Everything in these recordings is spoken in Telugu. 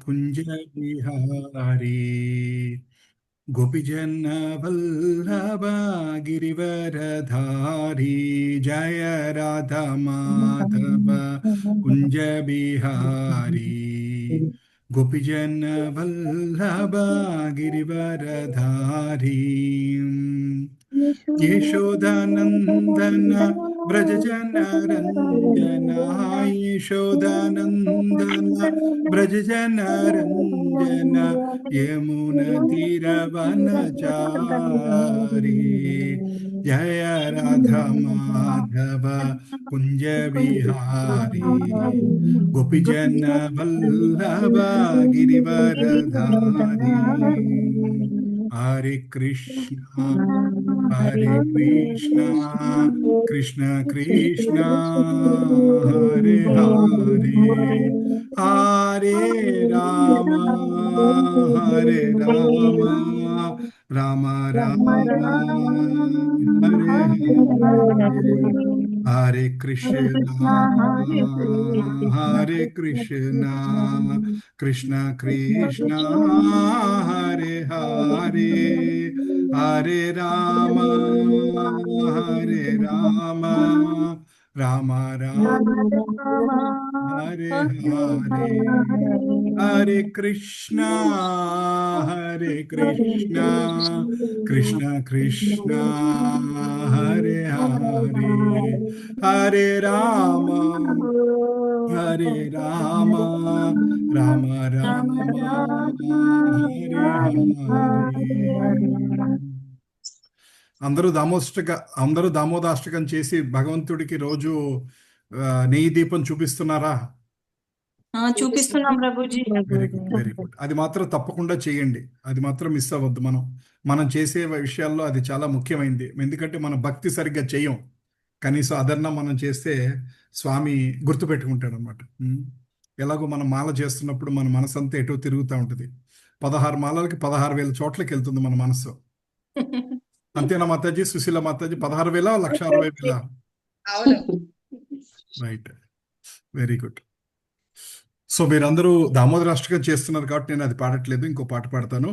कुंज बिहारी गोपीजन वल्लभ गिरिवरधारी जय राधा माधव कुंज बिहारी गोपीजन वल्लभ गिरिवरधारी यशोदानंदन व्रज जन रंजन यशोदानंदन व्रज जन रंजन यमुन तीरवनचारी जय राधा माधव कुंज बिहारी गोपीजन वल्लभ गिरिवरधारी हरे कृष्णा कृष्ण कृष्ण हरे हरे हरे राम राम राम हरे हरे हरे कृष्णा कृष्ण कृष्ण हरे हरे हरे राम राम राम हरे हरे हरे कृष्णा कृष्ण कृष्ण हरे हरे हरे राम राम राम हरे हरे అందరూ దామోదాష్టకం చేసి భగవంతుడికి రోజు నెయ్యి దీపం చూపిస్తున్నారా? చూపిస్తున్నాం Prabhuji. Very good, very good. అది మాత్రం తప్పకుండా చేయండి. అది మాత్రం మిస్ అవ్వద్దు. మనం చేసే విషయాల్లో అది చాలా ముఖ్యమైనది. ఎందుకంటే మనం భక్తి సరిగ్గా చేయం. కనీసం అదన్నా మనం చేస్తే స్వామి గుర్తుపెట్టుకుంటాడు అనమాట. ఎలాగో మనం మాల చేస్తున్నప్పుడు మన మనసు అంతా ఎటో తిరుగుతూ ఉంటుంది. 16 మాలలకి 16,000 చోట్లకి వెళ్తుంది మన మనసు. అంతేనా Mataji? Sushila Mataji 16,000 1,60,000? Right, very good. So మీరందరూ దామోదరాష్టకం చేస్తున్నారు కాబట్టి నేను అది పాడట్లేదు. ఇంకో పాట పాడతాను.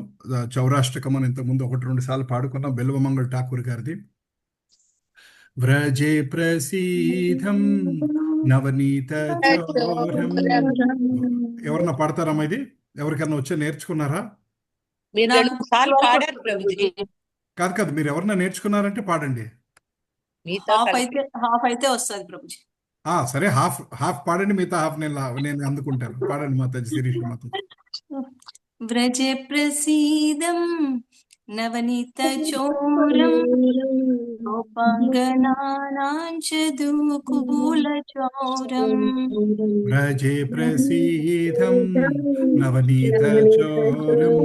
చౌరాష్టకం అని ఇంతకుముందు 1-2 సార్లు పాడుకున్నాం, బిల్వమంగళ ఠాకూర్ గారిది. వ్రజే ప్రసీదం నవనీత చౌరం. ఎవరన్నా పాడతారమ్మా ఇది? ఎవరికన్నా వచ్చా? నేర్చుకున్నారా? కాదు, మీరు ఎవరన్నా నేర్చుకున్నారంటే పాడండి. హాఫ్ అయితే వస్తుంది ప్రభుజీ. సరే, హాఫ్ పాడండి, మిగతా హాఫ్ నేను అందుకుంటాను. పాడండి మాతాజీ, శిరీష మాతాజీ. వ్రజే ప్రసీదం నవనీత చోరం గోపాంగనానాంచ దూకూల చౌరం. వ్రజే ప్రసీదం నవనీత చోరం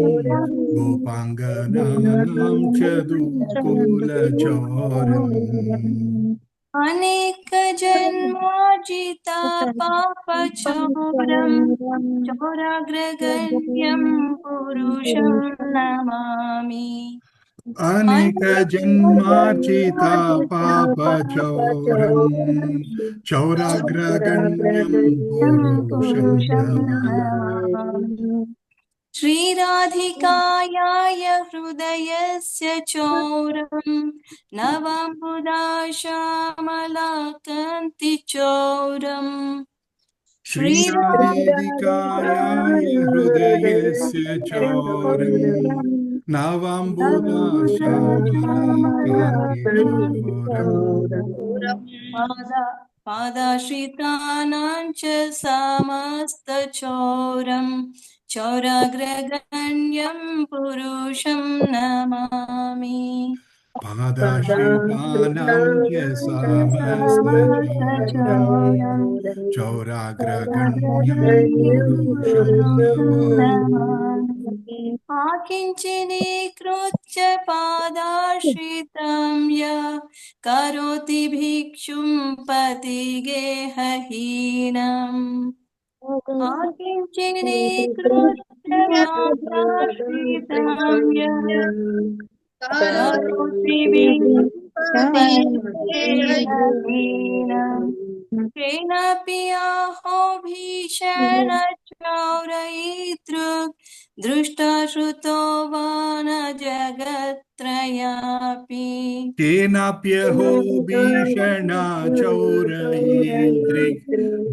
గోపాంగనానాం చ దూకూల చౌరం. అనేక జన్మార్జిత పాప చౌరం చౌరాగ్రగణ్యం పురుషం నమామి. అనేక జన్మార్జిత పాప చౌరం చౌరాగ్రగణ్యం పురుషం నమామి. శ్రీరాధికాయాయ హృదయస్య చౌరం నవాంబుదాశ్యామలాకాంతి చౌరం. శ్రీరాధికాయాయ హృదయస్య చౌరం నవాంబుదాశ్యామలాకాంతి చౌరం. పాదాశ్రితానాం చ సమస్త చౌరం చౌరాగ్రగణ్యం పురుషం నమామి. పాదాశ్రితానాం చ సమస్త చౌరం చౌరాగ్రగణ్యం పురుషం నమామి. ఆకించినీకృత్య పాదాశ్రితం యః కరోతి భిక్షుం పతిగేహహీనం. ఆకించినీకృత్య పాదాశ్రితం యః కరోతి భిక్షుం పతిగేహహీనం. केनापि आहो भीषणचौरयितृक् दृष्टा श्रुतो वा न जगत्त्रयापि केनाप्यहो भीषणाचौरयीदृक्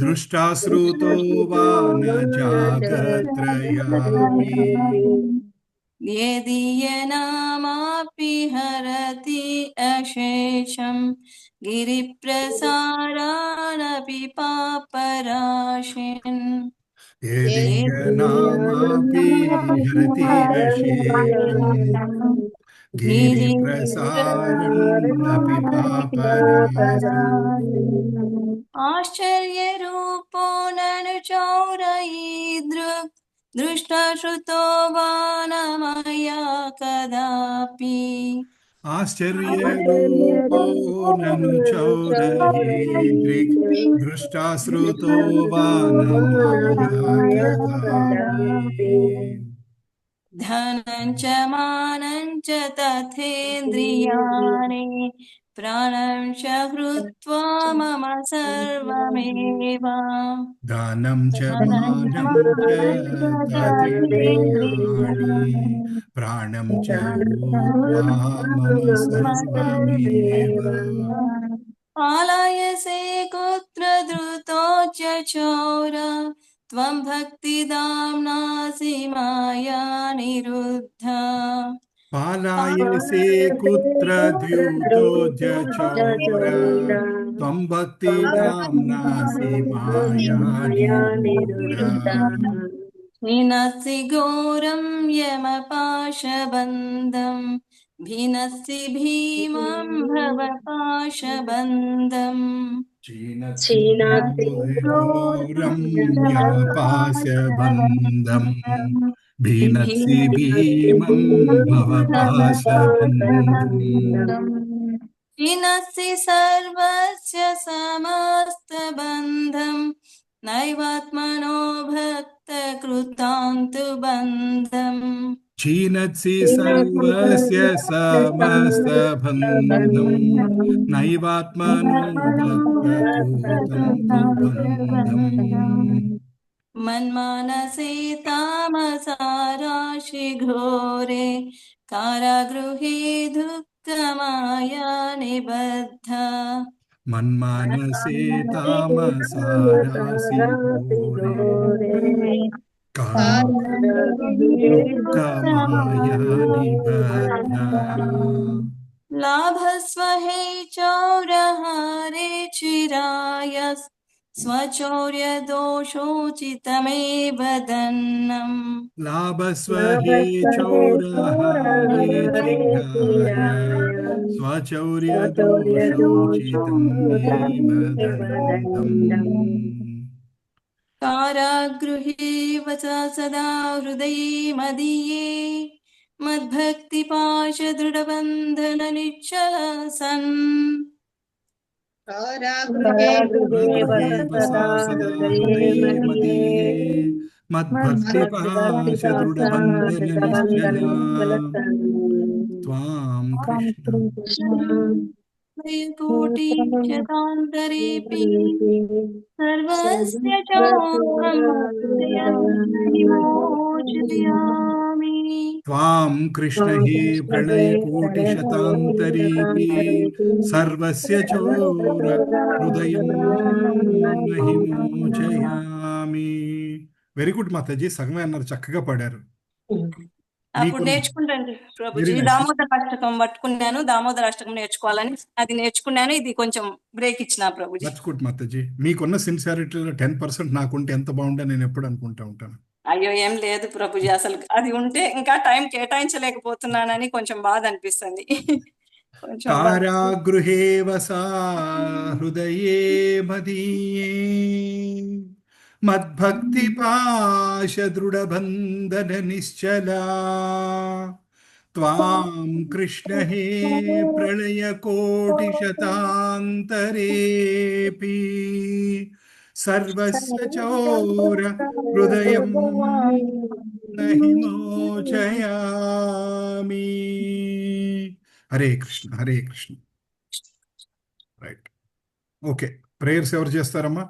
दृष्टाश्रुतो वा न जागत्रयापि यदीयनामापि हरति अशेषं गिरिप्रसारानपि पापराशिन् यदीयनामापि हरति अशेषम् गिरिप्रसारम् अपि पापराशु आश्चर्यरूपो ननु चौरयीदृक् दृष्टा श्रुतो वा न मया कदापि आश्चर्यरूपो ननु चौरयीदृक् दृष्टाश्रुतो वा न माया कदापि धनं च मानं च तथेन्द्रियाणि प्राणं च हृत्वा मम सर्वमेव दानं च धनं च मानं च मानं च ततीन्द्रियाणि प्राणं च भूत्वा मम सर्वमेव पालायसे कुत्र द्रुतो च चोर त्वं भक्तिदाम्नासि माया निरुद्धा पालायसे कुत्र द्यूतो जचौर त्वं भक्तिदाम्नासि मायानिरूढा भिनसि घोरं यमपाशबन्धं भिनसि भीमं भवपाशबन्धम् चीनसि घोरं यमपाशबन्धम् भिनत्सि भीमं भवपाशबन्धम् भिनसि सर्वस्य समस्तबन्धं नैवात्मनो भक्तकृतान्तु बन्धम् क्षीणसि सर्वस्य समस्तबन्धम् नैवात्मनो भक्तकृतं तु बन्धम् मन्मानसे तामसा घोरे कारागृहे दुःखमाया निबद्धा मन्मानसे तामसारासि घोरे कारागृहदुःखमाया निबद्धा लाभस्व हे चौरहारे चिराय स्वचौर्यदोषोचितमेव दन्नम् लाभस्व हे चौरहारे चिघ्राय स्वचौर्यदोषोचितमेव दन्तम् कारागृहे वस सदा हृदये मदीये मद्भक्तिपाशदृढबन्धननिश्चल सन् कारागृहे वसा सदा हृदये मदीये मद्भक्तिपाशदृढबन्धननिश्चला त्वां कृष्ण कोटिशतान्तरेऽपि सर्वस्य चाहं हृदयं विमोचयामि त्वां कृष्ण हे प्रणयकोटिशतान्तरेऽपि सर्वस्य चोर हृदయం నహి మోచయామి. వెరీ గుడ్ మాతాజీ, సగమే అన్నారు, చక్కగా పాడారు. అప్పుడు మీకు నేర్చుకుంటాను ప్రభుజీ. Very nice. దామోదర అష్టకం పట్టుకున్నాను, దామోదర అష్టకం నేర్చుకోవాలని అది నేర్చుకున్నాను. ఇది కొంచెం బ్రేక్ ఇచ్చిన ప్రభుజీ. That's good Mataji. మీకున్న సిన్సియారిటీలో 10% నాకుంటే ఎంత బాగుంటే నేను ఎప్పుడు అనుకుంటా ఉంటాను. అయ్యో ఏం లేదు ప్రభుజీ, అసలు అది ఉంటే ఇంకా టైం కేటాయించలేకపోతున్నానని కొంచెం బాధ అనిపిస్తుంది. కొంచెం కారాగృహే వసా హృదయే మదీయే మద్భక్తిపాశదృఢబంధన నిశ్చలా త్వాం కృష్ణ హే ప్రళయకోటిశతాంతరేపి సర్వస్య చోర హృదయం నహి మోచయామి. Hare Krishna Hare Krishna. Right, okay. Prayers ఎవరు చేస్తారమ్మా?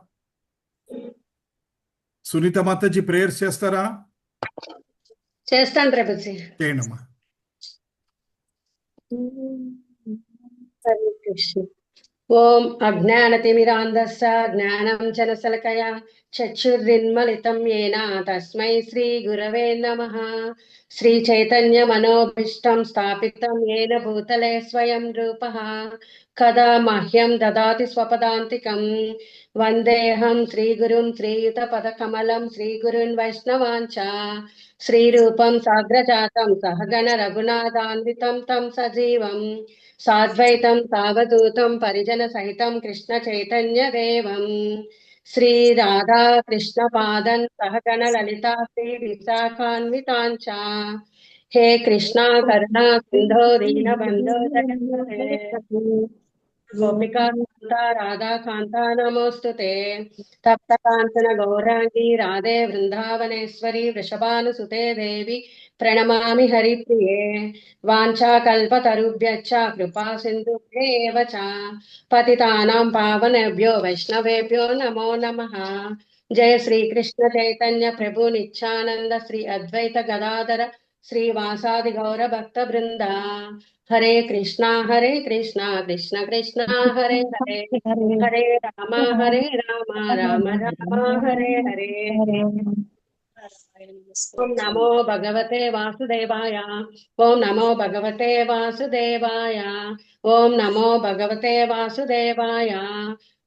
సునీత మాతాజీ ప్రేయర్స్ చేస్తారా? చేస్తాను ప్రభుజీ. చేయండి అమ్మా. హరే కృష్ణ. ఓం అజ్ఞానతిమిరాంధస్య జ్ఞానం జనశలకయా చక్షుర్న్మిళితం యేన తస్మై శ్రీ గురవే నమః. శ్రీ చైతన్య మనోభీష్టం స్థాపితం యేన భూతలే స్వయం రూపః కదా మహ్యం దదాతి స్వపదాంతికం. వందేహం శ్రీగురుం శ్రీయుతపదకమలం శ్రీగురున్ వైష్ణవాంచ శ్రీరూపం సాగ్రజాతం సహగణ రఘునాథాన్వితం తం సజీవం సాద్వైతం సావధూతం పరిజన సహితం కృష్ణ చైతన్య దేవం శ్రీ రాధా కృష్ణ పాదన్ సహగణ లలితా శ్రీ విశాఖాన్వితాంచ. హే కృష్ణ కరుణా సింధో దీన బంధో జగద్గురు గోపికా కాంత రాధా కాంత నమోస్తుతే. తప్త కాంచన గౌరాంగి రాధే వృందావనేశ్వరి వృషభానుసుతే దేవి ప్రణమామి హరిప్రియే. వాంఛాకల్పతరుభ్యశ్చ కృపా సింధుభ్యేవ చ పతితానాం పావనేభ్యో వైష్ణవేభ్యో నమో నమః. జయ శ్రీ కృష్ణ చైతన్య ప్రభు నిత్యానంద శ్రీ అద్వైత గదాధర శ్రీవాసాది గౌర భక్త బృంద. హరే కృష్ణ కృష్ణ కృష్ణ హరే హరే హరే రామ రామ రామ హరే హరే. ఓం నమో భగవతే వాసుదేవాయ. ఓం నమో భగవతే వాసుదేవాయ. ఓం నమో భగవతే వాసుదేవాయ.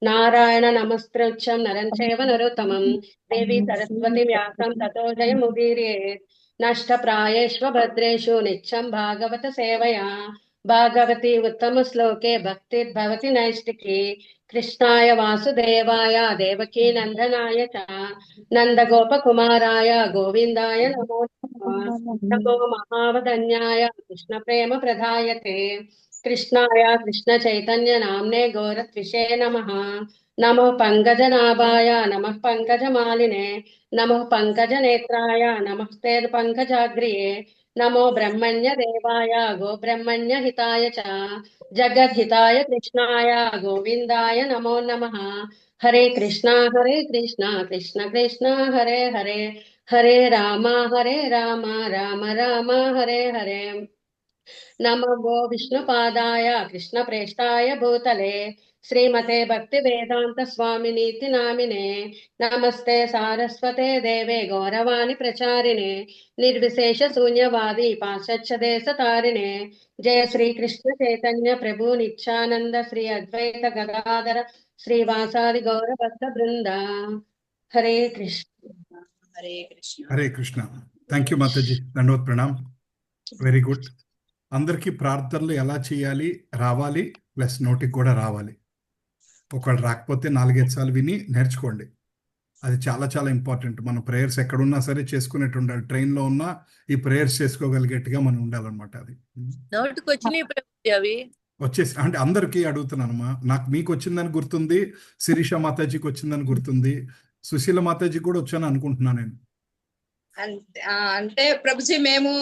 నారాయణ నమస్కృత్యం నరం చైవ నరోత్తమం దేవి సరస్వతి వ్యాసం తతో జయముదీర్యేత్. నష్టప్రాయేష్వ భద్రేషు నిత్యం భాగవత సేవయా. భాగవతి ఉత్తమ శ్లోకే భక్తిర్భవతి నైష్టికి. కృష్ణాయ వాసుదేవాయ దేవకీ నందనాయ చ నందగోపకుమారాయ గోవిందాయ నమో నమః. నమో మహావదన్యాయ కృష్ణ ప్రేమ ప్రదాయతే కృష్ణాయ కృష్ణ చైతన్య నామ్నే గౌరత్విషే నమః. నమః పంకజనాభాయ నమః పంకజమాలినే నమః పంకజనేత్రాయ నమస్తే పంకజాగ్రియే. నమో బ్రహ్మణ్య దేవాయ గో బ్రహ్మణ్య హితాయ చ జగద్హితాయ కృష్ణాయ గోవిందాయ నమో నమః. హరే కృష్ణ కృష్ణ కృష్ణ హరే హరే హరే రామ రామ రామ హరే హరే. నమో విష్ణుపాదాయ కృష్ణ ప్రేష్టాయ భూతలే శ్రీమతే భక్తి వేదాంత స్వామినీతి నామినే. నమస్తే సారస్వతే దేవే గౌరవాణి ప్రచారిణే నిర్విశేష శూన్యవాది పాశ్చాత్య దేశ తారిణే. జయ శ్రీ కృష్ణ చైతన్య ప్రభు నిత్యానంద శ్రీ అద్వైత గదాధర శ్రీవాసాది గౌర భక్త బృంద. హరే కృష్ణ. హరే కృష్ణ. హరే కృష్ణ. థ్యాంక్ యూ మాతాజీ. దండవత్ ప్రణామ్. Very good. అందరికీ ప్రార్థనలు ఎలా చేయాలి రావాలి, ప్లస్ నోటికి కూడా రావాలి. ఒకళ్ళు రాకపోతే 4-5 సార్లు విని నేర్చుకోండి. అది చాలా చాలా ఇంపార్టెంట్. మన ప్రేయర్స్ ఎక్కడున్నా సరే చేసుకునేట్టు ఉండాలి. ట్రైన్లో ఉన్నా ఈ ప్రేయర్స్ చేసుకోగలిగేట్టుగా మనం ఉండాలన్నమాట. అది నోటికి వచ్చినాయి ప్రభుజీ అవి. వచ్చేసి అంటే అందరికీ అడుగుతున్నానమ్మా. నాకు మీకు వచ్చిందని గుర్తుంది, శిరీష మాతాజీకి వచ్చిందని గుర్తుంది, సుశీల మాతాజీ కూడా వచ్చాను అనుకుంటున్నాను నేను. అంటే ప్రభుజీ మేము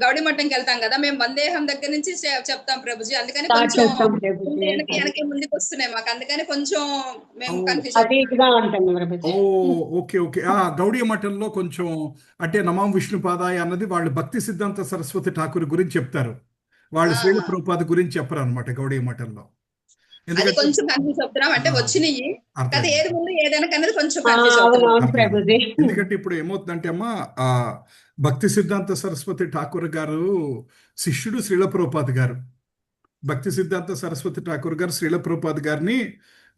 గౌడి మఠంకి వెళ్తాం కదా, మేము వందేహం దగ్గర నుంచి చెప్తాం ప్రభుజీ. అందుకని కొంచెం వెనక్కి ముందుకు వస్తున్నాయి మాకు, అందుకని కొంచెం మేము కన్ఫ్యూజన్. ఓ ఓకే ఓకే. గౌడీ మఠంలో కొంచెం అంటే నమాం విష్ణుపాదాయ అన్నది వాళ్ళు భక్తి సిద్ధాంత సరస్వతి ఠాకూర్ గురించి చెప్తారు. వాళ్ళు శ్రీల ప్రభుపాద గురించి చెప్పరు అనమాట గౌడీ మఠంలో. అది కొంచెం కన్ఫ్యూజ్ అవుతున్నాం. అంటే వచ్చినాయి కదా, ఏది ముందు ఏదైనా కన్నది కొంచెం కన్ఫ్యూజ్ అవుతుంది. ఎందుకంటే ఇప్పుడు ఏమవుతుందంటే అమ్మా, భక్తి సిద్ధాంత సరస్వతి ఠాకూర్ గారు శిష్యుడు శ్రీల ప్రభుపాద గారు. భక్తి సిద్ధాంత సరస్వతి ఠాకూర్ గారు శ్రీల ప్రభుపాద గారిని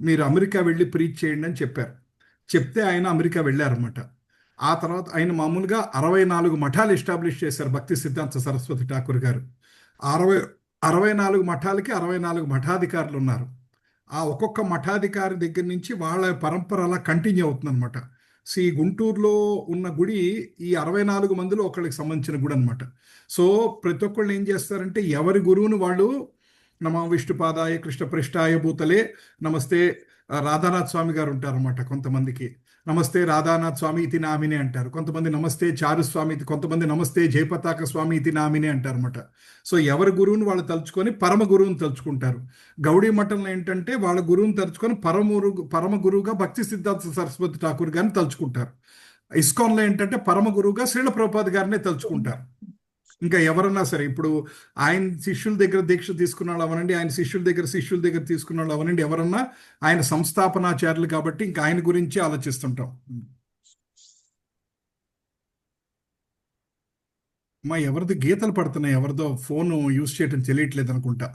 మీరు అమెరికా వెళ్ళి ప్రీచ్ చేయండి అని చెప్పారు. చెప్తే ఆయన అమెరికా వెళ్ళారన్నమాట. ఆ తర్వాత ఆయన మామూలుగా 64 మఠాలు ఎస్టాబ్లిష్ చేశారు భక్తి సిద్ధాంత సరస్వతి ఠాకూర్ గారు. 64 మఠాలకి 64 మఠాధికారులు ఉన్నారు. ఆ ఒక్కొక్క మఠాధికారి దగ్గర నుంచి వాళ్ళ పరంపర అలా కంటిన్యూ అవుతుంది అనమాట. సో ఈ గుంటూరులో ఉన్న గుడి ఈ 64 మందిలో ఒకళ్ళకి సంబంధించిన గుడి అనమాట. సో ప్రతి ఒక్కళ్ళు ఏం చేస్తారంటే ఎవరి గురువుని వాళ్ళు నమో విష్ణుపాదాయ కృష్ణ పృష్ఠాయ భూతలే నమస్తే రాధానాథ్ స్వామి గారు ఉంటారన్నమాట కొంతమందికి. నమస్తే రాధానాథ్ స్వామి ఇది నామిని అంటారు, కొంతమంది నమస్తే చారు స్వామి, కొంతమంది నమస్తే జయపతాక స్వామి ఇది నామిని అంటారు అనమాట. సో ఎవరి గురువుని వాళ్ళు తలుచుకొని పరమ గురువుని తలుచుకుంటారు. గౌడీ మఠంలో ఏంటంటే వాళ్ళ గురువుని తలుచుకొని పరమ గురువుగా భక్తి సిద్ధార్థ సరస్వతి ఠాకూర్ గారిని తలుచుకుంటారు. ఇస్కాన్లో ఏంటంటే పరమ గురువుగా శ్రీల ప్రభుపాద్ గారినే తలుచుకుంటారు. ఇంకా ఎవరన్నా సరే, ఇప్పుడు ఆయన శిష్యుల దగ్గర దీక్ష తీసుకున్న వాళ్ళు అవనండి, ఆయన శిష్యుల దగ్గర తీసుకున్న వాళ్ళు అవనండి, ఎవరన్నా ఆయన సంస్థాపనాచార్యులు కాబట్టి ఇంకా ఆయన గురించి ఆలోచిస్తుంటాం. మా ఎవరిది గీతలు పడుతున్నాయి, ఎవరిదో ఫోన్ యూజ్ చేయడం తెలియట్లేదు అనుకుంటా.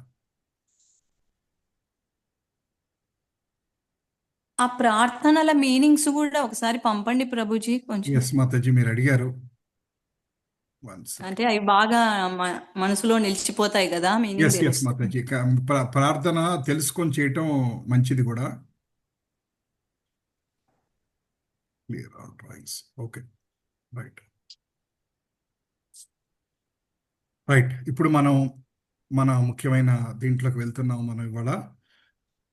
ఆ ప్రార్థనల మీనింగ్స్ కూడా ఒకసారి పంపండి ప్రభుజీ కొంచెం. ఎస్ మాతాజీ, మీరు అడిగారు. అంటే అవి బాగా మనసులో నిలిచిపోతాయి కదా, మీనింగ్ ఎస్ ఎస్ మాతాజీ, ప్రార్థన తెలుసుకొని చేయటం మంచిది కూడా. Clear all drawings. Okay, right right. ఇప్పుడు మనం మన ముఖ్యమైన దీంట్లోకి వెళ్తున్నాం. మనం ఇవాళ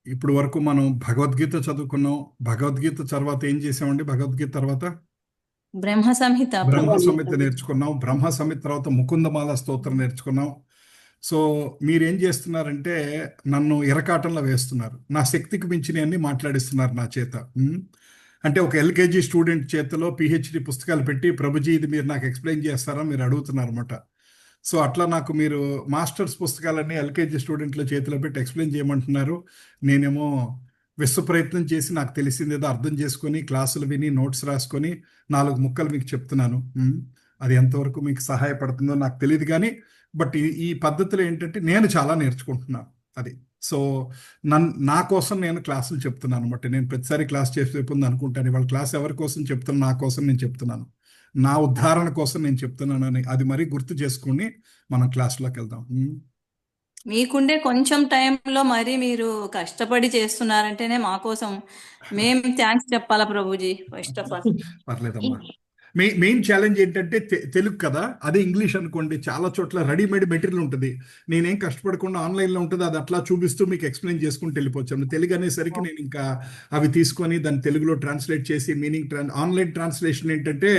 ఇప్పుడు వరకు మనం భగవద్గీత చదువుకున్నాం. భగవద్గీత తర్వాత ఏం చేసామండి? భగవద్గీత తర్వాత బ్రహ్మ సంహిత నేర్చుకున్నాం. బ్రహ్మ సంహిత తర్వాత ముకుందమాల స్తోత్రం నేర్చుకున్నాం. సో మీరేం చేస్తున్నారంటే నన్ను ఇరకాటంలో వేస్తున్నారు, నా శక్తికి మించినవన్నీ మాట్లాడిస్తున్నారు నా చేత. అంటే ఒక ఎల్కేజీ స్టూడెంట్ చేతిలో పిహెచ్డి పుస్తకాలు పెట్టి ప్రభుజీ ఇది మీరు నాకు ఎక్స్ప్లెయిన్ చేస్తారా మీరు అడుగుతున్నారు అనమాట. సో అట్లా నాకు మీరు మాస్టర్స్ పుస్తకాలన్నీ ఎల్కేజీ స్టూడెంట్ల చేతిలో పెట్టి ఎక్స్ప్లెయిన్ చేయమంటున్నారు. నేనేమో విశ్వ ప్రయత్నం చేసి నాకు తెలిసిందేదో అర్థం చేసుకొని క్లాసులు విని నోట్స్ రాసుకొని 4 ముక్కలు మీకు చెప్తున్నాను. అది ఎంతవరకు మీకు సహాయపడుతుందో నాకు తెలియదు కానీ బట్ ఈ పద్ధతిలో ఏంటంటే నేను చాలా నేర్చుకుంటున్నాను అది. సో నా కోసం నేను క్లాసులు చెప్తున్నాను అనమాట. నేను ప్రతిసారి క్లాస్ చేసేపోతుంది అనుకుంటాను, ఇవాళ క్లాస్ ఎవరి కోసం చెప్తున్నాను? నా కోసం నేను చెప్తున్నాను, నా ఉద్ధారణ కోసం నేను చెప్తున్నాను అని అది మరీ గుర్తు చేసుకుని మనం క్లాస్లోకి వెళ్దాం. మీకుండే కొంచెం టైంలో మరి మీరు కష్టపడి చేస్తున్నారంటేనే మా కోసం మేము థ్యాంక్స్ చెప్పాలా ప్రభుజీ ఫస్ట్ ఆఫ్ ఆల్. పర్లేదమ్మా. మెయిన్ ఛాలెంజ్ ఏంటంటే తెలుగు కదా, అదే ఇంగ్లీష్ అనుకోండి చాలా చోట్ల రెడీమేడ్ మెటీరియల్ ఉంటుంది, నేనేం కష్టపడకుండా ఆన్లైన్లో ఉంటుంది, అది అట్లా చూపిస్తూ మీకు ఎక్స్ప్లెయిన్ చేసుకుంటూ వెళ్ళిపోవచ్చాను. తెలుగు అనేసరికి నేను ఇంకా అవి తీసుకొని దాన్ని తెలుగులో ట్రాన్స్లేట్ చేసి మీనింగ్ ఆన్లైన్ ట్రాన్స్లేషన్ ఏంటంటే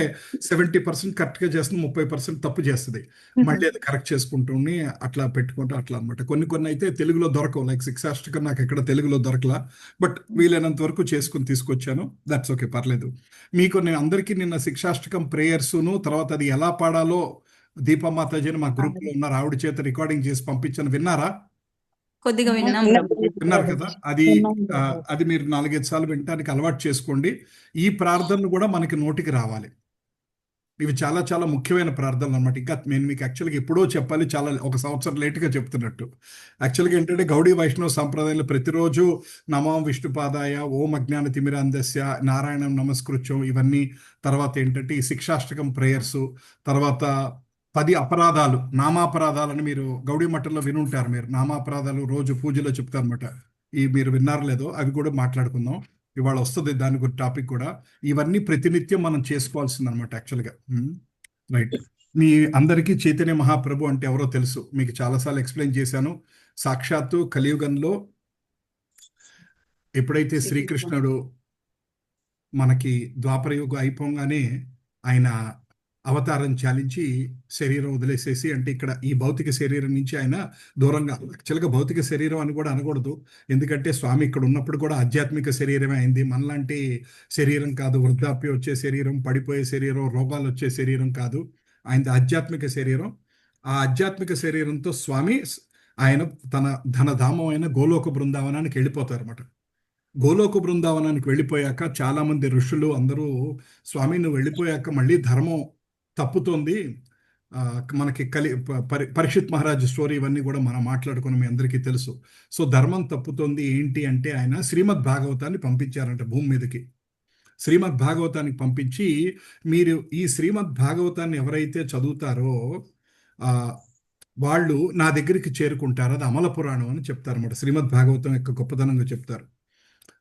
70% కరెక్ట్గా చేస్తుంది, 30% తప్పు చేస్తుంది, మళ్ళీ అది కరెక్ట్ చేసుకుంటూ అట్లా పెట్టుకుంటూ అట్లా అనమాట. కొన్ని అయితే తెలుగులో దొరకవు, లైక్ శిక్షాష్టకం నాకు ఎక్కడ తెలుగులో దొరకలా, బట్ వీలైనంత వరకు చేసుకుని తీసుకొచ్చాను. దట్స్ ఓకే, పర్లేదు. మీకు నేను అందరికీ నిన్న శిక్షాష్టకం ప్రేయర్సును తర్వాత అది ఎలా పాడాలో దీపమాతాజీ మా గ్రూప్ లో ఉన్నారు, ఆవిడ చేత రికార్డింగ్ చేసి పంపించాను, విన్నారా? కొద్దిగా విన్నారు కదా. అది మీరు 4-5 సార్లు వినటానికి అలవాటు చేసుకోండి. ఈ ప్రార్థనలు కూడా మనకి నోటికి రావాలి. ఇవి చాలా చాలా ముఖ్యమైన ప్రార్థనలు అనమాట. ఇంకా నేను మీకు యాక్చువల్గా ఎప్పుడో చెప్పాలి, చాలా 1 సంవత్సరం లేట్గా చెప్తున్నట్టు. యాక్చువల్గా ఏంటంటే గౌడీ వైష్ణవ సంప్రదాయంలో ప్రతిరోజు నమో విష్ణుపాదాయ, ఓం అజ్ఞాన తిమిరాంధస్య, నారాయణం నమస్కృత్యం, ఇవన్నీ తర్వాత ఏంటంటే ఈ శిక్షాష్టకం ప్రేయర్సు, తర్వాత 10 అపరాధాలు నామాపరాధాలని మీరు గౌడీ మఠంలో వినుంటారు. మీరు నామాపరాధాలు రోజు పూజలో చెప్తారనమాట. మీరు విన్నారో లేదో అవి కూడా మాట్లాడుకుందాం. ఇవాళ వస్తుంది దాని గురించి టాపిక్ కూడా. ఇవన్నీ ప్రతినిత్యం మనం చేసుకోవాల్సింది అనమాట యాక్చువల్గా. రైట్. మీ అందరికీ చైతన్య మహాప్రభు అంటే ఎవరో తెలుసు, మీకు చాలాసార్లు ఎక్స్ప్లెయిన్ చేశాను. సాక్షాత్తు కలియుగంలో ఎప్పుడైతే శ్రీకృష్ణుడు మనకి ద్వాపరయుగం అయిపోగానే ఆయన అవతారం చాలించి శరీరం వదిలేసేసి, అంటే ఇక్కడ ఈ భౌతిక శరీరం నుంచి ఆయన దూరంగా, యాక్చువల్గా భౌతిక శరీరం అని కూడా అనకూడదు, ఎందుకంటే స్వామి ఇక్కడ ఉన్నప్పుడు కూడా ఆధ్యాత్మిక శరీరమే అయింది. మనలాంటి శరీరం కాదు, వృద్ధాప్యం వచ్చే శరీరం, పడిపోయే శరీరం, రోగాలు వచ్చే శరీరం కాదు, ఆయనది ఆధ్యాత్మిక శరీరం. ఆ ఆధ్యాత్మిక శరీరంతో స్వామి ఆయన తన ధనధామం అయిన గోలోక బృందావనానికి వెళ్ళిపోతారు అన్నమాట. గోలోక బృందావనానికి వెళ్ళిపోయాక చాలామంది ఋషులు అందరూ స్వామి నువ్వు వెళ్ళిపోయాక మళ్ళీ ధర్మం తప్పుతోంది, మనకి పరీక్షిత్ మహారాజ్ స్టోరీ ఇవన్నీ కూడా మనం మాట్లాడుకుని మీ అందరికీ తెలుసు. సో ధర్మం తప్పుతోంది ఏంటి అంటే ఆయన శ్రీమద్ భాగవతాన్ని పంపించారంట భూమి మీదకి. శ్రీమద్ భాగవతానికి పంపించి మీరు ఈ శ్రీమద్ భాగవతాన్ని ఎవరైతే చదువుతారో వాళ్ళు నా దగ్గరికి చేరుకుంటారు, అది అమల పురాణం అని చెప్తారన్నమాట. శ్రీమద్ భాగవతం యొక్క గొప్పదనంగా చెప్తారు.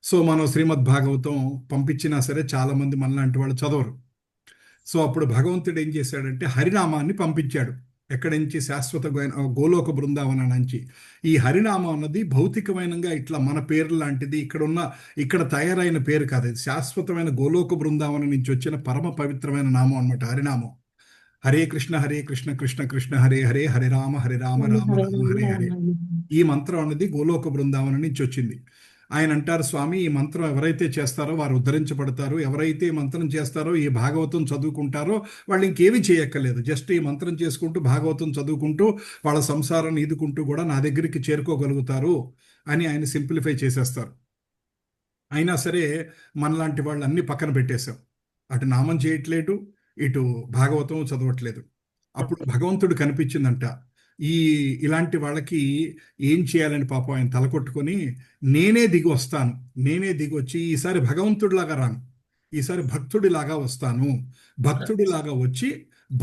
సో మనం శ్రీమద్ భాగవతం పంపించినా సరే చాలామంది మనలాంటి వాళ్ళు చదవరు. సో అప్పుడు భగవంతుడు ఏం చేశాడంటే హరినామాన్ని పంపించాడు. ఎక్కడి నుంచి? శాశ్వత గోలోక బృందావనం నుంచి. ఈ హరినామం అన్నది భౌతికమైనగా ఇట్లా మన పేరు లాంటిది, ఇక్కడ తయారైన పేరు కాదు. ఇది శాశ్వతమైన గోలోక బృందావనం నుంచి వచ్చిన పరమ పవిత్రమైన నామం అన్నమాట హరినామం. హరే కృష్ణ కృష్ణ కృష్ణ హరే హరే, హరే రామ రామ రామ హరే హరే. ఈ మంత్రం అనేది గోలోక బృందావనం నుంచి వచ్చింది. ఆయన అంటారు, స్వామి ఈ మంత్రం ఎవరైతే చేస్తారో వారు ఉద్ధరించబడతారు, ఎవరైతే ఈ మంత్రం చేస్తారో, ఈ భాగవతం చదువుకుంటారో వాళ్ళు ఇంకేమీ చేయక్కర్లేదు, జస్ట్ ఈ మంత్రం చేసుకుంటూ భాగవతం చదువుకుంటూ వాళ్ళ సంసారాన్ని ఈదుకుంటూ కూడా నా దగ్గరికి చేరుకోగలుగుతారు అని ఆయన సింప్లిఫై చేసేస్తారు. అయినా సరే మనలాంటి వాళ్ళు అన్ని పక్కన పెట్టేశాం. అటు నామం చేయట్లేదు, ఇటు భాగవతం చదవట్లేదు. అప్పుడు భగవంతుడు కనిపించిందంట. ఇలాంటి వాళ్ళకి ఏం చేయాలని పాపం ఆయన తలకొట్టుకొని, నేనే దిగి వస్తాను, నేనే దిగి వచ్చి ఈసారి భగవంతుడిలాగా రాను, ఈసారి భక్తుడిలాగా వస్తాను. భక్తుడిలాగా వచ్చి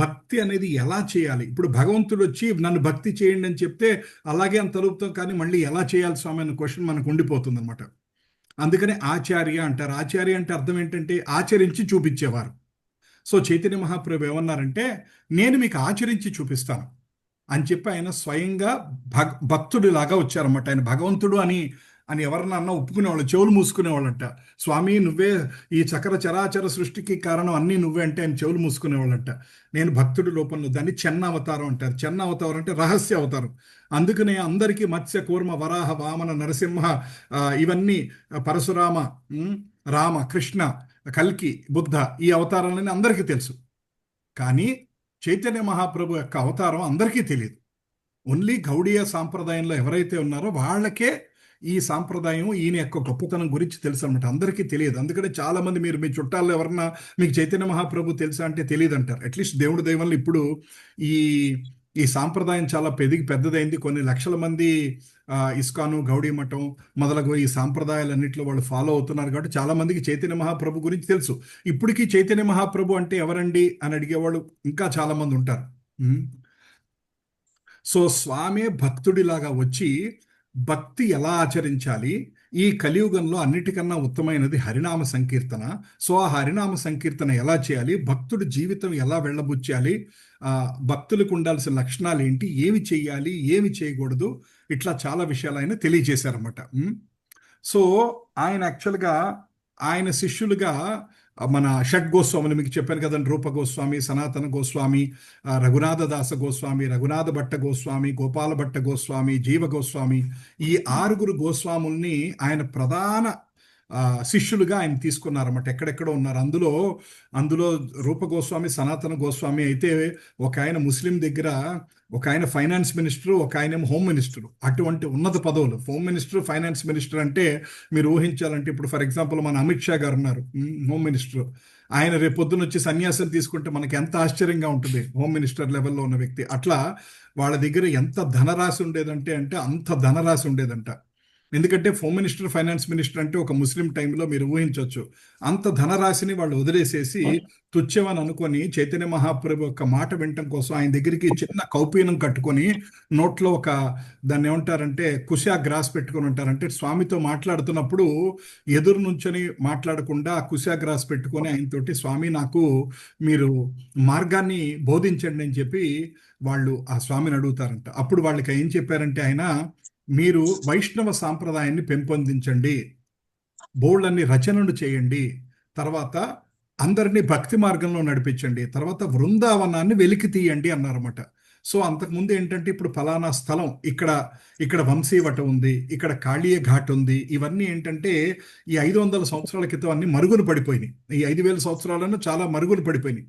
భక్తి అనేది ఎలా చేయాలి, ఇప్పుడు భగవంతుడు వచ్చి నన్ను భక్తి చేయండి అని చెప్తే అలాగే అని తలుపుతాం, కానీ మళ్ళీ ఎలా చేయాలి స్వామి అనే క్వశ్చన్ మనకు ఉండిపోతుంది అనమాట. అందుకని ఆచార్య అంటారు. ఆచార్య అంటే అర్థం ఏంటంటే ఆచరించి చూపించేవారు. సో చైతన్య మహాప్రభు ఏమన్నారంటే, నేను మీకు ఆచరించి చూపిస్తాను అని చెప్పి ఆయన స్వయంగా భక్తుడిలాగా వచ్చారన్నమాట. ఆయన భగవంతుడు అని ఎవరినన్నా ఒప్పుకునేవాళ్ళు, చెవులు మూసుకునేవాళ్ళంట. స్వామి నువ్వే ఈ చరాచర సృష్టికి కారణం, అన్నీ నువ్వే అంటే ఆయన చెవులు మూసుకునేవాళ్ళంట. నేను భక్తుడి రూపంలో, దాన్ని చెన్న అవతారం అంటారు. చెన్న అవతారం అంటే రహస్య అవతారం. అందుకనే అందరికీ మత్స్య కూర్మ వరాహ వామన నరసింహ ఇవన్నీ పరశురామ రామ కృష్ణ కల్కి బుద్ధ ఈ అవతారాలని అందరికీ తెలుసు. కానీ చైతన్య మహాప్రభు యొక్క అవతారం అందరికీ తెలియదు. ఓన్లీ గౌడీయ సాంప్రదాయంలో ఎవరైతే ఉన్నారో వాళ్ళకే ఈ సాంప్రదాయం, ఈయన యొక్క గొప్పతనం గురించి తెలుసు అనమాట. అందరికీ తెలియదు. అందుకనే చాలా మంది మీరు మీ చుట్టాల్లో ఎవరన్నా మీకు చైతన్య మహాప్రభు తెలుసా అంటే తెలియదు అంటారు. అట్లీస్ట్ దేవుడి దయ వల్ల ఇప్పుడు ఈ సాంప్రదాయం చాలా పెద్దదైంది. కొన్ని లక్షల మంది ఇస్కాను, గౌడీ మఠం మొదలగు ఈ సాంప్రదాయాలన్నింటిలో వాళ్ళు ఫాలో అవుతున్నారు. కాబట్టి చాలా మందికి చైతన్య మహాప్రభు గురించి తెలుసు. ఇప్పటికీ చైతన్య మహాప్రభు అంటే ఎవరండి అని అడిగేవాళ్ళు ఇంకా చాలా మంది ఉంటారు. సో స్వామి భక్తుడిలాగా వచ్చి భక్తి ఎలా ఆచరించాలి, ఈ కలియుగంలో అన్నిటికన్నా ఉత్తమైనది హరినామ సంకీర్తన. సో ఆ హరినామ సంకీర్తన ఎలా చేయాలి, భక్తుడి జీవితం ఎలా వెళ్ళబుచ్చాలి, భక్తులకు ఉండాల్సిన లక్షణాలు ఏంటి, ఏమి చెయ్యాలి ఏమి చేయకూడదు, ఇట్లా చాలా విషయాలు ఆయన తెలియజేశారన్నమాట. సో ఆయన యాక్చువల్గా ఆయన శిష్యులుగా మన షడ్ గోస్వాములు మీకు చెప్పాను కదండి, రూప గోస్వామి, సనాతన గోస్వామి, రఘునాథ దాస గోస్వామి, రఘునాథ భట్ట గోస్వామి, గోపాల భట్ట గోస్వామి, జీవ గోస్వామి, ఈ 6 గోస్వాముల్ని ఆయన ప్రధాన శిష్యులుగా ఆయన తీసుకున్నారన్నమాట. ఎక్కడెక్కడో ఉన్నారు. అందులో రూప గోస్వామి, సనాతన గోస్వామి అయితే ఒక ఆయన ముస్లిం దగ్గర, ఒక ఆయన ఫైనాన్స్ మినిస్టర్, ఒక ఆయన హోమ్ మినిస్టర్. అటువంటి ఉన్నత పదవులు, హోమ్ మినిస్టర్, ఫైనాన్స్ మినిస్టర్ అంటే మీరు ఊహించాలంటే, ఇప్పుడు ఫర్ ఎగ్జాంపుల్ మన అమిత్ షా గారు ఉన్నారు, హోమ్ మినిస్టర్. ఆయన రేపు పొద్దున వచ్చి సన్యాసం తీసుకుంటే మనకి ఎంత ఆశ్చర్యంగా ఉంటుంది, హోమ్ మినిస్టర్ లెవెల్లో ఉన్న వ్యక్తి. అట్లా వాళ్ళ దగ్గర ఎంత ధనరాశి ఉండేదంటే అంత ధనరాశి ఉండేదంట. ఎందుకంటే హోమ్ మినిస్టర్, ఫైనాన్స్ మినిస్టర్ అంటే ఒక ముస్లిం టైంలో మీరు ఊహించవచ్చు. అంత ధనరాశిని వాళ్ళు వదిలేసేసి తుచ్చమని అనుకొని చైతన్య మహాప్రభు యొక్క మాట వినటం కోసం ఆయన దగ్గరికి చిన్న కౌపీనం కట్టుకొని నోట్లో దాన్ని ఏమంటారంటే కుశా గ్రాస్ పెట్టుకొని ఉంటారంటే, స్వామితో మాట్లాడుతున్నప్పుడు ఎదురు నుంచొని మాట్లాడకుండా కుశా గ్రాస్ పెట్టుకొని ఆయనతోటి, స్వామి నాకు మీరు మార్గాన్ని బోధించండి అని చెప్పి వాళ్ళు ఆ స్వామిని అడుగుతారంట. అప్పుడు వాళ్ళకి ఏం చెప్పారంటే ఆయన, మీరు వైష్ణవ సాంప్రదాయాన్ని పెంపొందించండి, బోళ్ళన్ని రచనలు చేయండి, తర్వాత అందరినీ భక్తి మార్గంలో నడిపించండి, తర్వాత వృందావనాన్ని వెలికి తీయండి అన్నారన్నమాట. సో అంతకుముందు ఏంటంటే, ఇప్పుడు ఫలానా స్థలం ఇక్కడ వంశీవట ఉంది, ఇక్కడ కాళీయ ఘాట్ ఉంది, ఇవన్నీ ఏంటంటే ఈ 500 సంవత్సరాల క్రితం అన్ని మరుగున పడిపోయినాయి. ఈ 5000 సంవత్సరాలను చాలా మరుగున పడిపోయినాయి.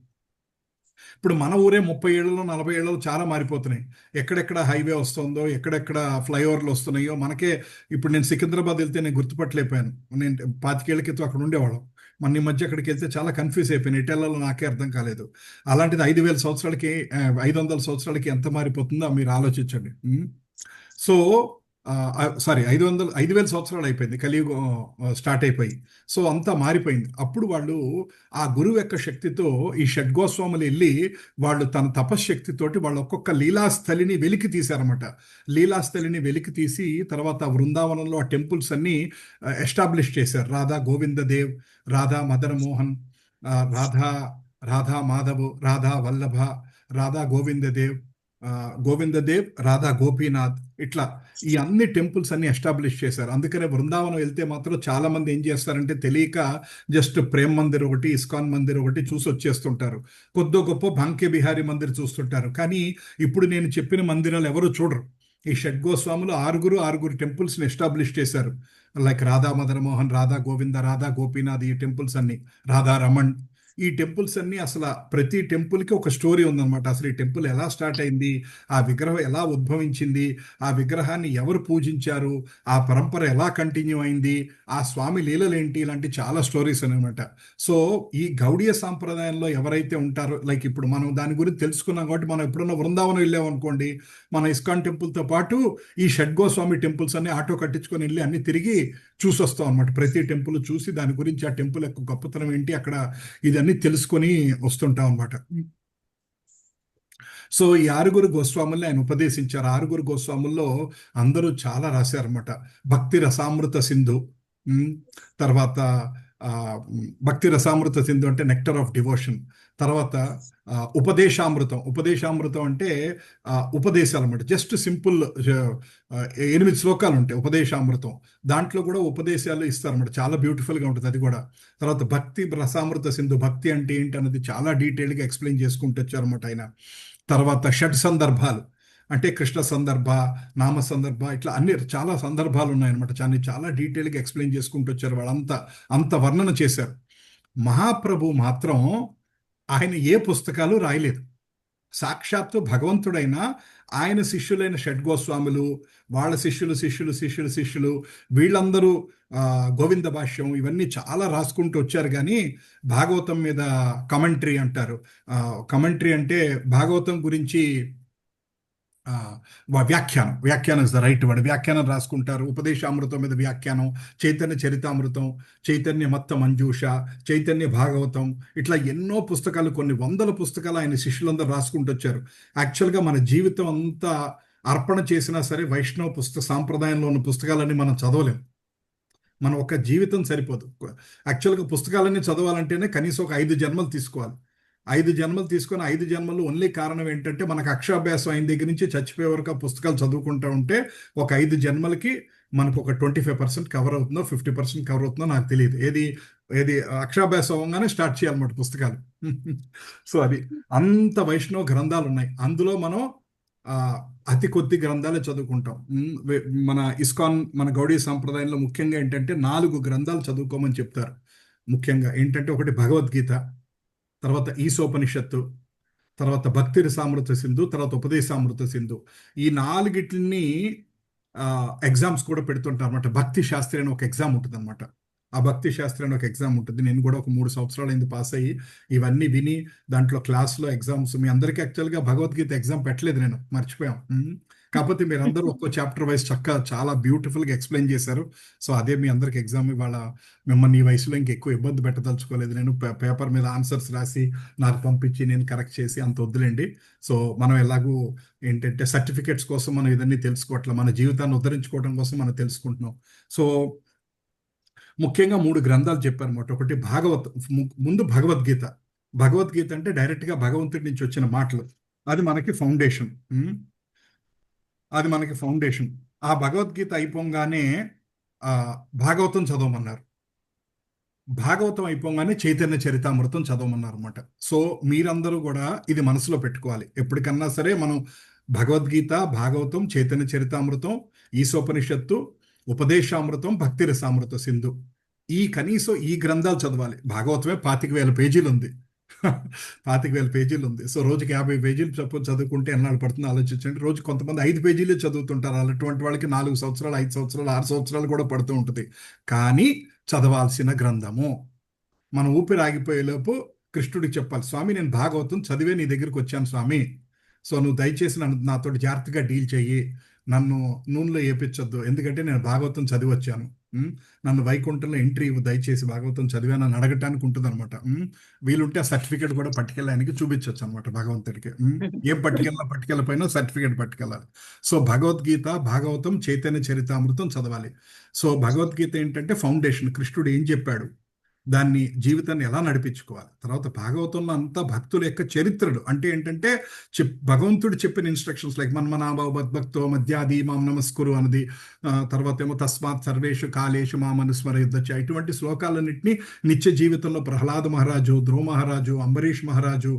ఇప్పుడు మన ఊరే 30 ఏళ్లలో 40 ఏళ్లలో చాలా మారిపోతున్నాయి. ఎక్కడెక్కడ హైవే వస్తుందో, ఎక్కడెక్కడ ఫ్లైఓవర్లు వస్తున్నాయో మనకే. ఇప్పుడు నేను సికింద్రాబాద్ వెళ్తే నేను గుర్తుపట్టలేకపోయాను. నేను 25 ఏళ్ల క్రితం అక్కడ ఉండేవాళ్ళం. మన ఈ మధ్య అక్కడికి వెళ్తే చాలా కన్ఫ్యూజ్ అయిపోయాను, ఎటెల్లలో నాకే అర్థం కాలేదు. అలాంటిది 500 సంవత్సరాలకి ఎంత మారిపోతుందో మీరు ఆలోచించండి. సో 5,000 సంవత్సరాలు అయిపోయింది కలియుగం స్టార్ట్ అయిపోయి. సో అంతా మారిపోయింది. అప్పుడు వాళ్ళు ఆ గురువు యొక్క శక్తితో, ఈ షడ్గోస్వాములు వెళ్ళి వాళ్ళు తన తపశ్శక్తితోటి వాళ్ళు ఒక్కొక్క లీలాస్థలిని వెలికి తీశారన్నమాట. లీలాస్థలిని వెలికి తీసి తర్వాత వృందావనంలో ఆ టెంపుల్స్ అన్ని ఎస్టాబ్లిష్ చేశారు. రాధా గోవిందదేవ్, రాధా మదన మోహన్, రాధా మాధవ్, రాధా వల్లభ, రాధా గోవిందదేవ్, గోవిందదేవ్, రాధా గోపీనాథ్, ఇట్లా ఈ అన్ని టెంపుల్స్ అన్ని ఎస్టాబ్లిష్ చేశారు. అందుకనే బృందావనం వెళ్తే మాత్రం చాలా మంది ఏం చేస్తారంటే తెలియక జస్ట్ ప్రేమ్ మందిర్ ఒకటి, ఇస్కాన్ మందిర్ ఒకటి చూసి వచ్చేస్తుంటారు. కొద్దో గొప్ప బాంకే బిహారీ మందిర్ చూస్తుంటారు. కానీ ఇప్పుడు నేను చెప్పిన మందిరాలు ఎవరు చూడరు. ఈ షడ్గోస్వాములు ఆరుగురు టెంపుల్స్ని ఎస్టాబ్లిష్ చేశారు. లైక్ రాధా మదన్ మోహన్, రాధా గోవింద, రాధా గోపీనాథ్, ఈ టెంపుల్స్ అన్ని, రాధా రమణ్, ఈ టెంపుల్స్ అన్ని అసలు ప్రతి టెంపుల్కి ఒక స్టోరీ ఉందన్నమాట. అసలు ఈ టెంపుల్ ఎలా స్టార్ట్ అయింది, ఆ విగ్రహం ఎలా ఉద్భవించింది, ఆ విగ్రహాన్ని ఎవరు పూజించారు, ఆ పరంపర ఎలా కంటిన్యూ అయింది, ఆ స్వామి లీలలేంటి, ఇలాంటి చాలా స్టోరీస్ అనమాట. సో ఈ గౌడీయ సాంప్రదాయంలో ఎవరైతే ఉంటారో, లైక్ ఇప్పుడు మనం దాని గురించి తెలుసుకున్నాం కాబట్టి మనం ఎప్పుడన్నా బృందావనం వెళ్ళామనుకోండి, మన ఇస్కాన్ టెంపుల్తో పాటు ఈ షడ్గోస్వామి టెంపుల్స్ అన్ని ఆటో కట్టించుకొని వెళ్ళి అన్ని తిరిగి చూసి వస్తాం అనమాట. ప్రతి టెంపుల్ చూసి దాని గురించి, ఆ టెంపుల్ యొక్క గొప్పతనం ఏంటి, అక్కడ ఇదన్నీ తెలుసుకొని వస్తుంటాం అనమాట. సో ఈ ఆరుగురు గోస్వాముల్ని ఆయన ఉపదేశించారు. ఆరుగురు గోస్వాముల్లో అందరూ చాలా రాశారన్నమాట. భక్తి రసామృత సింధు, తర్వాత భక్తి రసామృత సింధు అంటే నెక్టర్ ఆఫ్ డివోషన్. తర్వాత ఉపదేశామృతం అంటే ఉపదేశాలు అన్నమాట. జస్ట్ సింపుల్ 8 శ్లోకాలు ఉంటాయి ఉపదేశామృతం. దాంట్లో కూడా ఉపదేశాలు ఇస్తారన్నమాట. చాలా బ్యూటిఫుల్గా ఉంటుంది అది కూడా. తర్వాత భక్తి రసామృత సింధు, భక్తి అంటే ఏంటి అన్నది చాలా డీటెయిల్గా ఎక్స్ప్లెయిన్ చేసుకుంటూ వచ్చారన్నమాట ఆయన. తర్వాత షడ్ సందర్భాలు అంటే కృష్ణ సందర్భ, నామ సందర్భ, ఇట్లా అన్ని చాలా సందర్భాలు ఉన్నాయన్నమాట. చాలా డీటెయిల్గా ఎక్స్ప్లెయిన్ చేసుకుంటూ వచ్చారు. వాళ్ళంతా అంత వర్ణన చేశారు. మహాప్రభు మాత్రం ఆయన ఏ పుస్తకాలు రాయలేదు. సాక్షాత్తు భగవంతుడైన ఆయన శిష్యులైన షడ్గోస్వాములు, వాళ్ళ శిష్యులు వీళ్ళందరూ గోవింద భాష్యం ఇవన్నీ చాలా రాసుకుంటూ వచ్చారు. కానీ భాగవతం మీద కమెంటరీ అంటారు. కమెంటరీ అంటే భాగవతం గురించి వ్యాఖ్యానం ఇస్ ద రైట్ వర్డ్. వ్యాఖ్యానం రాసుకుంటారు. ఉపదేశామృతం మీద వ్యాఖ్యానం, చైతన్య చరితామృతం, చైతన్య మత్త మంజూష, చైతన్య భాగవతం, ఇట్లా ఎన్నో పుస్తకాలు, కొన్ని వందల పుస్తకాలు ఆయన శిష్యులందరూ రాసుకుంటూ వచ్చారు. యాక్చువల్గా మన జీవితం అంతా అర్పణ చేసినా సరే వైష్ణవ సాంప్రదాయంలో ఉన్న పుస్తకాలన్నీ మనం చదవలేం. మన ఒక జీవితం సరిపోదు. యాక్చువల్గా పుస్తకాలన్నీ చదవాలంటేనే కనీసం ఒక 5 జన్మలు తీసుకోవాలి. 5 జన్మలు తీసుకొని 5 జన్మలు ఓన్లీ కారణం ఏంటంటే మనకు అక్షరాభ్యాసం అయిన దగ్గర నుంచి చచ్చిపోయే వరకు ఆ పుస్తకాలు చదువుకుంటూ ఉంటే ఒక 5 జన్మలకి మనకు ఒక 25% కవర్ అవుతుందో 50% కవర్ అవుతుందో నాకు తెలియదు. ఏది అక్షరాభ్యాసం అవ్వగానే స్టార్ట్ చేయాలన్నమాట పుస్తకాలు. సో అది అంత వైష్ణవ గ్రంథాలు ఉన్నాయి. అందులో మనం అతి కొద్ది గ్రంథాలే చదువుకుంటాం. మన ఇస్కాన్, మన గౌడీ సాంప్రదాయంలో ముఖ్యంగా ఏంటంటే 4 గ్రంథాలు చదువుకోమని చెప్తారు. ముఖ్యంగా ఏంటంటే ఒకటి భగవద్గీత, తర్వాత ఈశోపనిషత్తు, తర్వాత భక్తి రసామృత సింధు, తర్వాత ఉపదేశామృత సింధు. ఈ 4టిని ఎగ్జామ్స్ కూడా పెడుతుంటారు అనమాట. భక్తి శాస్త్రి అని ఒక ఎగ్జామ్ ఉంటుంది అనమాట. ఆ భక్తి శాస్త్రి అని ఒక ఎగ్జామ్ ఉంటుంది. నేను కూడా ఒక 3 సంవత్సరాలు అయింది పాస్ అయ్యి ఇవన్నీ విని దాంట్లో క్లాస్లో ఎగ్జామ్స్. మీ అందరికీ యాక్చువల్గా భగవద్గీత ఎగ్జామ్ పెట్టలేదు, నేను మర్చిపోయాం. కాకపోతే మీరందరూ ఒక్కో చాప్టర్ వైజ్ చక్కగా చాలా బ్యూటిఫుల్గా ఎక్స్ప్లెయిన్ చేశారు. సో అదే మీ అందరికి ఎగ్జామ్. ఇవాళ మిమ్మల్ని ఈ వయసులో ఇంకెక్కువ ఇబ్బంది పెట్టదలుచుకోలేదు. నేను పేపర్ మీద ఆన్సర్స్ రాసి నాకు పంపించి నేను కరెక్ట్ చేసి అంత వద్దులేండి. సో మనం ఎలాగూ ఏంటంటే సర్టిఫికేట్స్ కోసం మనం ఇదన్నీ తెలుసుకోవట్లేదు, మన జీవితాన్ని ఉద్ధరించుకోవడం కోసం మనం తెలుసుకుంటున్నాం. సో ముఖ్యంగా 3 గ్రంథాలు చెప్పారన్నమాట. ఒకటి ముందు భగవద్గీత. భగవద్గీత అంటే డైరెక్ట్గా భగవంతుడి నుంచి వచ్చిన మాటలు. అది మనకి ఫౌండేషన్. ఆ భగవద్గీత అయిపోగానే భాగవతం చదవమన్నారు. భాగవతం అయిపోగానే చైతన్య చరితామృతం చదవమన్నారు అనమాట. సో మీరందరూ కూడా ఇది మనసులో పెట్టుకోవాలి. ఎప్పటికన్నా సరే మనం భగవద్గీత, భాగవతం, చైతన్య చరితామృతం, ఈశోపనిషత్తు, ఉపదేశామృతం, భక్తి రసామృత సింధు, కనీసం ఈ గ్రంథాలు చదవాలి. భాగవతమే 25,000 పేజీలు ఉంది. 25,000 పేజీలు ఉంది. సో రోజుకి 50 పేజీలు చదువుకుంటే ఎన్నాళ్ళు పడుతుందో ఆలోచించండి. రోజు కొంతమంది 5 పేజీలే చదువుతుంటారు. అటువంటి వాళ్ళకి 4 సంవత్సరాలు, 5 సంవత్సరాలు, 6 సంవత్సరాలు కూడా పడుతూ ఉంటుంది. కానీ చదవాల్సిన గ్రంథము. మన ఊపిరి ఆగిపోయేలోపు కృష్ణుడికి చెప్పాలి, స్వామి నేను భాగవతం చదివే నీ దగ్గరికి వచ్చాను స్వామి. సో నువ్వు దయచేసి నాతో జాగ్రత్తగా డీల్ చెయ్యి, నన్ను నూనెలో ఏపించొద్దు, ఎందుకంటే నేను భాగవతం చదివి వచ్చాను. నన్ను వైకుంఠంలో ఎంట్రీ ఇవ్వు దయచేసి, భాగవతం చదివానని అడగటానికి ఉంటుంది అనమాట. వీలుంటే ఆ సర్టిఫికేట్ కూడా పట్టుకెళ్ళడానికి చూపించవచ్చు అనమాట భగవంతుడికి. ఏం పట్టుకెళ్ళపోయినా సర్టిఫికేట్ పట్టుకెళ్ళాలి. సో భగవద్గీత, భాగవతం, చైతన్య చరితామృతం చదవాలి. సో భగవద్గీత ఏంటంటే ఫౌండేషన్. కృష్ణుడు ఏం చెప్పాడు, దాన్ని జీవితాన్ని ఎలా నడిపించుకోవాలి. తర్వాత భాగవతంలో అంతా భక్తుల యొక్క చరిత్రలు అంటే ఏంటంటే భగవంతుడు చెప్పిన ఇన్స్ట్రక్షన్స్ లైక్ మన్మనాభక్తో మధ్యాది మాం నమస్కురు అన్నది, తర్వాత ఏమో తస్మాత్ సర్వేషు కాలేషు మాం అనుస్మర యుద్ధచ, ఇటువంటి శ్లోకాలన్నింటినీ నిత్య జీవితంలో ప్రహ్లాద మహారాజు, ధ్రువ మహారాజు, అంబరీష్ మహారాజు,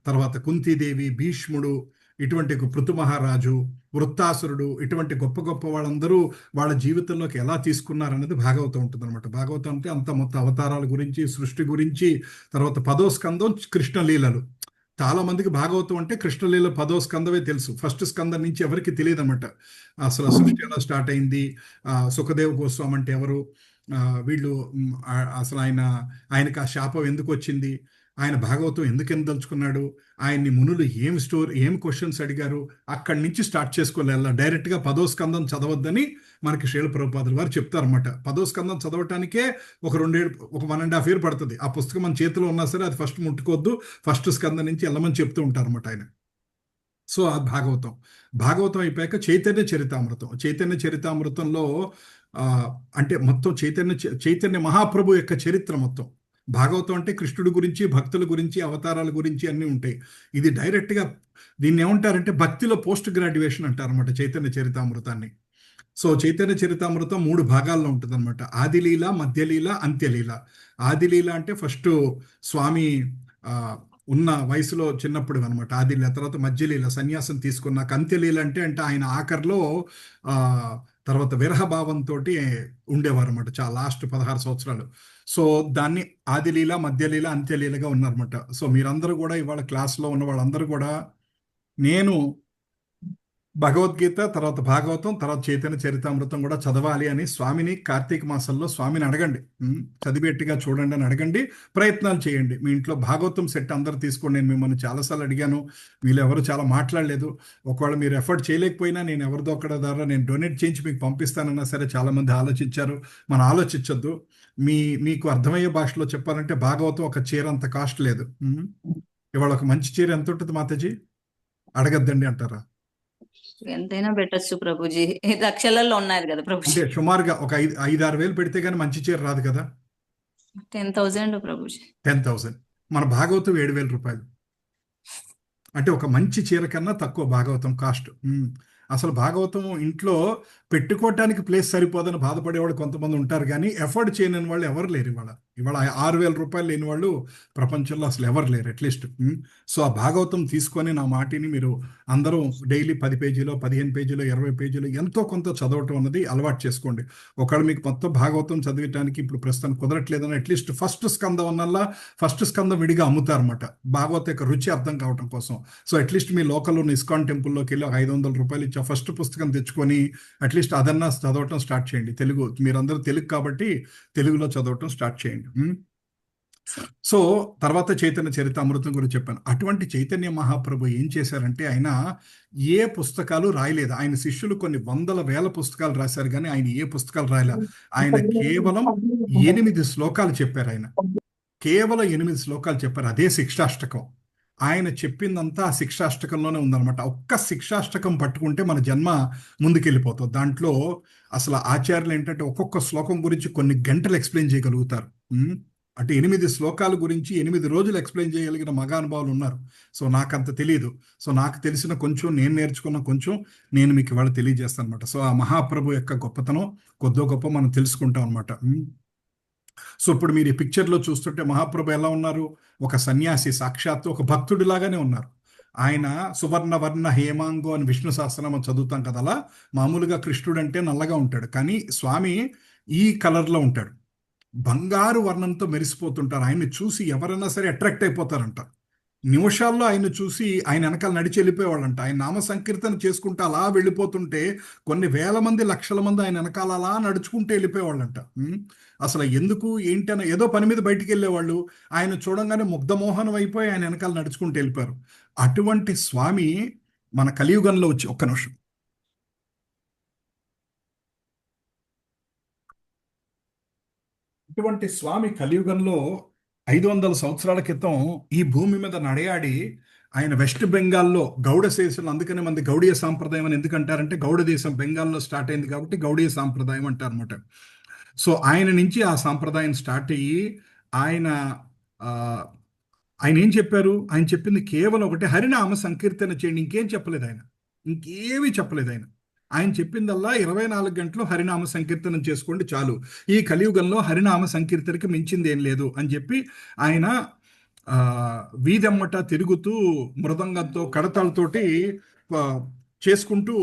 తర్వాత కుంతీదేవి, భీష్ముడు, ఇటువంటి పృథు మహారాజు, వృత్తాసురుడు, ఇటువంటి గొప్ప గొప్ప వాళ్ళందరూ వాళ్ళ జీవితంలోకి ఎలా తీసుకున్నారనేది భాగవతం ఉంటుంది అనమాట. భాగవతం అంటే అంత మొత్తం అవతారాల గురించి, సృష్టి గురించి. తర్వాత 10వ స్కందం కృష్ణలీలలు. చాలా మందికి భాగవతం అంటే కృష్ణలీల 10వ స్కందమే తెలుసు. ఫస్ట్ స్కందం నుంచి ఎవరికి తెలియదు అనమాట. అసలు సృష్టి ఎలా స్టార్ట్ అయింది, సుఖదేవ్ గోస్వామి అంటే ఎవరు, వీళ్ళు అసలు ఆయనకు ఆ శాపం ఎందుకు వచ్చింది, ఆయన భాగవతం ఎందుకు దలుచుకున్నాడు, ఆయన్ని మునులు ఏం క్వశ్చన్స్ అడిగారు, అక్కడి నుంచి స్టార్ట్ చేసుకోవాలి. డైరెక్ట్గా 10వ స్కందం చదవద్దని మనకి శ్రీల ప్రభుపాదుల వారు చెప్తారన్నమాట. 10వ స్కందం చదవటానికే ఒక 1.5 years పడుతుంది. ఆ పుస్తకం మన చేతిలో ఉన్నా సరే అది ఫస్ట్ ముట్టుకోవద్దు, ఫస్ట్ స్కందం నుంచి వెళ్ళమని చెప్తూ ఉంటారన్నమాట ఆయన. సో అది భాగవతం అయిపోయాక చైతన్య చరితామృతంలో అంటే మొత్తం చైతన్య మహాప్రభు యొక్క చరిత్ర మొత్తం. భాగవతం అంటే కృష్ణుడి గురించి, భక్తుల గురించి, అవతారాల గురించి అన్నీ ఉంటాయి. ఇది డైరెక్ట్గా దీన్ని ఏమంటారంటే భక్తిలో పోస్ట్ గ్రాడ్యుయేషన్ అంటారన్నమాట చైతన్య చరితామృతాన్ని. సో చైతన్య చరితామృతం 3 భాగాల్లో ఉంటుంది అనమాట. ఆదిలీల, మధ్యలీల, అంత్యలీల. ఆదిలీల అంటే ఫస్ట్ స్వామి ఉన్న వయసులో చిన్నప్పుడు అనమాట ఆదిలీల. తర్వాత మధ్యలీల సన్యాసం తీసుకున్నాక. అంత్యలీల అంటే ఆయన ఆఖరిలో తర్వాత విరహభావంతో ఉండేవారు అనమాట చాలా లాస్ట్ 16 సంవత్సరాలు. సో దాన్ని ఆదిలీల, మధ్యలీల, అంత్యలీలగా ఉన్నారన్నమాట. సో మీరందరూ కూడా ఇవాళ క్లాస్లో ఉన్న వాళ్ళందరూ కూడా నేను భగవద్గీత, తర్వాత భాగవతం, తర్వాత చైతన్య చరితామృతం కూడా చదవాలి అని స్వామిని కార్తీక మాసంలో స్వామిని అడగండి. చదివేట్టుగా చూడండి అని అడగండి, ప్రయత్నాలు చేయండి. మీ ఇంట్లో భాగవతం సెట్ అందరూ తీసుకోండి. నేను మిమ్మల్ని చాలాసార్లు అడిగాను, వీళ్ళు ఎవరు చాలా మాట్లాడలేదు. ఒకవేళ మీరు ఎఫర్ట్ చేయలేకపోయినా నేను ఎవరిదో ఒకటి ద్వారా నేను డొనేట్ చేయించి మీకు పంపిస్తానన్నా సరే చాలామంది ఆలోచించారు. మనం ఆలోచించొద్దు. మీకు అర్థమయ్యే భాషలో చెప్పాలంటే భాగవతం ఒక చీర అంత కాస్ట్ లేదు. ఇవాళ ఒక మంచి చీర ఎంత ఉంటుంది మాతాజీ? అడగద్దండి అంటారా? ఎంతైనా పెట్టచ్చు ప్రభుజీ, లక్షలలో ఉన్నారు కదా ప్రభుజీ. అంటే సుమారుగా ఒక 5-6 వేలు పెడితే గానీ మంచి చీర రాదు కదా. 10,000 ప్రభుజీ. 10,000. మన భాగవతం 7,000 రూపాయలు. అంటే ఒక మంచి చీర కన్నా తక్కువ భాగవతం కాస్ట్. అసలు భాగవతం ఇంట్లో పెట్టుకోవటానికి ప్లేస్ సరిపోదని బాధపడేవాళ్ళు కొంతమంది ఉంటారు, కానీ ఎఫర్ట్ చేయని వాళ్ళు ఎవరు లేరు. ఇవాళ 6,000 రూపాయలు లేని వాళ్ళు ప్రపంచంలో అసలు ఎవరు లేరు అట్లీస్ట్. సో ఆ భాగవతం తీసుకొని నా మాటిని మీరు అందరూ డైలీ 10 పేజీలో, 15 పేజీలో, 20 పేజీలో ఎంతో కొంత చదవటం అన్నది అలవాటు చేసుకోండి. ఒకవేళ మీకు మొత్తం భాగవతం చదివటానికి ఇప్పుడు ప్రస్తుతం కుదరట్లేదని అట్లీస్ట్ ఫస్ట్ స్కందం విడిగా అమ్ముతారన్నమాట, భాగవత యొక్క రుచి అర్థం కావటం కోసం. సో అట్లీస్ట్ మీ లోకల్లో ఉన్న ఇస్కాన్ టెంపుల్లోకి వెళ్ళి 500 రూపాయలు ఇచ్చి ఫస్ట్ పుస్తకం తెచ్చుకొని అట్లీస్ట్ అదన్నా చదవటం స్టార్ట్ చేయండి. తెలుగు మీరందరూ తెలుగు కాబట్టి తెలుగులో చదవటం స్టార్ట్ చేయండి. సో తర్వాత చైతన్య చరితామృతం గురించి చెప్పాను. అటువంటి చైతన్య మహాప్రభు ఏం చేశారంటే ఆయన ఏ పుస్తకాలు రాయలేదు. ఆయన శిష్యులు కొన్ని 100,000 పుస్తకాలు రాశారు, కానీ ఆయన ఏ పుస్తకాలు రాయలేదు. ఆయన కేవలం 8 శ్లోకాలు చెప్పారు. కేవలం 8 శ్లోకాలు చెప్పారు. అదే శిక్షాష్టకం. ఆయన చెప్పిందంతా ఆ శిక్షాష్టకంలోనే ఉందన్నమాట. ఒక్క శిక్షాష్టకం పట్టుకుంటే మన జన్మ ముందుకెళ్ళిపోతుంది. దాంట్లో అసలు ఆచార్యులు ఏంటంటే ఒక్కొక్క శ్లోకం గురించి కొన్ని గంటలు ఎక్స్ప్లెయిన్ చేయగలుగుతారు. అంటే 8 శ్లోకాల గురించి 8 రోజులు ఎక్స్ప్లెయిన్ చేయగలిగిన మగానుభావులు ఉన్నారు. సో నాకు అంత తెలియదు. సో నాకు తెలిసిన కొంచెం, నేను నేర్చుకున్న కొంచెం నేను మీకు ఇవాళ తెలియజేస్తాను అనమాట. సో ఆ మహాప్రభు యొక్క గొప్పతనం కొద్దో గొప్ప మనం తెలుసుకుంటాం అనమాట. సో ఇప్పుడు మీరు ఈ పిక్చర్లో చూస్తుంటే మహాప్రభు ఎలా ఉన్నారు? ఒక సన్యాసి, సాక్షాత్తు ఒక భక్తుడిలాగానే ఉన్నారు. ఆయన సువర్ణ వర్ణ హేమాంగో అని విష్ణు సహస్రనామం చదువుతాం కదా, అలా మామూలుగా కృష్ణుడు అంటే నల్లగా ఉంటాడు, కానీ స్వామి ఈ కలర్లో ఉంటాడు. బంగారు వర్ణంతో మెరిసిపోతుంటారు. ఆయన్ని చూసి ఎవరైనా సరే అట్రాక్ట్ అయిపోతారంట. నిమిషాల్లో ఆయన చూసి ఆయన వెనకాల నడిచి వెళ్ళిపోయేవాళ్ళంట. ఆయన నామ సంకీర్తన చేసుకుంటూ అలా వెళ్ళిపోతుంటే కొన్ని వేల మంది, లక్షల మంది ఆయన వెనకాల అలా నడుచుకుంటూ వెళ్ళిపోయేవాళ్ళంట. అసలు ఎందుకు ఏంటని ఏదో పని మీద బయటికి వెళ్ళేవాళ్ళు, ఆయన చూడంగానే ముగ్ధమోహనం అయిపోయి ఆయన వెనకాల నడుచుకుంటూ వెళ్ళిపోయారు. అటువంటి స్వామి మన కలియుగంలో వచ్చి ఒక్క నిమిషం ఇటువంటి స్వామి కలియుగంలో 500 సంవత్సరాల క్రితం ఈ భూమి మీద నడయాడి ఆయన వెస్ట్ బెంగాల్లో గౌడ శేషులు, అందుకనే మంది గౌడీయ సాంప్రదాయం అని ఎందుకంటారంటే గౌడ దేశం బెంగాల్లో స్టార్ట్ అయింది కాబట్టి గౌడీయ సాంప్రదాయం అంటారన్నమాట. సో ఆయన నుంచి ఆ సాంప్రదాయం స్టార్ట్ అయ్యి ఆయన ఆ, ఆయన ఏం చెప్పారు? ఆయన చెప్పింది కేవలం ఒకటే, హరినామ సంకీర్తన చేయండి. ఇంకేం చెప్పలేదు ఆయన, ఇంకేమీ చెప్పలేదు ఆయన. ఆయన చెప్పిందల్లా 24 గంటలు హరినామ సంకీర్తనం చేసుకోండి చాలు, ఈ కలియుగంలో హరినామ సంకీర్తనకి మించింది ఏం లేదు అని చెప్పి ఆయన ఆ, వీధమ్మట తిరుగుతూ మృదంగంతో కడతాలతోటి ఆ, చేసుకుంటూ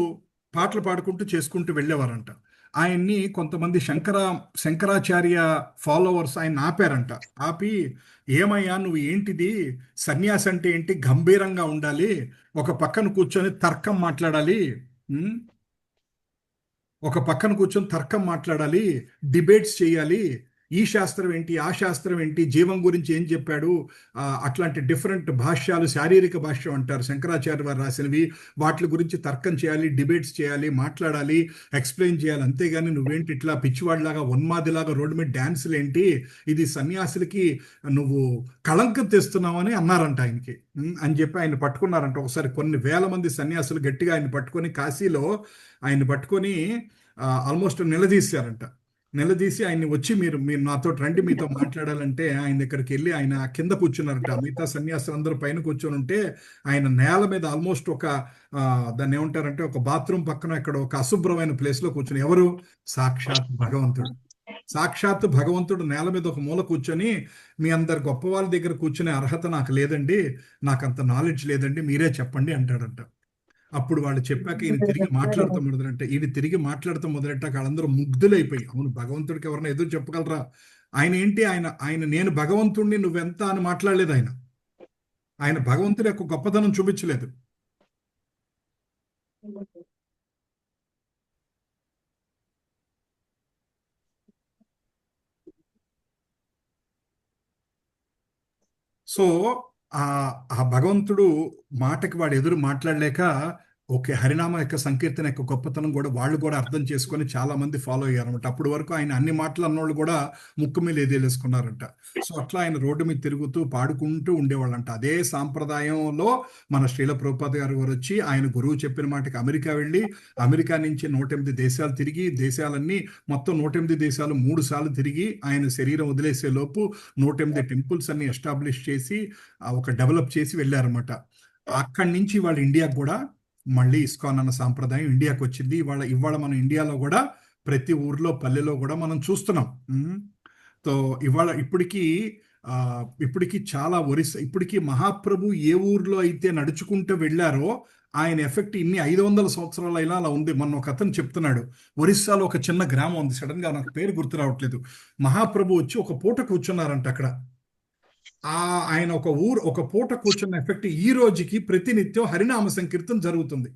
పాటలు పాడుకుంటూ చేసుకుంటూ వెళ్ళేవారంట. ఆయన్ని కొంతమంది శంకరాచార్య ఫాలోవర్స్ ఆయన ఆపారంట. ఆపి, ఏమయ్యా నువ్వు ఏంటిది, సన్యాసి అంటే ఏంటి, గంభీరంగా ఉండాలి, ఒక పక్కన కూర్చొని తర్కం మాట్లాడాలి, ఉమ్, ఒక పక్కన కూర్చొని తర్కం మాట్లాడాలి, డిబేట్స్ చేయాలి, ఈ శాస్త్రం ఏంటి ఆ శాస్త్రం ఏంటి, జీవం గురించి ఏం చెప్పాడు, అట్లాంటి డిఫరెంట్ భాష్యాలు, శారీరక భాష్యం అంటారు శంకరాచార్య వారు రాసినవి, వాటి గురించి తర్కం చేయాలి, డిబేట్స్ చేయాలి, మాట్లాడాలి, ఎక్స్ప్లెయిన్ చేయాలి. అంతేగాని నువ్వేంటి ఇట్లా పిచ్చివాడిలాగా ఉన్మాదిలాగా రోడ్డు మీద డ్యాన్సులు ఏంటి, ఇది సన్యాసులకి నువ్వు కళంకం తెస్తున్నావు అని అన్నారంట ఆయనకి. అని చెప్పి ఆయన పట్టుకున్నారంట. ఒకసారి కొన్ని వేల మంది సన్యాసులు గట్టిగా ఆయన పట్టుకొని కాశీలో ఆయన పట్టుకొని ఆల్మోస్ట్ నిలదీశారంట. నిలదీసి ఆయన్ని వచ్చి మీరు మీరు నాతో రండి, మీతో మాట్లాడాలంటే ఆయన దగ్గరికి వెళ్ళి ఆయన కింద కూర్చున్నారంట. మిగతా సన్యాసులు అందరూ పైన కూర్చొని ఉంటే ఆయన నేల మీద ఆల్మోస్ట్ ఒక దాన్ని ఏమంటారంటే ఒక బాత్రూమ్ పక్కన ఇక్కడ ఒక అశుభ్రమైన ప్లేస్ లో కూర్చొని, ఎవరు? సాక్షాత్ భగవంతుడు. సాక్షాత్ భగవంతుడు నేల మీద ఒక మూల కూర్చొని, మీ అందరు గొప్ప వాళ్ళ దగ్గర కూర్చునే అర్హత నాకు లేదండి, నాకంత నాలెడ్జ్ లేదండి, మీరే చెప్పండి అంటాడంట. అప్పుడు వాళ్ళు చెప్పాక ఈయన తిరిగి మాట్లాడుతూ మొదలెట్టాక వాళ్ళందరూ ముగ్ధులైపోయి, అవును భగవంతుడికి ఎవరైనా ఎదురు చెప్పగలరా? ఆయన ఏంటి, ఆయన నేను భగవంతుడిని నువ్వెంత అని మాట్లాడలేదు. ఆయన భగవంతుడి యొక్క గొప్పతనం చూపించలేదు. సో ఆ భగవంతుడు మాటకి వాడు ఎదురు మాట్లాడలేక, ఓకే, హరినామ యొక్క సంకీర్తన యొక్క గొప్పతనం కూడా వాళ్ళు కూడా అర్థం చేసుకొని చాలా మంది ఫాలో అయ్యారనమాట. అప్పటి వరకు ఆయన అన్ని మాటలు అన్నోళ్ళు కూడా ముక్కు మీద ఏదేలేసుకున్నారంట. సో అట్లా ఆయన రోడ్డు మీద తిరుగుతూ పాడుకుంటూ ఉండేవాళ్ళంట. అదే సాంప్రదాయంలో మన శ్రీల ప్రభుపాద గారు వచ్చి ఆయన గురువు చెప్పిన మాటకి అమెరికా వెళ్ళి, అమెరికా నుంచి 108 దేశాలు తిరిగి, దేశాలన్నీ మొత్తం 108 దేశాలు 3 సార్లు తిరిగి, ఆయన శరీరం వదిలేసే లోపు 108 టెంపుల్స్ అన్ని ఎస్టాబ్లిష్ చేసి ఒక డెవలప్ చేసి వెళ్ళారన్నమాట. అక్కడి నుంచి వాళ్ళు ఇండియాకు కూడా మళ్ళీ ఇస్కాన్ అన్న సాంప్రదాయం ఇండియాకి వచ్చింది. ఇవాళ మనం ఇండియాలో కూడా ప్రతి ఊర్లో పల్లెలో కూడా మనం చూస్తున్నాం. సో ఇవాళ ఇప్పటికీ చాలా ఇప్పటికీ మహాప్రభు ఏ ఊర్లో అయితే నడుచుకుంటూ వెళ్ళారో ఆయన ఎఫెక్ట్ ఇన్ని 500 సంవత్సరాలైనా అలా ఉంది. మొన్న ఒక అతను చెప్తున్నాడు, ఒరిస్సాలో ఒక చిన్న గ్రామం ఉంది, సడన్ గా నాకు పేరు గుర్తు రావట్లేదు. మహాప్రభు వచ్చి ఒక పూట కూర్చున్నారంట అక్కడ. ఆయన ఒక పూట కూర్చున్న ఎఫెక్ట్ ఈ రోజుకి ప్రతినిత్యం హరినామ సంకీర్తన జరుగుతుంది.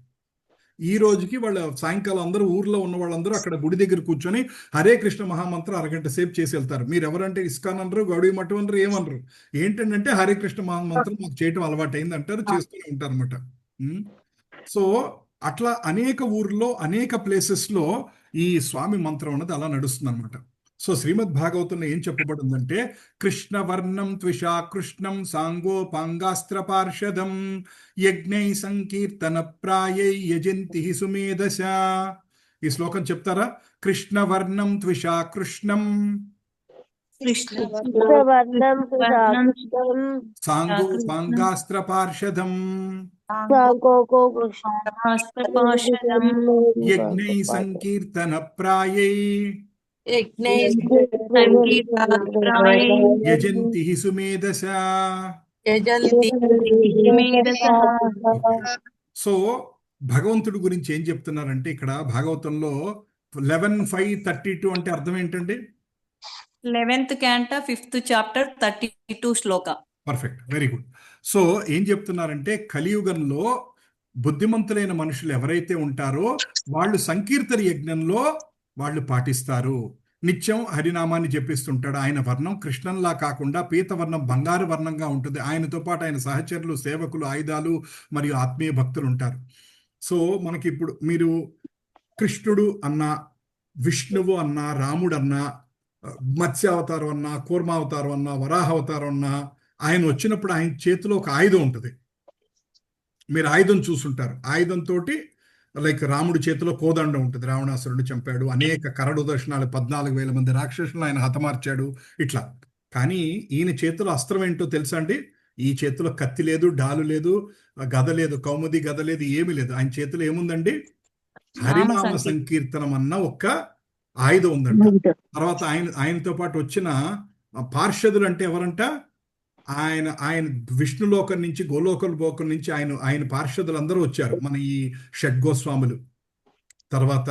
ఈ రోజుకి వాళ్ళ సాయంకాలం అందరూ ఊర్లో ఉన్న వాళ్ళందరూ అక్కడ గుడి దగ్గర కూర్చొని హరే కృష్ణ మహామంత్రం అరగంట సేపు చేసి వెళ్తారు. మీరు ఎవరంటే ఇస్కాన్ అనరు, గౌడీ మఠం అనరు, ఏమనరు. ఏంటంటే హరే కృష్ణ మహామంత్రం మాకు చేయటం అలవాటు అయింది అంటారు, చేస్తూనే ఉంటారు అనమాట. సో అట్లా అనేక ఊర్లో అనేక ప్లేసెస్ లో ఈ స్వామి మంత్రం అన్నది అలా నడుస్తుంది అనమాట. సో శ్రీమద్ భాగవతంలో ఏం చెప్పబడిందంటే, కృష్ణవర్ణం త్విషా కృష్ణం సాంగోపాంగాస్త్ర పార్షదం యజ్ఞై సంకీర్తన ప్రాయై యజంతి సుమేధశ. ఈ శ్లోకం చెప్తారా? కృష్ణవర్ణం త్విషా కృష్ణం సాంగోపాంగాస్త్ర పార్షదం యజ్ఞై సంకీర్తన ప్రాయై యజంతి సుమేధశ. సో భగవంతుడి గురించి ఏం చెప్తున్నారంటే ఇక్కడ భాగవతంలో 11:5:32 అంటే అర్థం ఏంటండి? 11th canto 5th chapter 32 శ్లోక. Perfect, very good. సో ఏం చెప్తున్నారంటే, కలియుగంలో బుద్ధిమంతులైన మనుషులు ఎవరైతే ఉంటారో వాళ్ళు సంకీర్తన యజ్ఞంలో వాళ్ళు పాటిస్తారు. నిత్యం హరినామాన్ని జపిస్తుంటాడు. ఆయన వర్ణం కృష్ణంలా కాకుండా పీతవర్ణం బంగారు వర్ణంగా ఉంటుంది. ఆయనతో పాటు ఆయన సహచరులు, సేవకులు, ఆయుధాలు మరియు ఆత్మీయ భక్తులు ఉంటారు. సో మనకి ఇప్పుడు మీరు కృష్ణుడు అన్నా, విష్ణువు అన్నా, రాముడు అన్నా, మత్స్యావతారం అన్నా, కూర్మావతారం అన్నా, వరాహావతారం అన్నా, ఆయన వచ్చినప్పుడు ఆయన చేతిలో ఒక ఆయుధం ఉంటుంది. మీరు ఆయుధం చూసుంటారు. ఆయుధంతో లైక్ రాముడి చేతిలో కోదండం ఉంటుంది, రావణాసురుడు చంపాడు, అనేక కరడు దర్శనాలు 14,000 మంది రాక్షసులను ఆయన హతమార్చాడు ఇట్లా. కానీ ఈయన చేతిలో అస్త్రం ఏంటో తెలుసా అండి? ఈ చేతిలో కత్తి లేదు, డాలు లేదు, గద లేదు, కౌముది గద లేదు, ఏమీ లేదు. ఆయన చేతిలో ఏముందండి? హరినామ సంకీర్తనం అన్న ఒక్క ఆయుధం ఉందంట. తర్వాత ఆయనతో పాటు వచ్చిన పార్షదులు అంటే ఎవరంట? ఆయన విష్ణులోకం నుంచి, గోలోకం నుంచి ఆయన పార్షదులు అందరూ వచ్చారు. మన ఈ షడ్గోస్వాములు, తర్వాత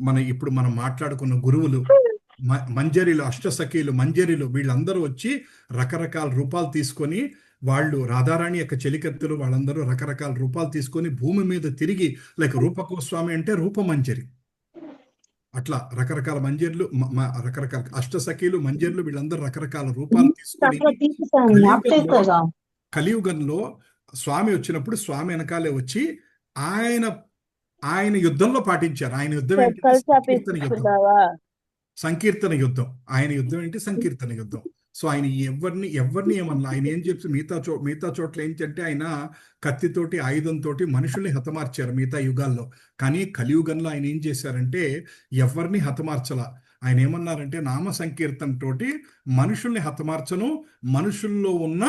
మన ఇప్పుడు మనం మాట్లాడుకున్న గురువులు, మంజరిలు, అష్టసఖీలు, మంజరిలు, వీళ్ళందరూ వచ్చి రకరకాల రూపాలు తీసుకొని, వాళ్ళు రాధారాణి యొక్క చెలికత్తెలు, వాళ్ళందరూ రకరకాల రూపాలు తీసుకొని భూమి మీద తిరిగి, లైక్ రూపకోస్వామి అంటే రూపమంజరి, అట్లా రకరకాల మంజర్లు, రకరకాల అష్టసఖీలు, మంజర్లు, వీళ్ళందరూ రకరకాల రూపాలు తీసుకొని కలియుగంలో స్వామి వచ్చినప్పుడు స్వామి వెనకాలే వచ్చి ఆయన యుద్ధంలో పాటించారు. ఆయన యుద్ధం ఏంటంటే సంకీర్తన యుద్ధం. సంకీర్తన యుద్ధం ఆయన యుద్ధం ఏంటి? సంకీర్తన యుద్ధం. సో ఆయన ఎవరిని ఏమన్నా, ఆయన ఏం చెప్పి మిగతా చోట్ల ఏంటంటే ఆయన కత్తితోటి, ఆయుధంతో మనుషుల్ని హతమార్చారు మిగతా యుగాల్లో. కానీ కలియుగంలో ఆయన ఏం చేశారంటే ఎవరిని హతమార్చలా. ఆయన ఏమన్నారంటే నామ సంకీర్తన తోటి మనుషుల్ని హతమార్చను, మనుషుల్లో ఉన్న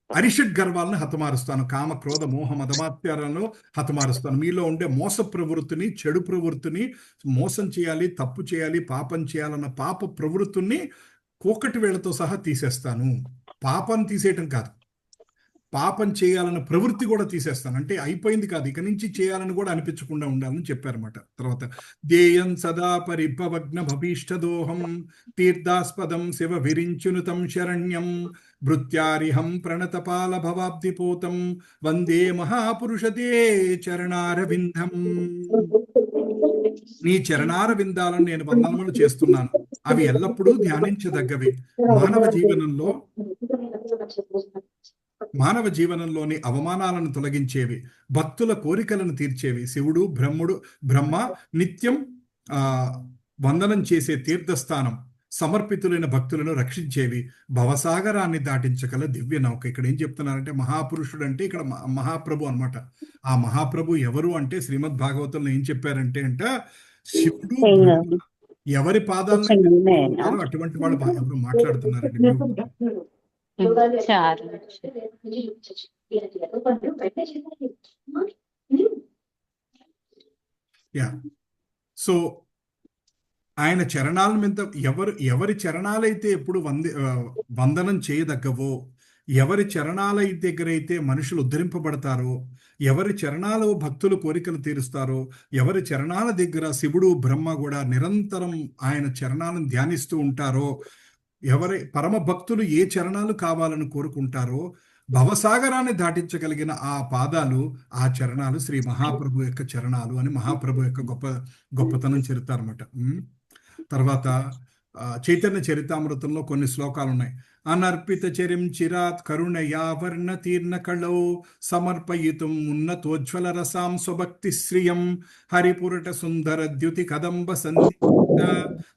అరిషడ్ గర్వాలను హతమారుస్తాను, కామ క్రోధ మోహ మదమాత్యాలను హతమారుస్తాను, మీలో ఉండే మోస ప్రవృత్తిని, చెడు ప్రవృత్తిని, మోసం చేయాలి, తప్పు చేయాలి, పాపం చేయాలన్న పాప ప్రవృత్తిని కోకటి వేళతో సహా తీసేస్తాను. పాపం తీసేయటం కాదు, పాపం చేయాలన్న ప్రవృత్తి కూడా తీసేస్తాను. అంటే అయిపోయింది కాదు, ఇక నుంచి చేయాలని కూడా అనిపించకుండా ఉండాలని చెప్పారన్నమాట. తర్వాత ధ్యేయం సదా పరిభవగ్న భవీష్టదోహం తీర్థాస్పదం శివ విరించునుతం శరణ్యం భృత్యారిహం ప్రణతపాల భవాబ్దిపోతం వందే మహాపురుషతే చరణారవిందం. నీ చరణారవిందాలను నేను వందనములు చేస్తున్నాను, అవి ఎల్లప్పుడూ ధ్యానించదగ్గవి. మానవ జీవనంలోని అవమానాలను తొలగించేవి, భక్తుల కోరికలను తీర్చేవి. శివుడు బ్రహ్మ నిత్యం వందనం చేసే తీర్థస్థానం, సమర్పితులైన భక్తులను రక్షించేవి, భవసాగరాన్ని దాటించగల దివ్య నౌక. ఇక్కడ ఏం చెప్తున్నారంటే మహాపురుషుడు అంటే ఇక్కడ మహాప్రభు అన్నమాట. ఆ మహాప్రభు ఎవరు అంటే శ్రీమద్ భాగవతంలో ఏం చెప్పారంటే శివుడు ఎవరి పాదాలను అటువంటి వాళ్ళు ఎవరు మాట్లాడుతున్నారండి. సో ఆయన చరణాల మీద ఎవరి చరణాలైతే ఎప్పుడు వందనం చేయదగ్గవో, ఎవరి చరణాల దగ్గరైతే మనుషులు ఉద్ధరింపబడతారో, ఎవరి చరణాలు భక్తులు కోరికలు తీరుస్తారో, ఎవరి చరణాల దగ్గర శివుడు బ్రహ్మ కూడా నిరంతరం ఆయన చరణాలను ధ్యానిస్తూ ఉంటారో, ఎవరి పరమ భక్తులు ఏ చరణాలు కావాలని కోరుకుంటారో, భవసాగరాన్ని దాటించగలిగిన ఆ పాదాలు, ఆ చరణాలు శ్రీ మహాప్రభు యొక్క చరణాలు అని మహాప్రభు యొక్క గొప్పతనం చెరుతారన్నమాట. తర్వాత చైతన్య చరితామృతంలో కొన్ని శ్లోకాలు ఉన్నాయి. అనర్పిత చరిం చిరాత్ కరుణయా వర్ణ తీర్ణ కళౌ సమర్పయితుం ఉన్నతోజ్వల రసాం స్వభక్తి శ్రియం హరిపురట సుందర ద్యుతి కదంబ సంధిత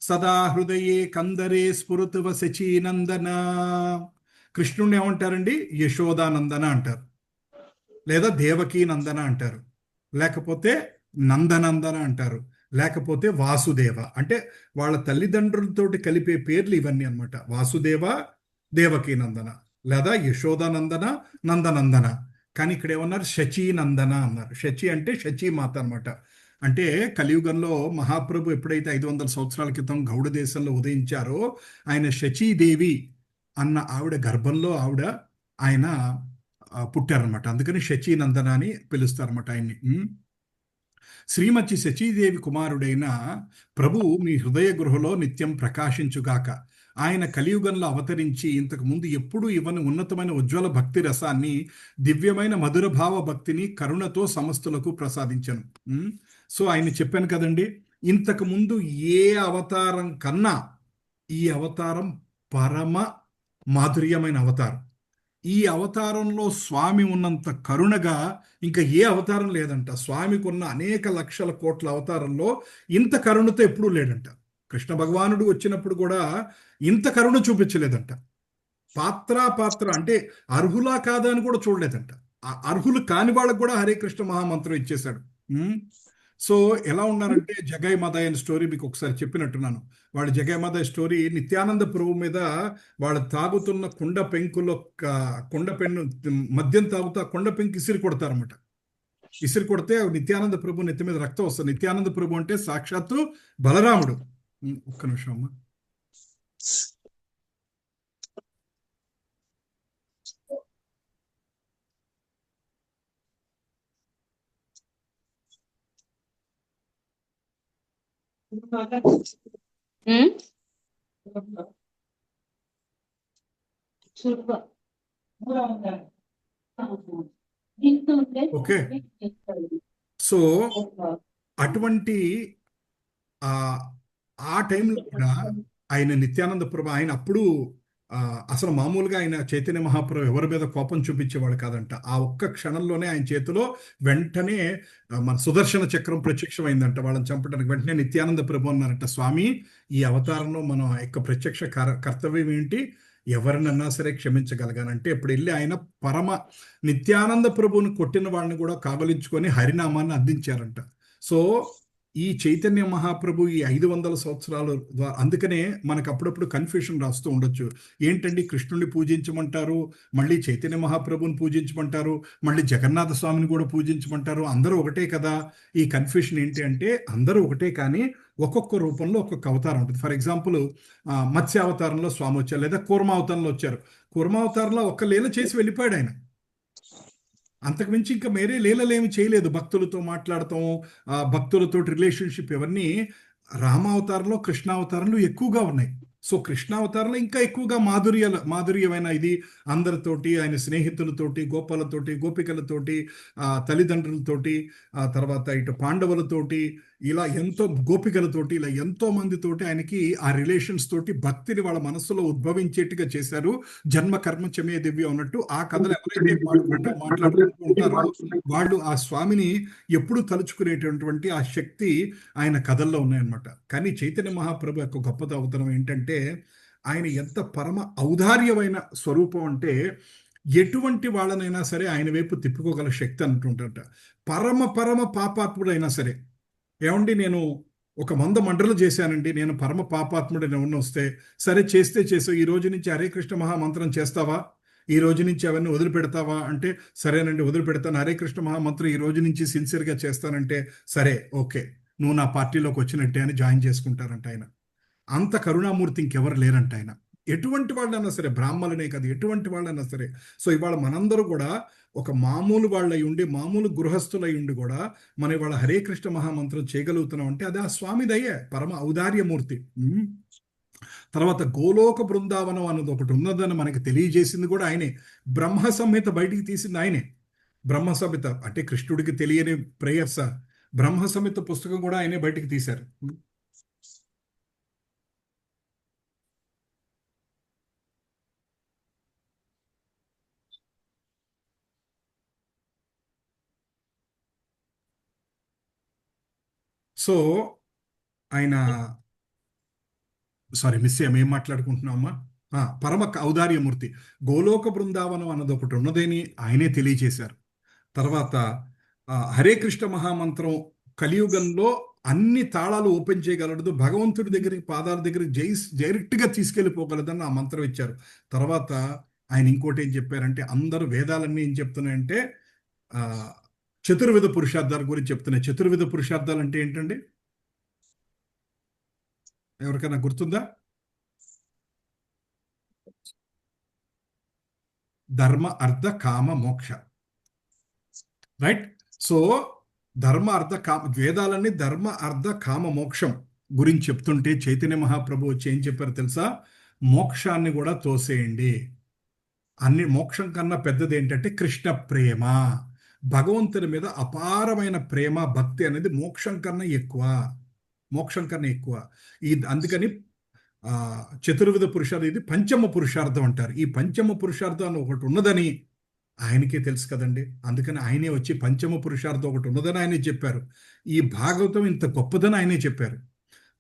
సదా హృదయే కందరే స్ఫురుతువ శచీనందన. కృష్ణుణ్ణి ఏమంటారండి? యశోదానందన అంటారు, లేదా దేవకీ నందన అంటారు, లేకపోతే నందనందన అంటారు, లేకపోతే వాసుదేవ. అంటే వాళ్ళ తల్లిదండ్రులతోటి కలిపే పేర్లు ఇవన్నీ అన్నమాట. వాసుదేవ, దేవకీ నందన, లేదా యశోదానందన, నందనందన. కానీ ఇక్కడ ఏమన్నారు? శచీనందన అన్నారు. శచి అంటే శచీమాత అనమాట. అంటే కలియుగంలో మహాప్రభు ఎప్పుడైతే 500 సంవత్సరాల క్రితం గౌడ దేశంలో ఉదయించారో, ఆయన శచీదేవి అన్న ఆవిడ గర్భంలో ఆయన పుట్టారనమాట. అందుకని శచీనందన అని పిలుస్తారన్నమాట ఆయన్ని. శ్రీమతి శచీదేవి కుమారుడైన ప్రభు మీ హృదయ గృహలో నిత్యం ప్రకాశించుగాక. ఆయన కలియుగంలో అవతరించి ఇంతకు ముందు ఎప్పుడూ ఇవ్వని ఉన్నతమైన ఉజ్వల భక్తి రసాన్ని, దివ్యమైన మధుర భావ భక్తిని కరుణతో సమస్తులకు ప్రసాదించను. సో ఆయన చెప్పాను కదండి, ఇంతకు ముందు ఏ అవతారం కన్నా ఈ అవతారం పరమ మాధుర్యమైన అవతారం. ఈ అవతారంలో స్వామి ఉన్నంత కరుణగా ఇంకా ఏ అవతారం లేదంట. స్వామికి ఉన్న అనేక లక్షల కోట్ల అవతారంలో ఇంత కరుణతో ఎప్పుడూ లేడంట. కృష్ణ భగవానుడు వచ్చినప్పుడు కూడా ఇంత కరుణ చూపించలేదంట. పాత్ర అంటే అర్హులా కాదా అని కూడా చూడలేదంట. అర్హులు కాని వాళ్ళకు కూడా హరే కృష్ణ మహామంత్రం ఇచ్చేశాడు. ఉమ్. సో ఎలా ఉన్నారంటే జగై మదాయ్ అనే స్టోరీ మీకు ఒకసారి చెప్పినట్టున్నాను. వాళ్ళు జగై మదాయ్ స్టోరీ నిత్యానంద ప్రభు మీద వాళ్ళు తాగుతున్న కుండ పెంకులో కుండ పెన్ను మద్యం తాగుతూ ఆ కుండ పెంకు ఇసిరి కొడతారన్నమాట. ఇసిరి కొడితే నిత్యానంద ప్రభు నెత్తి మీద రక్తం వస్తుంది. నిత్యానంద ప్రభు అంటే సాక్షాత్తు బలరాముడు. ఒక్క నిమిషం అమ్మా. ఓకే. సో అటువంటి ఆ ఆ టైంలో కూడా ఆయన నిత్యానంద ప్రభు ఆయన అప్పుడు అసలు మామూలుగా ఆయన చైతన్య మహాప్రభు ఎవరి మీద కోపం చూపించేవాడు కాదంట. ఆ ఒక్క క్షణంలోనే ఆయన చేతిలో వెంటనే మన సుదర్శన చక్రం ప్రత్యక్షమైందంట వాళ్ళని చంపడానికి. వెంటనే నిత్యానంద ప్రభు అన్నారంట, స్వామి ఈ అవతారంలో మన యొక్క ప్రత్యక్ష కర్తవ్యం ఏంటి, ఎవరినన్నా సరే క్షమించగలగానంటే ఇప్పుడు వెళ్ళి ఆయన పరమ నిత్యానంద ప్రభువుని కొట్టిన వాళ్ళని కూడా కావలించుకొని హరినామాన్ని అందించారంట. సో ఈ చైతన్య మహాప్రభు ఈ 500 సంవత్సరాలు అందుకనే మనకు అప్పుడప్పుడు కన్ఫ్యూషన్ రాస్తూ ఉండొచ్చు. ఏంటండి కృష్ణుడిని పూజించమంటారు, మళ్ళీ చైతన్య మహాప్రభుని పూజించమంటారు, మళ్ళీ జగన్నాథ స్వామిని కూడా పూజించమంటారు, అందరూ ఒకటే కదా. ఈ కన్ఫ్యూషన్ ఏంటి అంటే అందరూ ఒకటే కానీ ఒక్కొక్క రూపంలో ఒక్కొక్క అవతారం ఉంటుంది. ఫర్ ఎగ్జాంపుల్ మత్స్యావతారంలో స్వామి వచ్చారు, లేదా కూర్మావతారంలో వచ్చారు. కూర్మావతారంలో ఒక్క లీల చేసి వెళ్ళిపోయాడు ఆయన. అంతకుమించి ఇంకా మేరే లీలలేమి చేయలేదు. భక్తులతో మాట్లాడటం, భక్తులతో రిలేషన్షిప్ ఇవన్నీ రామావతారంలో కృష్ణావతారంలో ఎక్కువగా ఉన్నాయి. సో కృష్ణావతారంలో ఇంకా ఎక్కువగా మాధుర్యమైన ఇది అందరితోటి, ఆయన స్నేహితులతోటి, గోపాలతోటి, గోపికలతోటి, తల్లిదండ్రులతోటి, తర్వాత ఇటు పాండవులతోటి, ఇలా ఎంతో గోపికలతోటి, ఇలా ఎంతో మందితోటి ఆయనకి ఆ రిలేషన్స్ తోటి భక్తిని వాళ్ళ మనస్సులో ఉద్భవించేట్టుగా చేశారు. జన్మ కర్మ చమే దివ్య అన్నట్టు ఆ కథలు ఎవరైతే మాట్లాడుకుంటూ ఉంటారో వాళ్ళు ఆ స్వామిని ఎప్పుడు తలుచుకునేటటువంటి ఆ శక్తి ఆయన కథల్లో ఉన్నాయన్నమాట. కానీ చైతన్య మహాప్రభు యొక్క గొప్ప అవతారం ఏంటంటే ఆయన ఎంత పరమ ఔదార్యమైన స్వరూపం అంటే ఎటువంటి వాళ్ళనైనా సరే ఆయన వైపు తిప్పుకోగల శక్తి అంటుంటట. పరమ పాపాత్ముడైనా సరే, ఏమండి నేను ఒక 100 మండలు చేశానండి, నేను పరమ పాపాత్ముడని ఎవరిని వస్తే, సరే చేసావు, ఈ రోజు నుంచి హరే కృష్ణ మహామంత్రం చేస్తావా, ఈ రోజు నుంచి అవన్నీ వదిలిపెడతావా అంటే, సరేనండి వదిలిపెడతాను, హరే కృష్ణ మహామంత్రం ఈ రోజు నుంచి సిన్సియర్గా చేస్తానంటే, సరే ఓకే నువ్వు నా పార్టీలోకి వచ్చినట్టే అని జాయిన్ చేసుకుంటారంట ఆయన. అంత కరుణామూర్తి ఇంకెవరు లేరంట ఆయన. ఎటువంటి వాళ్ళైనా సరే, బ్రాహ్మణులనే కాదు ఎటువంటి వాళ్ళైనా సరే. సో ఇవాళ మనందరూ కూడా ఒక మామూలు వాళ్ళై ఉండి, మామూలు గృహస్థులై ఉండి కూడా మనం ఇవాళ హరే కృష్ణ మహామంత్రం చేయగలుగుతున్నాం అంటే అది ఆ స్వామి దయ్యే, పరమ ఔదార్యమూర్తి. తర్వాత గోలోక బృందావనం అన్నది ఒకటి ఉన్నదని మనకి తెలియజేసింది కూడా ఆయనే. బ్రహ్మ సంహిత బయటికి తీసింది ఆయనే. బ్రహ్మ సంహిత అంటే కృష్ణుడికి తెలియని ప్రేయర్స్, బ్రహ్మ సంహిత పుస్తకం కూడా ఆయనే బయటికి తీశారు. సో ఆయన మిస్ ఏం మాట్లాడుకుంటున్నామా, పరమ ఔదార్యమూర్తి. గోలోక బృందావనం అన్నది ఒకటి ఉన్నదని ఆయనే తెలియజేశారు. తర్వాత హరే కృష్ణ మహామంత్రం కలియుగంలో అన్ని తాళాలు ఓపెన్ చేయగలదు, భగవంతుడి దగ్గరికి పాదాల దగ్గరికి డైరెక్ట్గా తీసుకెళ్ళిపోగలదని ఆ మంత్రం ఇచ్చారు. తర్వాత ఆయన ఇంకోటి ఏం చెప్పారంటే, అందరూ వేదాలన్నీ ఏం చెప్తున్నాయంటే చతుర్విధ పురుషార్థాల గురించి చెప్తున్నాయి. చతుర్విధ పురుషార్థాలు అంటే ఏంటండి, ఎవరికైనా గుర్తుందా? ధర్మ అర్థ కామ మోక్ష, రైట్? సో ధర్మ అర్థ కామ, వేదాలన్నీ ధర్మ అర్థ కామ మోక్షం గురించి చెప్తుంటే చైతన్య మహాప్రభు వచ్చి ఏం చెప్పారు తెలుసా? మోక్షాన్ని కూడా తోసేయండి. అన్ని మోక్షం కన్నా పెద్దది ఏంటంటే కృష్ణ ప్రేమ, భగవంతుని మీద అపారమైన ప్రేమ, భక్తి అనేది మోక్షం కన్నా ఎక్కువ. అందుకని చతుర్విధ పురుషార్థం, ఇది పంచమ పురుషార్థం అంటారు. ఈ పంచమ పురుషార్థం ఒకటి ఉన్నదని ఆయనకే తెలుసు కదండి. అందుకని ఆయనే వచ్చి పంచమ పురుషార్థం ఒకటి ఉన్నదని ఆయనే చెప్పారు. ఈ భాగవతం ఇంత గొప్పదని ఆయనే చెప్పారు.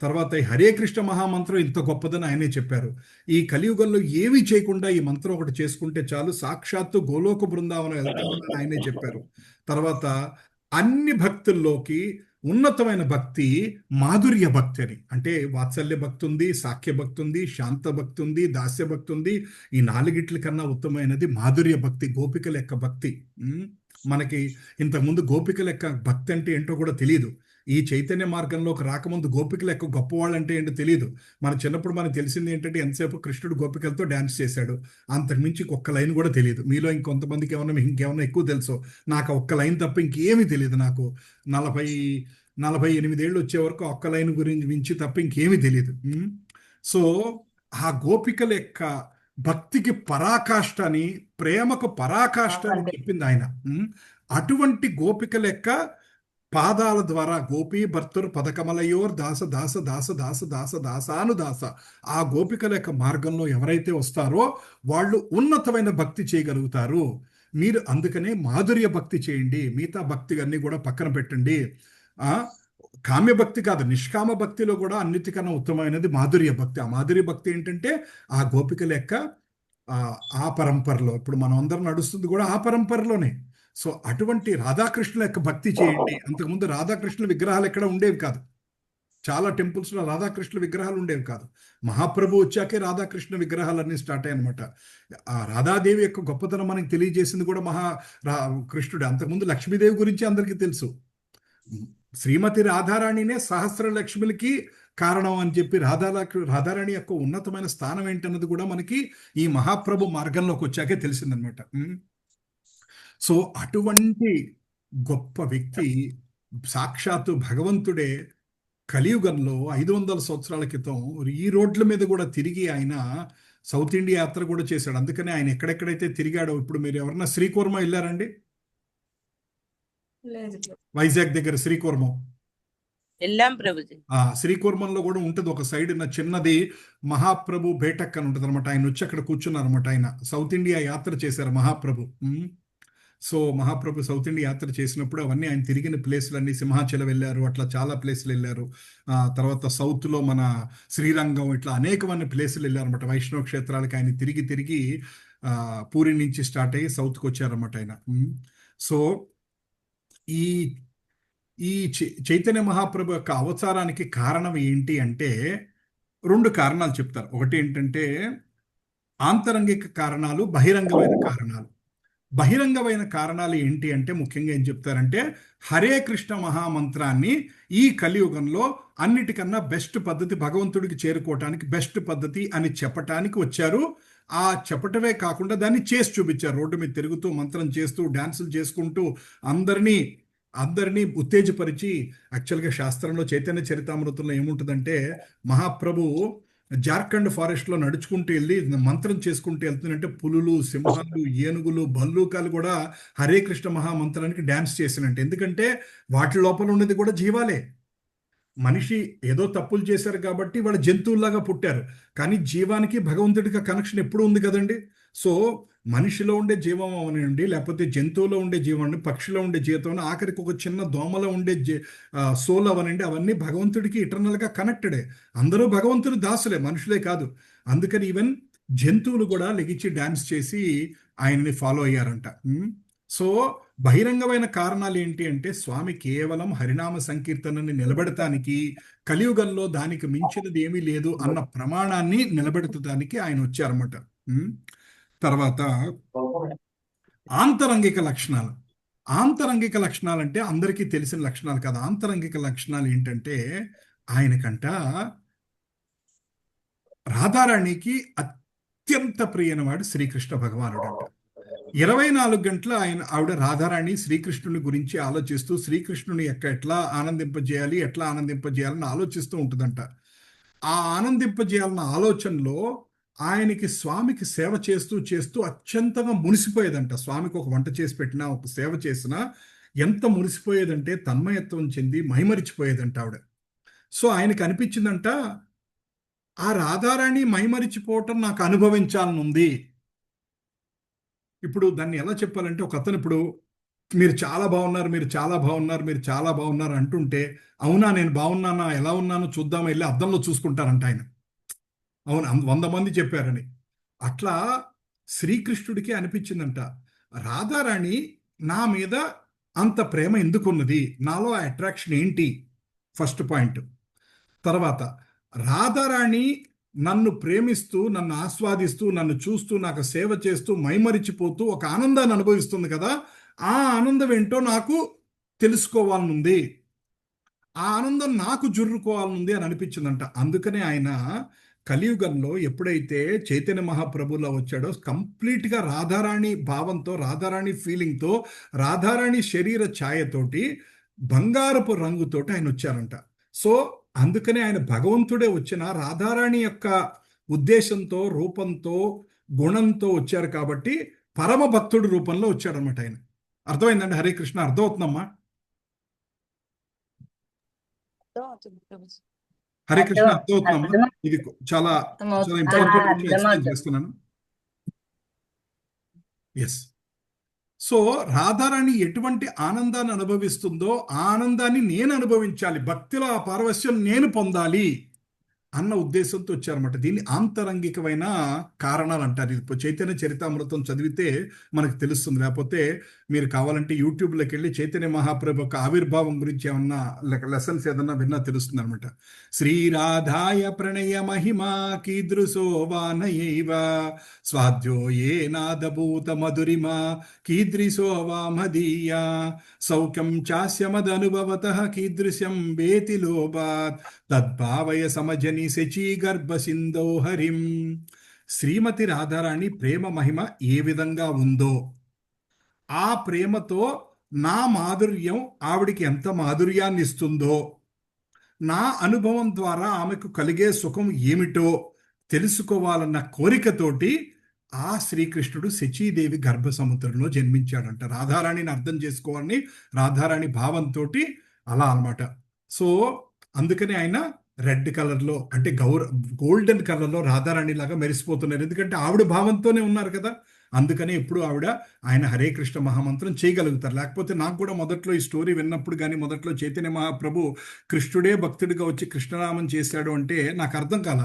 తర్వాత ఈ హరే కృష్ణ మహామంత్రం ఇంత గొప్పదని ఆయనే చెప్పారు. ఈ కలియుగంలో ఏమీ చేయకుండా ఈ మంత్రం ఒకటి చేసుకుంటే చాలు, సాక్షాత్తు గోలోక బృందావనం వెళ్తామని ఆయనే చెప్పారు. తర్వాత అన్ని భక్తుల్లోకి ఉన్నతమైన భక్తి మాధుర్య భక్తి అని. అంటే వాత్సల్య భక్తి ఉంది, సాఖ్య భక్తి ఉంది, శాంత భక్తి ఉంది, దాస్య భక్తి ఉంది. ఈ నాలుగిట్ల కన్నా ఉత్తమమైనది మాధుర్య భక్తి, గోపికల యొక్క భక్తి. మనకి ఇంతకుముందు గోపికల యొక్క భక్తి అంటే ఏంటో కూడా తెలియదు. ఈ చైతన్య మార్గంలోకి రాకముందు గోపికల యొక్క గొప్పవాళ్ళు అంటే ఏంటో తెలియదు. మన చిన్నప్పుడు మనకు తెలిసింది ఏంటంటే ఎంతసేపు కృష్ణుడు గోపికలతో డ్యాన్స్ చేశాడు, అంతకుమించి ఒక్క లైన్ కూడా తెలియదు. మీలో ఇంకొంతమందికి ఏమన్నా ఇంకేమన్నా ఎక్కువ తెలుసో, నాకు ఒక్క లైన్ తప్ప ఇంకేమీ తెలియదు. నాకు 48 ఏళ్ళు వచ్చే వరకు ఒక్క లైన్ గురించి మించి తప్ప ఇంకేమీ తెలియదు. సో ఆ గోపికల యొక్క భక్తికి పరాకాష్ఠ అని, ప్రేమకు పరాకాష్ఠ అని చెప్పింది ఆయన. అటువంటి గోపికల యొక్క పాదాల ద్వారా గోపీ భర్తుర్ పదకమలయోర్ దాస దాస దాస దాస దాస దాసాను దాస, ఆ గోపికల యొక్క మార్గంలో ఎవరైతే వస్తారో వాళ్ళు ఉన్నతమైన భక్తి చేయగలుగుతారు. మీరు అందుకనే మాధుర్య భక్తి చేయండి, మిగతా భక్తి అన్ని కూడా పక్కన పెట్టండి. కామ్య భక్తి కాదు, నిష్కామ భక్తిలో కూడా అన్నిటికన్నా ఉత్తమమైనది మాధుర్య భక్తి. ఆ మాధుర్య భక్తి ఏంటంటే ఆ గోపికల యొక్క ఆ పరంపరలో, ఇప్పుడు మనం అందరం నడుస్తుంది కూడా ఆ పరంపరలోనే. సో అటువంటి రాధాకృష్ణుల యొక్క భక్తి చేయండి. అంతకుముందు రాధాకృష్ణుల విగ్రహాలు ఎక్కడ ఉండేవి కాదు, చాలా టెంపుల్స్లో రాధాకృష్ణుల విగ్రహాలు ఉండేవి కాదు. మహాప్రభు వచ్చాకే రాధాకృష్ణ విగ్రహాలన్నీ స్టార్ట్ అయ్యాయి అనమాట. ఆ రాధాదేవి యొక్క గొప్పతనం మనకి తెలియజేసింది కూడా కృష్ణుడు. అంతకుముందు లక్ష్మీదేవి గురించి అందరికీ తెలుసు. శ్రీమతి రాధారాణినే సహస్ర లక్ష్మిలకి కారణం అని చెప్పి రాధారాణి యొక్క ఉన్నతమైన స్థానం ఏంటన్నది కూడా మనకి ఈ మహాప్రభు మార్గంలోకి వచ్చాకే తెలిసిందనమాట. సో అటువంటి గొప్ప వ్యక్తి సాక్షాత్తు భగవంతుడే కలియుగంలో 500 సంవత్సరాల క్రితం ఈ రోడ్ల మీద కూడా తిరిగి ఆయన సౌత్ ఇండియా యాత్ర కూడా చేశాడు. అందుకనే ఆయన ఎక్కడెక్కడైతే తిరిగాడో, ఇప్పుడు మీరు ఎవరన్నా శ్రీకూర్మ వెళ్ళారండి? వైజాగ్ దగ్గర శ్రీకూర్మం వెళ్ళాం ప్రభుజీ. శ్రీకూర్మంలో కూడా ఉంటుంది ఒక సైడ్ చిన్నది మహాప్రభు బేటక్ అని ఉంటుంది అనమాట. ఆయన వచ్చి అక్కడ కూర్చున్నారు అనమాట. ఆయన సౌత్ ఇండియా యాత్ర చేశారు మహాప్రభు. సో మహాప్రభు సౌత్ ఇండియా యాత్ర చేసినప్పుడు అవన్నీ ఆయన తిరిగిన ప్లేసులన్నీ, సింహాచలం వెళ్ళారు, అట్లా చాలా ప్లేసులు వెళ్ళారు. తర్వాత సౌత్లో మన శ్రీరంగం, ఇట్లా అనేకమైన ప్లేసులు వెళ్ళారు అనమాట. వైష్ణవ క్షేత్రాలకి ఆయన తిరిగి పూరి నుంచి స్టార్ట్ అయ్యి సౌత్కి వచ్చారన్నమాట ఆయన. సో ఈ చైతన్య మహాప్రభు యొక్క అవతారానికి కారణం ఏంటి అంటే 2 కారణాలు చెప్తారు. ఒకటి ఏంటంటే ఆంతరంగిక కారణాలు, బహిరంగమైన కారణాలు. బహిరంగమైన కారణాలు ఏంటి అంటే ముఖ్యంగా ఏం చెప్తారంటే హరే కృష్ణ మహామంత్రాన్ని ఈ కలియుగంలో అన్నిటికన్నా బెస్ట్ పద్ధతి, భగవంతుడికి చేరుకోవటానికి బెస్ట్ పద్ధతి అని చెప్పటానికి వచ్చారు. ఆ చెప్పటమే కాకుండా దాన్ని చేసి చూపించారు. రోడ్డు మీద తిరుగుతూ, మంత్రం చేస్తూ, డాన్సులు చేసుకుంటూ అందరినీ ఉత్తేజపరిచి. యాక్చువల్గా శాస్త్రంలో చైతన్య చరితామృతంలో ఏముంటుందంటే మహాప్రభు జార్ఖండ్ ఫారెస్ట్లో నడుచుకుంటూ వెళ్ళి మంత్రం చేసుకుంటూ వెళ్తుందంటే పులులు, సింహాలు, ఏనుగులు, భల్లూకాలు కూడా హరే కృష్ణ మహామంత్రానికి డ్యాన్స్ చేసినట్టు. ఎందుకంటే వాటి లోపల ఉన్నది కూడా జీవాలే. మనిషి ఏదో తప్పులు చేశారు కాబట్టి వాళ్ళు జంతువుల్లాగా పుట్టారు, కానీ జీవానికి భగవంతుడికి కనెక్షన్ ఎప్పుడు ఉంది కదండి. సో మనిషిలో ఉండే జీవం అవనండి, లేకపోతే జంతువులో ఉండే జీవం అండి, పక్షిలో ఉండే జీవితం, ఆఖరికి ఒక చిన్న దోమలో ఉండే సోల్ అవనండి, అవన్నీ భగవంతుడికి ఇటర్నల్గా కనెక్టెడే. అందరూ భగవంతుడి దాసులే, మనుషులే కాదు. అందుకని ఈవెన్ జంతువులు కూడా లెగిచి డాన్స్ చేసి ఆయన్ని ఫాలో అయ్యారంట. సో బహిరంగమైన కారణాలు ఏంటి అంటే స్వామి కేవలం హరినామ సంకీర్తనని నిలబెడటానికి, కలియుగంలో దానికి మించినది ఏమీ లేదు అన్న ప్రమాణాన్ని నిలబెడతానికి ఆయన వచ్చారన్నమాట. తర్వాత ఆంతరంగిక లక్షణాలు. ఆంతరంగిక లక్షణాలు అంటే అందరికీ తెలిసిన లక్షణాలు కాదు. ఆంతరంగిక లక్షణాలు ఏంటంటే ఆయనకంట రాధారాణికి అత్యంత ప్రియమైన వాడు శ్రీకృష్ణ భగవానుడు అంట. 24 గంటలు ఆవిడ రాధారాణి శ్రీకృష్ణుని గురించి ఆలోచిస్తూ, శ్రీకృష్ణుని ఎట్లా ఆనందింపజేయాలని ఆలోచిస్తూ ఉంటుందంట. ఆ ఆనందింపజేయాలన్న ఆలోచనలో ఆయనకి, స్వామికి సేవ చేస్తూ అత్యంతగా మునిసిపోయేదంట. స్వామికి ఒక వంట చేసి పెట్టినా, ఒక సేవ చేసినా ఎంత మునిసిపోయేదంటే తన్మయత్వం చెంది మైమరిచిపోయేదంట ఆవిడ. సో ఆయనకి అనిపించిందంట, ఆ రాధారాణి మైమరిచిపోవటం నాకు అనుభవించాలనుంది. ఇప్పుడు దాన్ని ఎలా చెప్పాలంటే, ఒక అతను ఇప్పుడు మీరు చాలా బాగున్నారు అంటుంటే, అవునా నేను బాగున్నానా, ఎలా ఉన్నానో చూద్దాం, వెళ్ళి అద్దంలో చూసుకుంటారంట ఆయన. అవును, 100 మంది చెప్పారని. అట్లా శ్రీకృష్ణుడికి అనిపించిందంట, రాధారాణి నా మీద అంత ప్రేమ ఎందుకున్నది, నాలో అట్రాక్షన్ ఏంటి, ఫస్ట్ పాయింట్. తర్వాత రాధారాణి నన్ను ప్రేమిస్తూ, నన్ను ఆస్వాదిస్తూ, నన్ను చూస్తూ, నాకు సేవ చేస్తూ, మైమరిచిపోతూ ఒక ఆనందాన్ని అనుభవిస్తుంది కదా, ఆ ఆనందం ఏంటో నాకు తెలుసుకోవాలనుంది, ఆ ఆనందం నాకు జుర్రుకోవాలనుంది అని అనిపించిందంట. అందుకనే ఆయన కలియుగంలో ఎప్పుడైతే చైతన్య మహాప్రభులో వచ్చాడో కంప్లీట్గా రాధారాణి భావంతో, రాధారాణి ఫీలింగ్తో, రాధారాణి శరీర ఛాయతోటి, బంగారపు రంగుతోటి ఆయన వచ్చారంట. సో అందుకనే ఆయన భగవంతుడే వచ్చిన రాధారాణి యొక్క ఉద్దేశంతో, రూపంతో, గుణంతో వచ్చారు కాబట్టి పరమ భక్తుడి రూపంలో వచ్చాడనమాట ఆయన. అర్థమైందండి? హరే కృష్ణ, అర్థమవుతుందమ్మా? హరే కృష్ణ, అర్థమవుతుందమ్మా? ఇది చాలా చాలా ఇంపార్టెంట్ విషయం ఎక్స్ప్లెయిన్ చేస్తున్నాను. ఎస్. సో రాధారాణి ఎటువంటి ఆనందాన్ని అనుభవిస్తుందో ఆ ఆనందాన్ని నేను అనుభవించాలి, భక్తిలో ఆ పారవస్యం నేను పొందాలి అన్న ఉద్దేశంతో వచ్చారన్నమాట. దీన్ని ఆంతరంగికమైన కారణాలు అంటారు. ఇది చైతన్య చరితామృతం చదివితే మనకు తెలుస్తుంది. లేకపోతే మీరు కావాలంటే యూట్యూబ్లోకి వెళ్ళి చైతన్య మహాప్రభు యొక్క ఆవిర్భావం గురించి ఏమన్నా లెసన్స్ ఏదన్నా విన్నా తెలుస్తుంది అనమాట. శ్రీరాధాయ ప్రణయ మహిమా కీదృశో వానయైవ స్వాధ్యో ఏ నాదభూత మధురిమా కీదృశో వా మదీయా సౌఖ్యం చాస్యమదనుభవతః కీదృశం వేతి లోభాత్ తద్భావయ సమజని శచీ గర్భ సింధో హరిం. శ్రీమతి రాధారాణి ప్రేమ మహిమ ఏ విధంగా ఉందో, ఆ ప్రేమతో నా మాధుర్యం ఆవిడికి ఎంత మాధుర్యాన్ని ఇస్తుందో, నా అనుభవం ద్వారా ఆమెకు కలిగే సుఖం ఏమిటో తెలుసుకోవాలన్న కోరికతోటి ఆ శ్రీకృష్ణుడు శచీదేవి గర్భ సముద్రంలో జన్మించాడంట. రాధారాణిని అర్థం చేసుకోవాలని రాధారాణి భావంతో అలా అన్నమాట. సో అందుకని ఆయన రెడ్ కలర్లో, అంటే గోల్డెన్ కలర్లో రాధారాణి లాగా మెరిసిపోతున్నారు. ఎందుకంటే ఆవిడ భావంతోనే ఉన్నారు కదా. అందుకనే ఎప్పుడు ఆవిడ ఆయన హరే కృష్ణ మహామంత్రం చేయగలుగుతారు. లేకపోతే నాకు కూడా మొదట్లో ఈ స్టోరీ విన్నప్పుడు కానీ, మొదట్లో చైతన్య మహాప్రభు కృష్ణుడే భక్తుడిగా వచ్చి కృష్ణనామం చేశాడు అంటే నాకు అర్థం కాల.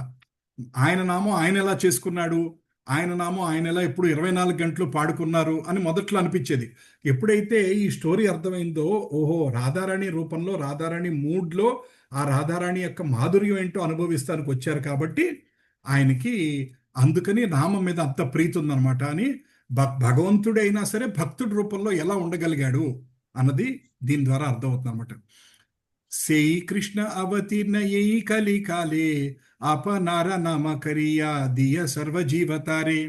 ఆయన నామం ఆయన ఎలా చేసుకున్నాడు, ఆయన నామం ఆయన ఎలా ఇప్పుడు 24 గంటలు పాడుకున్నారు అని మొదట్లో అనిపించేది. ఎప్పుడైతే ఈ స్టోరీ అర్థమైందో, ఓహో రాధారాణి రూపంలో, రాధారాణి మూడ్లో ఆ రాధారాణి యొక్క మాధుర్యం ఏంటో అనుభవిస్తానికి వచ్చారు కాబట్టి ఆయనకి అందుకని నామం మీద అంత ప్రీతి ఉందన్నమాట అని భగవంతుడైనా సరే భక్తుడి రూపంలో ఎలా ఉండగలిగాడు అన్నది దీని ద్వారా అర్థమవుతుంది అనమాట. శ్రీకృష్ణ అవతీర్ణ యై కలికాలే అపనార నామ కరియా దియ సర్వజీవతారే.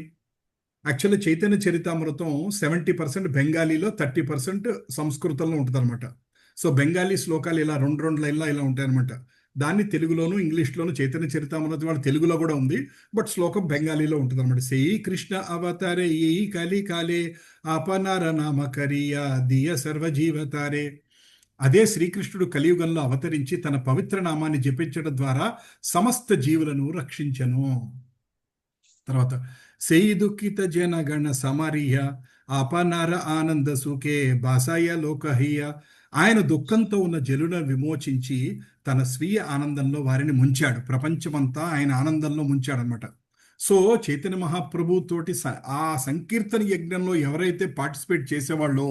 యాక్చువల్లీ చైతన్య చరితామృతం 70% బెంగాలీలో, 30% సంస్కృతంలో ఉంటుంది అనమాట. సో బెంగాలీ శ్లోకాలు ఇలా 2 లైన్లా ఇలా ఉంటాయి అనమాట. దాన్ని తెలుగులోను, ఇంగ్లీష్లోను చైతన్య చరితామృతం వాళ్ళ తెలుగులో కూడా ఉంది, బట్ శ్లోకం బెంగాలీలో ఉంటుంది అనమాట. శ్రీకృష్ణ అవతారే యై కలికాలే అపనార నామ కరియా దియ సర్వజీవతారే. అదే శ్రీకృష్ణుడు కలియుగంలో అవతరించి తన పవిత్ర నామాన్ని జపించడం ద్వారా సమస్త జీవులను రక్షించను. తర్వాత సేయి దుఃఖిత జనగణ సమరియ అపనార ఆనంద సుఖే బాసాయ లోకహీయ. ఆయన దుఃఖంతో ఉన్న జనులను విమోచించి తన స్వీయ ఆనందంలో వారిని ముంచాడు. ప్రపంచమంతా ఆయన ఆనందంలో ముంచాడనమాట. సో చైతన్య మహాప్రభు తోటి ఆ సంకీర్తన యజ్ఞంలో ఎవరైతే పార్టిసిపేట్ చేసేవాళ్ళో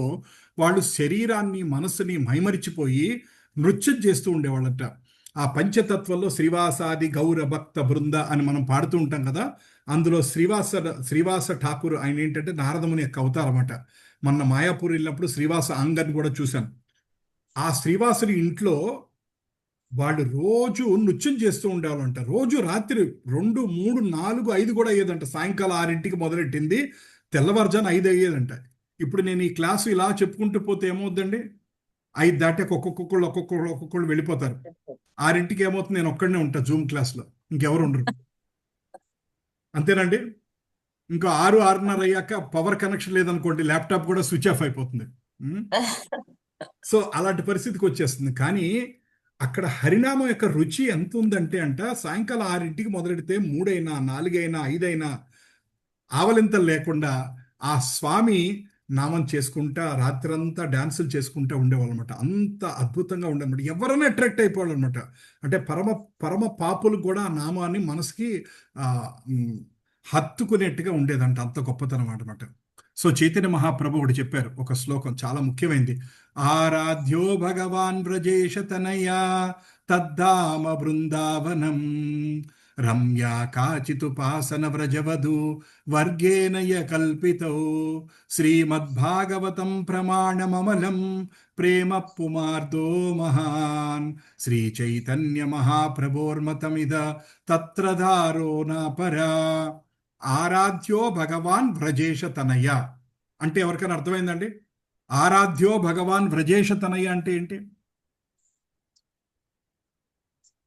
వాళ్ళు శరీరాన్ని, మనసుని మైమరిచిపోయి నృత్యం చేస్తూ ఉండేవాళ్ళట. ఆ పంచతత్వంలో శ్రీవాసాది గౌర భక్త బృంద అని మనం పాడుతూ ఉంటాం కదా. అందులో శ్రీవాస ఠాకూర్ ఆయన ఏంటంటే నారదముని యొక్క అవతారమాట. మొన్న మాయాపూర్ వెళ్ళినప్పుడు శ్రీవాస అంగన్ కూడా చూశాను. ఆ శ్రీవాసుని ఇంట్లో వాళ్ళు రోజు నృత్యం చేస్తూ ఉండేవాళ్ళంట. రోజు రాత్రి 2, 3, 4, 5 కూడా అయ్యేదంట. సాయంకాలం 6ంటికి మొదలెట్టింది, తెల్లవారుజాను 5 అయ్యేదంట. ఇప్పుడు నేను ఈ క్లాసు ఇలా చెప్పుకుంటూ పోతే ఏమవుద్దండి, 5 దాటాక ఒక్కొక్కళ్ళు వెళ్ళిపోతారు. 6ంటికి ఏమవుతుంది, నేను ఒక్కడనే ఉంటా జూమ్ క్లాస్లో, ఇంకెవరు ఉండరు. అంతేనండి. ఇంకో 6, 6:30 అయ్యాక పవర్ కనెక్షన్ లేదనుకోండి, ల్యాప్టాప్ కూడా స్విచ్ ఆఫ్ అయిపోతుంది. సో అలాంటి పరిస్థితికి వచ్చేస్తుంది. కానీ అక్కడ హరినామం యొక్క రుచి ఎంత ఉందంటే సాయంకాలం 6ంటికి మొదలెడితే 3 అయినా 4 అయినా 5 అయినా ఆవలింతలు లేకుండా ఆ స్వామి నామం చేసుకుంటా రాత్రంతా డాన్సులు చేసుకుంటా ఉండేవాళ్ళు అనమాట. అంత అద్భుతంగా ఉండేనమాట. ఎవరైనా అట్రాక్ట్ అయిపోవాలి అనమాట. అంటే పరమ పాపులు కూడా ఆ నామాన్ని మనసుకి హత్తుకునేట్టుగా ఉండేదంట. అంత గొప్పతనం అనమాట. సో చైతన్య మహాప్రభు ఒకటి చెప్పారు, ఒక శ్లోకం చాలా ముఖ్యమైనది. ఆరాధ్యో భగవాన్ వ్రజేశ తనయా తద్ధామ బృందావనం రమ్యా కాచితుపాసన వ్రజవధు వర్గేనయ కల్పితో శ్రీమద్భాగవతం ప్రమాణమమలం ప్రేమ పుమార్దో మహాన్ శ్రీ చైతన్య మహాప్రభోర్మతమిద తత్రధారో నాపరా. ఆరాధ్యో భగవాన్ వ్రజేశ తనయ అంటే ఎవరికైనా అర్థమైందండి? ఆరాధ్యో భగవాన్ వ్రజేశ తనయ అంటే ఏంటి?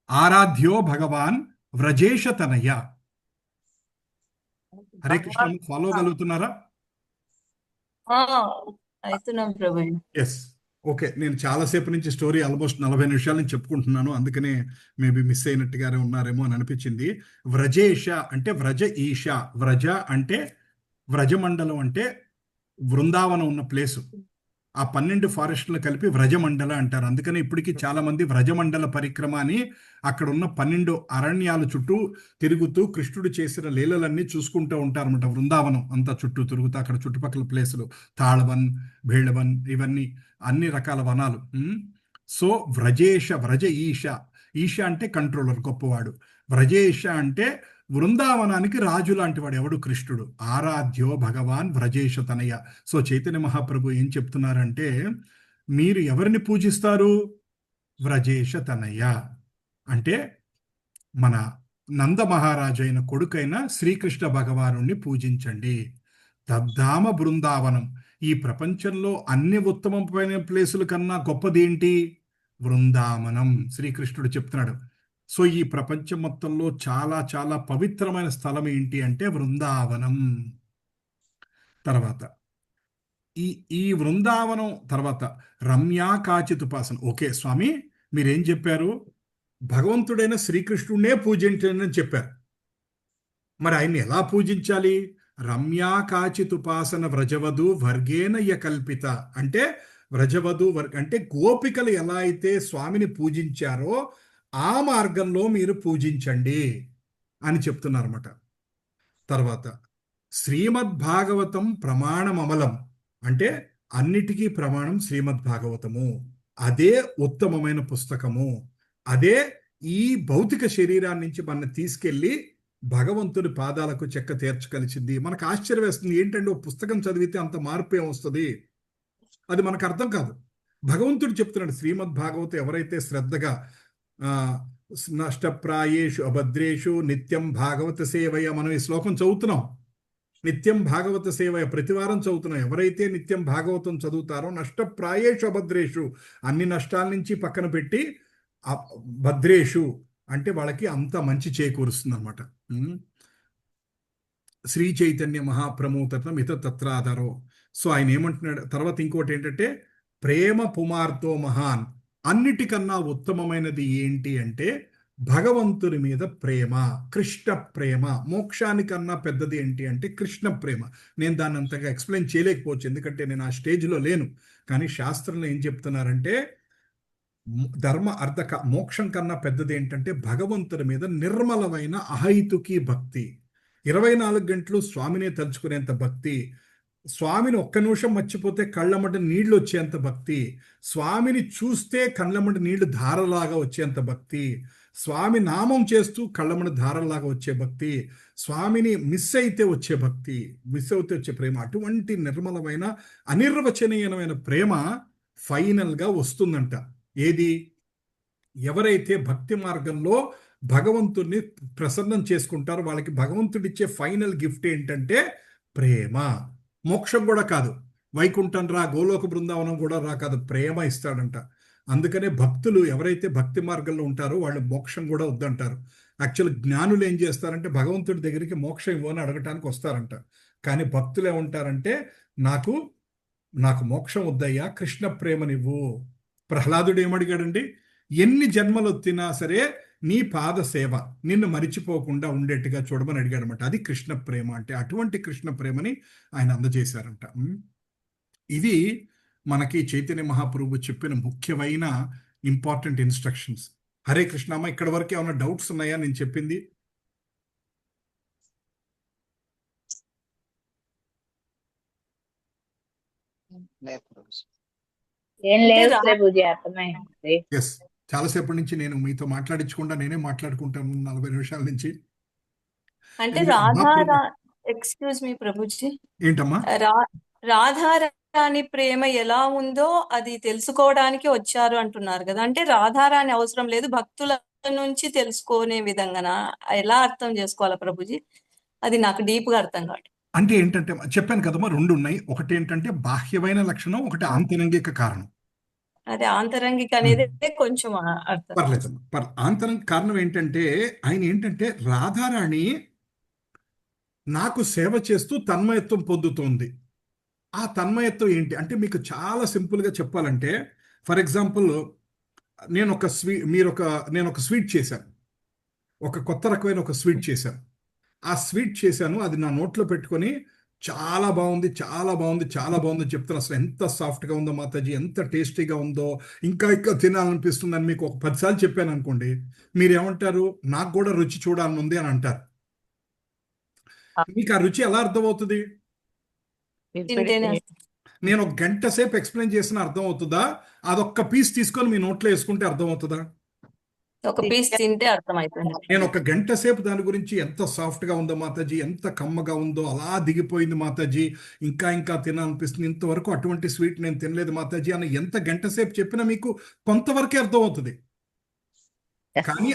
ఆరాధ్యో భగవాన్ వ్రజేశ తనయ. హరే కృష్ణ, ఫాలో కలుగుతున్నారా? అవుతున్నాం ప్రభుజీ. Yes, okay. నేను చాలాసేపు నుంచి స్టోరీ ఆల్మోస్ట్ 40 నిమిషాల నుంచి చెప్పుకుంటున్నాను, అందుకనే మేబీ మిస్ అయినట్టుగానే ఉన్నారేమో అని అనిపించింది. వ్రజేశ అంటే వ్రజ ఈశ. వ్రజ అంటే వ్రజమండలం, అంటే బృందావనం ఉన్న ప్లేసు. ఆ 12 ఫారెస్ట్లను కలిపి వ్రజమండల అంటారు. అందుకని ఇప్పటికీ చాలా మంది వ్రజమండల పరిక్రమ అని అక్కడ ఉన్న 12 అరణ్యాల చుట్టూ తిరుగుతూ కృష్ణుడు చేసిన లీలలన్నీ చూసుకుంటూ ఉంటారన్నమాట. బృందావనం అంతా చుట్టూ తిరుగుతూ అక్కడ చుట్టుపక్కల ప్లేసులు తాళవన్, భేళవన్, ఇవన్నీ అన్ని రకాల వనాలు. సో వ్రజేశ, వ్రజ ఈశ. ఈశ అంటే కంట్రోలర్, గొప్పవాడు. వ్రజేశ అంటే బృందావనానికి రాజు లాంటి వాడు ఎవడు? కృష్ణుడు. ఆరాధ్యో భగవాన్ వ్రజేశ తనయ. సో చైతన్య మహాప్రభు ఏం చెప్తున్నారంటే, మీరు ఎవరిని పూజిస్తారు? వ్రజేశ తనయ అంటే మన నంద మహారాజు అయిన కొడుకైన శ్రీకృష్ణ భగవానుణ్ణి పూజించండి. తద్ధామ బృందావనం. ఈ ప్రపంచంలో అన్ని ఉత్తమమైన ప్లేసుల కన్నా గొప్పది ఏంటి? బృందావనం. శ్రీకృష్ణుడు చెప్తున్నాడు. సో ఈ ప్రపంచం మొత్తంలో చాలా చాలా పవిత్రమైన స్థలం ఏంటి అంటే బృందావనం. తర్వాత ఈ బృందావనం తర్వాత రమ్యా కాచిత్ ఉపాసన. ఓకే స్వామి, మీరేం చెప్పారు? భగవంతుడైన శ్రీకృష్ణుడినే పూజించండి అని చెప్పారు. మరి ఆయన్ని ఎలా పూజించాలి? రమ్యా కాచిత్ ఉపాసన వ్రజవధు వర్గేనయ కల్పిత. అంటే వ్రజవధు అంటే గోపికలు ఎలా అయితే స్వామిని పూజించారో ఆ మార్గంలో మీరు పూజించండి అని చెప్తున్నారన్నమాట. తర్వాత శ్రీమద్భాగవతం ప్రమాణమమలం అంటే అన్నిటికీ ప్రమాణం శ్రీమద్భాగవతము. అదే ఉత్తమమైన పుస్తకము. అదే ఈ భౌతిక శరీరాన్ని నుంచి మన తీసుకెళ్ళి భగవంతుడి పాదాలకు చెక్క తీర్చగలిచింది. మనకు ఆశ్చర్యం వేస్తుంది, ఏంటంటే ఒక పుస్తకం చదివితే అంత మార్పు ఏమొస్తుంది? అది మనకు అర్థం కాదు. భగవంతుడు చెప్తున్నాడు, శ్రీమద్భాగవతం ఎవరైతే శ్రద్ధగా నష్టప్రాయేషు అభద్రేషు నిత్యం భాగవత సేవయ. మనం ఈ శ్లోకం చదువుతున్నాం, నిత్యం భాగవత సేవయ, ప్రతివారం చదువుతున్నాం. ఎవరైతే నిత్యం భాగవతం చదువుతారో నష్టప్రాయేషు అభద్రేషు, అన్ని నష్టాల నుంచి పక్కన పెట్టి భద్రేషు అంటే వాళ్ళకి అంత మంచి చేకూరుస్తుంది అనమాట. శ్రీ చైతన్య మహాప్రమోతత్వం ఇత తత్రాధారో. సో ఆయన ఏమంటున్నాడు తర్వాత? ఇంకోటి ఏంటంటే ప్రేమ పుమార్తో మహాన్. అన్నిటికన్నా ఉత్తమమైనది ఏంటి అంటే భగవంతుని మీద ప్రేమ, కృష్ణ ప్రేమ. మోక్షానికన్నా పెద్దది ఏంటి అంటే కృష్ణ ప్రేమ. నేను దాన్ని అంతగా ఎక్స్ప్లెయిన్ చేయలేకపోవచ్చు, ఎందుకంటే నేను ఆ స్టేజ్లో లేను. కానీ శాస్త్రంలో ఏం చెప్తున్నారంటే ధర్మ అర్థ మోక్షం కన్నా పెద్దది ఏంటంటే భగవంతుని మీద నిర్మలమైన అహైతుకి భక్తి. 24 గంటలు స్వామినే తలుచుకునేంత భక్తి. స్వామిని ఒక్క నిమిషం మర్చిపోతే కళ్ళమ్మట నీళ్లు వచ్చేంత భక్తి. స్వామిని చూస్తే కళ్ళమ్మట నీళ్లు ధారలాగా వచ్చేంత భక్తి. స్వామి నామం చేస్తూ కళ్ళమ్మట ధారలాగా వచ్చే భక్తి. స్వామిని మిస్ అయితే వచ్చే భక్తి, మిస్ అయితే వచ్చే ప్రేమ. అటువంటి నిర్మలమైన అనిర్వచనీయమైన ప్రేమ ఫైనల్గా వస్తుందంట. ఏది? ఎవరైతే భక్తి మార్గంలో భగవంతుడిని ప్రసన్నం చేసుకుంటారో వాళ్ళకి భగవంతుడిచ్చే ఫైనల్ గిఫ్ట్ ఏంటంటే ప్రేమ. మోక్షం కూడా కాదు, వైకుంఠం రా, గోలోక బృందావనం కూడా రా కాదు, ప్రేమ ఇస్తాడంట. అందుకనే భక్తులు ఎవరైతే భక్తి మార్గంలో ఉంటారో వాళ్ళు మోక్షం కూడా వద్దంటారు. యాక్చువల్ జ్ఞానులు ఏం చేస్తారంటే భగవంతుడి దగ్గరికి మోక్షం ఇవ్వని అడగటానికి వస్తారంట. కానీ భక్తులు ఏమంటారంటే నాకు మోక్షం వద్దయ్యా, కృష్ణ ప్రేమనివ్వు. ప్రహ్లాదుడు ఏమడిగాడండి? ఎన్ని జన్మలు వచ్చినా సరే నీ పాద సేవ నిన్ను మరిచిపోకుండా ఉండేట్టుగా చూడమని అడిగాడు అనమాట. అది కృష్ణ ప్రేమ అంటే. అటువంటి కృష్ణ ప్రేమని ఆయన అందజేశారంట. ఇది మనకి చైతన్య మహాప్రభు చెప్పిన ముఖ్యమైన ఇంపార్టెంట్ ఇన్స్ట్రక్షన్స్. హరే కృష్ణ అమ్మ, ఇక్కడ వరకు ఏమైనా డౌట్స్ ఉన్నాయా నేను చెప్పింది? లేదు ప్రభుజీ. ఏం అంటే లేదు రా ప్రభుజీ, అర్థమైంది. ఎస్, చాలాసేపటి నుంచి నేను మీతో మాట్లాడించకుండా నేనే మాట్లాడుకుంటాను 40 నిమిషాల నుంచి. అంటే ఎందుకంటే ఎక్స్క్యూజ్ మీ ప్రభుజీ, ఏంటమ్మా? రా రాధారాణి ప్రేమ ఎలా ఉందో అది తెలుసుకోవడానికి వచ్చారు అంటున్నారు కదా. అంటే రాధారాణి అవసరం లేదు, భక్తుల నుంచి తెలుసుకునే విధంగానా? ఎలా అర్థం చేసుకోవాలా ప్రభుజీ? అది నాకు డీప్ గా అర్థం కాదు. అంటే ఏంటంటే చెప్పాను కదమ్మా, రెండు ఉన్నాయి. ఒకటి ఏంటంటే బాహ్యమైన లక్షణం, ఒకటి ఆంతరంగిక కారణం. అదే ఆంతరంగిక అనేది కొంచెం అర్థం. పర్లేదమ్మా. ఆంతరంగిక కారణం ఏంటంటే ఆయన ఏంటంటే రాధారాణి నాకు సేవ చేస్తూ తన్మయత్వం పొందుతోంది. ఆ తన్మయత్వం ఏంటి అంటే మీకు చాలా సింపుల్గా చెప్పాలంటే, ఫర్ ఎగ్జాంపుల్ నేను ఒక స్వీట్ చేశాను, ఒక కొత్త రకమైన ఒక స్వీట్ చేశాను. ఆ స్వీట్ చేశాను, అది నా నోట్లో పెట్టుకొని చాలా బాగుంది, చాలా బాగుంది, చాలా బాగుంది చెప్తాను. అసలు ఎంత సాఫ్ట్గా ఉందో మాతాజీ, ఎంత టేస్టీగా ఉందో, ఇంకా ఇంకా తినాలనిపిస్తుంది అని మీకు ఒక 10 సార్లు చెప్పాను అనుకోండి, మీరు ఏమంటారు? నాకు కూడా రుచి చూడాలని ఉంది అని అంటారు. మీకు ఆ రుచి ఎలా అర్థమవుతుంది? తింటేనే నేను ఒక గంట సేపు ఎక్స్ప్లెయిన్ చేసిన అర్థం అవుతుందా? అదొక్క పీస్ తీసుకొని మీ నోట్లో వేసుకుంటే అర్థం అవుతుందా? ఒక పీస్ తింటే అర్థమైపోయింది. నేను ఒక గంట సేపు దాని గురించి ఎంత సాఫ్ట్గా ఉందో మాతాజీ, ఎంత కమ్మగా ఉందో, అలా దిగిపోయింది మాతాజీ, ఇంకా ఇంకా తినాలనిపిస్తుంది, ఇంతవరకు అటువంటి స్వీట్ నేను తినలేదు మాతాజీ అని ఎంత గంట సేపు చెప్పినా మీకు కొంతవరకే అర్థం అవుతుంది. కానీ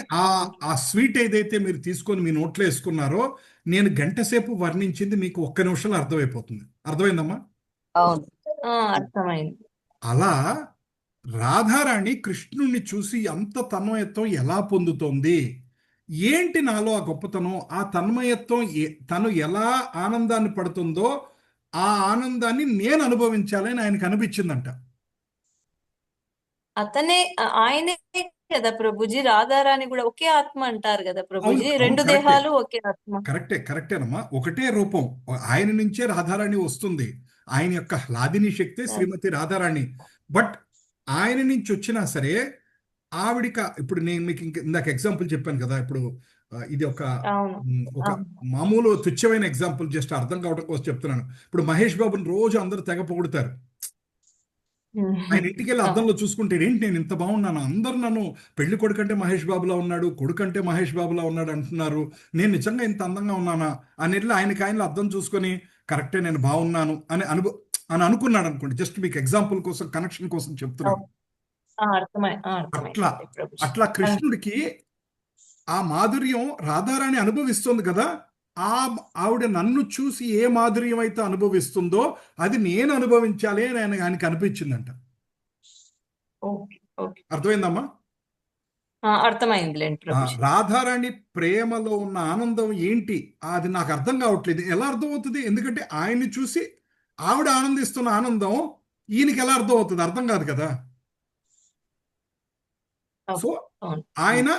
ఆ స్వీట్ ఏదైతే మీరు తీసుకొని మీ నోట్లో వేసుకున్నారో, నేను గంట సేపు వర్ణించింది మీకు 1 నిమిషంలో అర్థమైపోతుంది. అర్థమైందమ్మా? అవును. అర్థమైంది. అలా రాధారాణి కృష్ణుణ్ణి చూసి అంత తన్మయత్వం ఎలా పొందుతోంది, ఏంటి నాలో ఆ గొప్పతనం, ఆ తన్మయత్వం తను ఎలా ఆనందాన్ని పడుతుందో ఆ ఆనందాన్ని నేను అనుభవించాలని ఆయనకు అనిపించిందంట. ఆయనే కదా ప్రభుజీ, రాధారాణి కూడా ఒకే ఆత్మ అంటారు కదా ప్రభుజీ, అవును, రెండు కరెక్టే. దేహాలు ఒకే ఆత్మ. కరెక్టేనమ్మా. ఒకటే రూపం, ఆయన నుంచే రాధారాణి వస్తుంది. ఆయన యొక్క హ్లాదిని శక్తి శ్రీమతి రాధారాణి. బట్ ఆయన నుంచి వచ్చినా సరే ఇప్పుడు నేను మీకు ఇందాక ఎగ్జాంపుల్ చెప్పాను కదా, ఇప్పుడు ఇది ఒక మామూలు తుచ్చమైన ఎగ్జాంపుల్, జస్ట్ అర్థం కావడం కోసం చెప్తున్నాను. ఇప్పుడు మహేష్ బాబుని రోజు అందరూ తెగ పొగుడుతారు. ఆయన ఇంటికి వెళ్ళి అద్దంలో చూసుకుంటే, ఏంటి నేను ఇంత బాగున్నాను, అందరూ నన్ను పెళ్లి కొడుకంటే మహేష్ బాబులా ఉన్నాడు, కొడుకంటే మహేష్ బాబులా ఉన్నాడు అంటున్నారు, నేను నిజంగా ఇంత అందంగా ఉన్నానా అని వెళ్ళి ఆయనలో అద్దం చూసుకొని కరెక్టే నేను బాగున్నాను అని అనుకున్నాడు అనుకోండి. జస్ట్ మీకు ఎగ్జాంపుల్ కోసం, కనెక్షన్ కోసం చెప్తున్నాను. అట్లా కృష్ణుడికి ఆ మాధుర్యం రాధారాణి అనుభవిస్తుంది కదా, ఆవిడ నన్ను చూసి ఏ మాధుర్యం అయితే అనుభవిస్తుందో అది నేను అనుభవించాలి అని ఆయనకి అనిపించిందంట. అర్థమైందమ్మా? అర్థమైంది. రాధారాణి ప్రేమలో ఉన్న ఆనందం ఏంటి, అది నాకు అర్థం కావట్లేదు. ఎలా అర్థం అవుతుంది? ఎందుకంటే ఆయన్ని చూసి ఆవిడ ఆనందిస్తున్న ఆనందం ఈయనకి ఎలా అర్థం అవుతుంది? అర్థం కాదు కదా. సో ఆయన